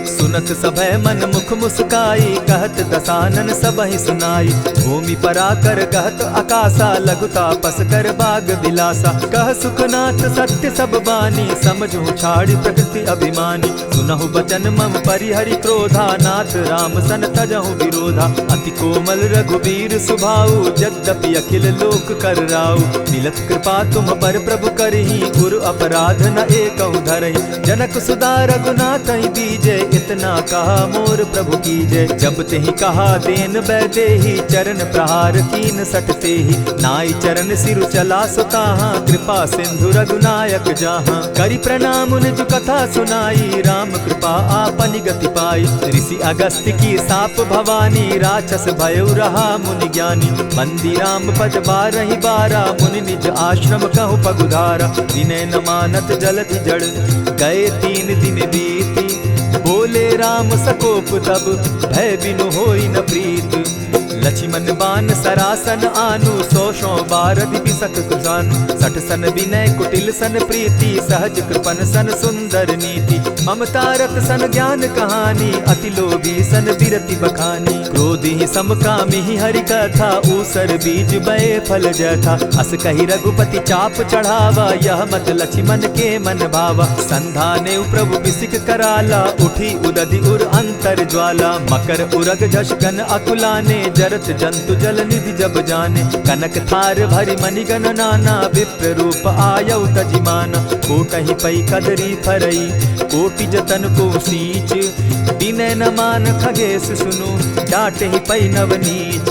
सुनत सभय मन मुख मुस्काई, कहत दसानन सबहि सुनाई। भूमि पराकर कहत आकाशा, लघु तापस कर बाग बिलासा। कह सुखनाथ सत्य सब बानी, समझू छाड़ प्रकृति अभिमानी। सुनहु बचन मम परिहरि क्रोधा, नाथ राम सन तजहु विरोधा। अति कोमल रघुबीर सुभाऊ, यद्यपि अखिल लोक कर राऊ। मिलत कृपा तुम पर प्रभु करही, गुरु अपराध न एकहु धरहि। जनक सुधा रघुनाथ ही दीजे, इतना कहा मोर प्रभु की जय। जब तेहि कहा देन बैदेही, चरण प्रहार कीन सटते ही। नाई चरण सिरु चला सुताहा, कृपा सिंधु रघुनायक जाहा। करि प्रणाम निज कथा सुनाई, राम कृपा आपनि गति पाई। ऋषि अगस्त्य की साप भवानी, राक्षस भयउ रहा मुनि ज्ञानी। बंदी राम पद 12 बारा, मुनि निज आश्रम कहु पगुधारा। विनय न मानत जलधि जड़, गए 3 दिन बीती। बोले राम सकोप तब, भय बिनु होई न प्रीत। लक्ष्मण बान सरासन आनु, 100 बारधि बिसक कुजानु। 60 सन विनय कुटिल सन प्रीति, सहज कृपन सन सुंदर नीति। ममता रत सन ज्ञान कहानी, अति लोभी सन बिरति बखानी। क्रोधि समकामी हरि कथा, ऊसर बीज बये फल जथा। अस कहि रघुपति चाप चढ़ावा, यह मत लक्ष्मण के मन भावा। संधाने प्रभु बिसिक कराला, उठी उदधि उर अंतर ज्वाला। मकर उरग झष घन अकुलाने, जरत जंतु जल निधि जब जाने। कनक थार भरि मणिगण नाना, विप्र रूप आयउ तजिमाना। कोटहि पै कदरी फरई, कोटि जतन को सींच। विनय न मान खगेश सुनु, डांटहि पै नवनीच।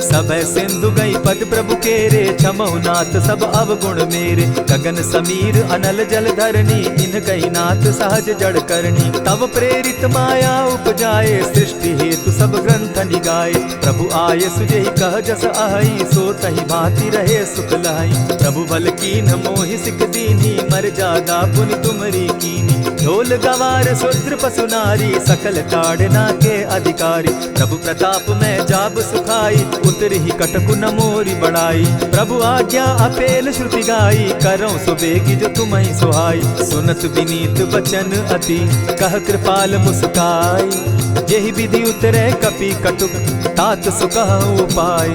सभय सिंधु गई पद प्रभु केरे, क्षमहु नाथ सब अवगुण मेरे। गगन समीर अनल जल धरनी, इन कही नाथ सहज जड़ करनी। तब प्रेरित माया उपजाए, सृष्टि हेतु सब ग्रंथ निगाए। प्रभु आये सुजेहि कह जस अहई, सो तहि भांति रहे सुख लहई। प्रभु बल कीन मोहि सिख दीनी, मर जादा पुनि तुमरी कीनी। ढोल गवार शूद्र पशु नारी, सकल ताड़ना के अधिकारी। प्रभु प्रताप में जाब सुखाई, उतर ही कटकु न मोरी बड़ाई। प्रभु आज्ञा अपेल श्रुति गाई, करऊं सुबेगी जो तुम्हि सुहाई। सुनत विनीत बचन अति, कह कृपाल मुस्काई। जेहि विधि उतरे कपि कटुक, तात सुकहु उपाय।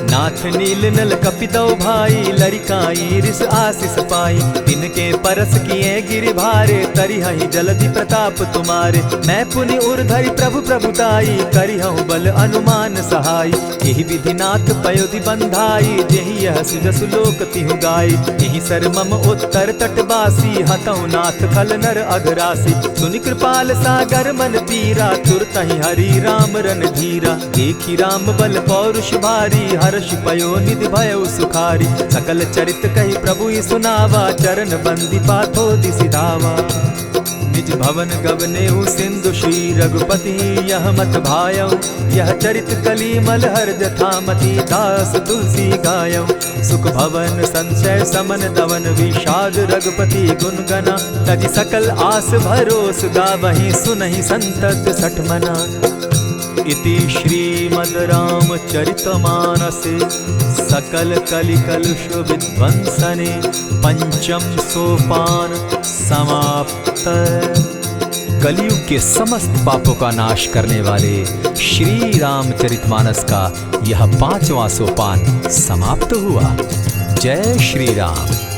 नाथ नील नल कपितौ भाई, लरिकाई रिस आशीष पाई। तिनके परस किए गिरि भारे, तरिहहि जलधि प्रताप तुम्हारे। मैं पुनि उर्धरि प्रभु प्रभुताई, करिहउँ बल अनुमान सहाय। एहि विधि नाथ पयोधि बंधाई, जेहि यह सुजसु लोक तिहु गाई। एहि सर मम उत्तर तटवासी, हतहु नाथ खल नर अघरासी। सुनि कृपाल सागर मन पीरा, तुरतहि हरि राम रन धीरा। देखि राम बल पौरुष भारी, हर हर्ष पयो निधि भयो सुखारी। सकल चरित कही प्रभु ही सुनावा, चरण बंदी पाथो दिसि धावा। निज भवन गवनेउ सिंधु श्री रघुपति, यह मत भायौ यह चरित कलिमल हर जथामति। दास तुलसी गायौ सुख भवन संशय समन दवन, विषाद रघुपति गुण गना। तजि सकल आस भरोस गावहि, सुनहि संतत सठ मना। इति श्रीमद् रामचरितमानसे सकल कलिकलुष विध्वंसने, पंचम सोपान समाप्त। कलयुग के समस्त पापों का नाश करने वाले श्री रामचरितमानस का यह 5वां सोपान समाप्त हुआ। जय श्री राम।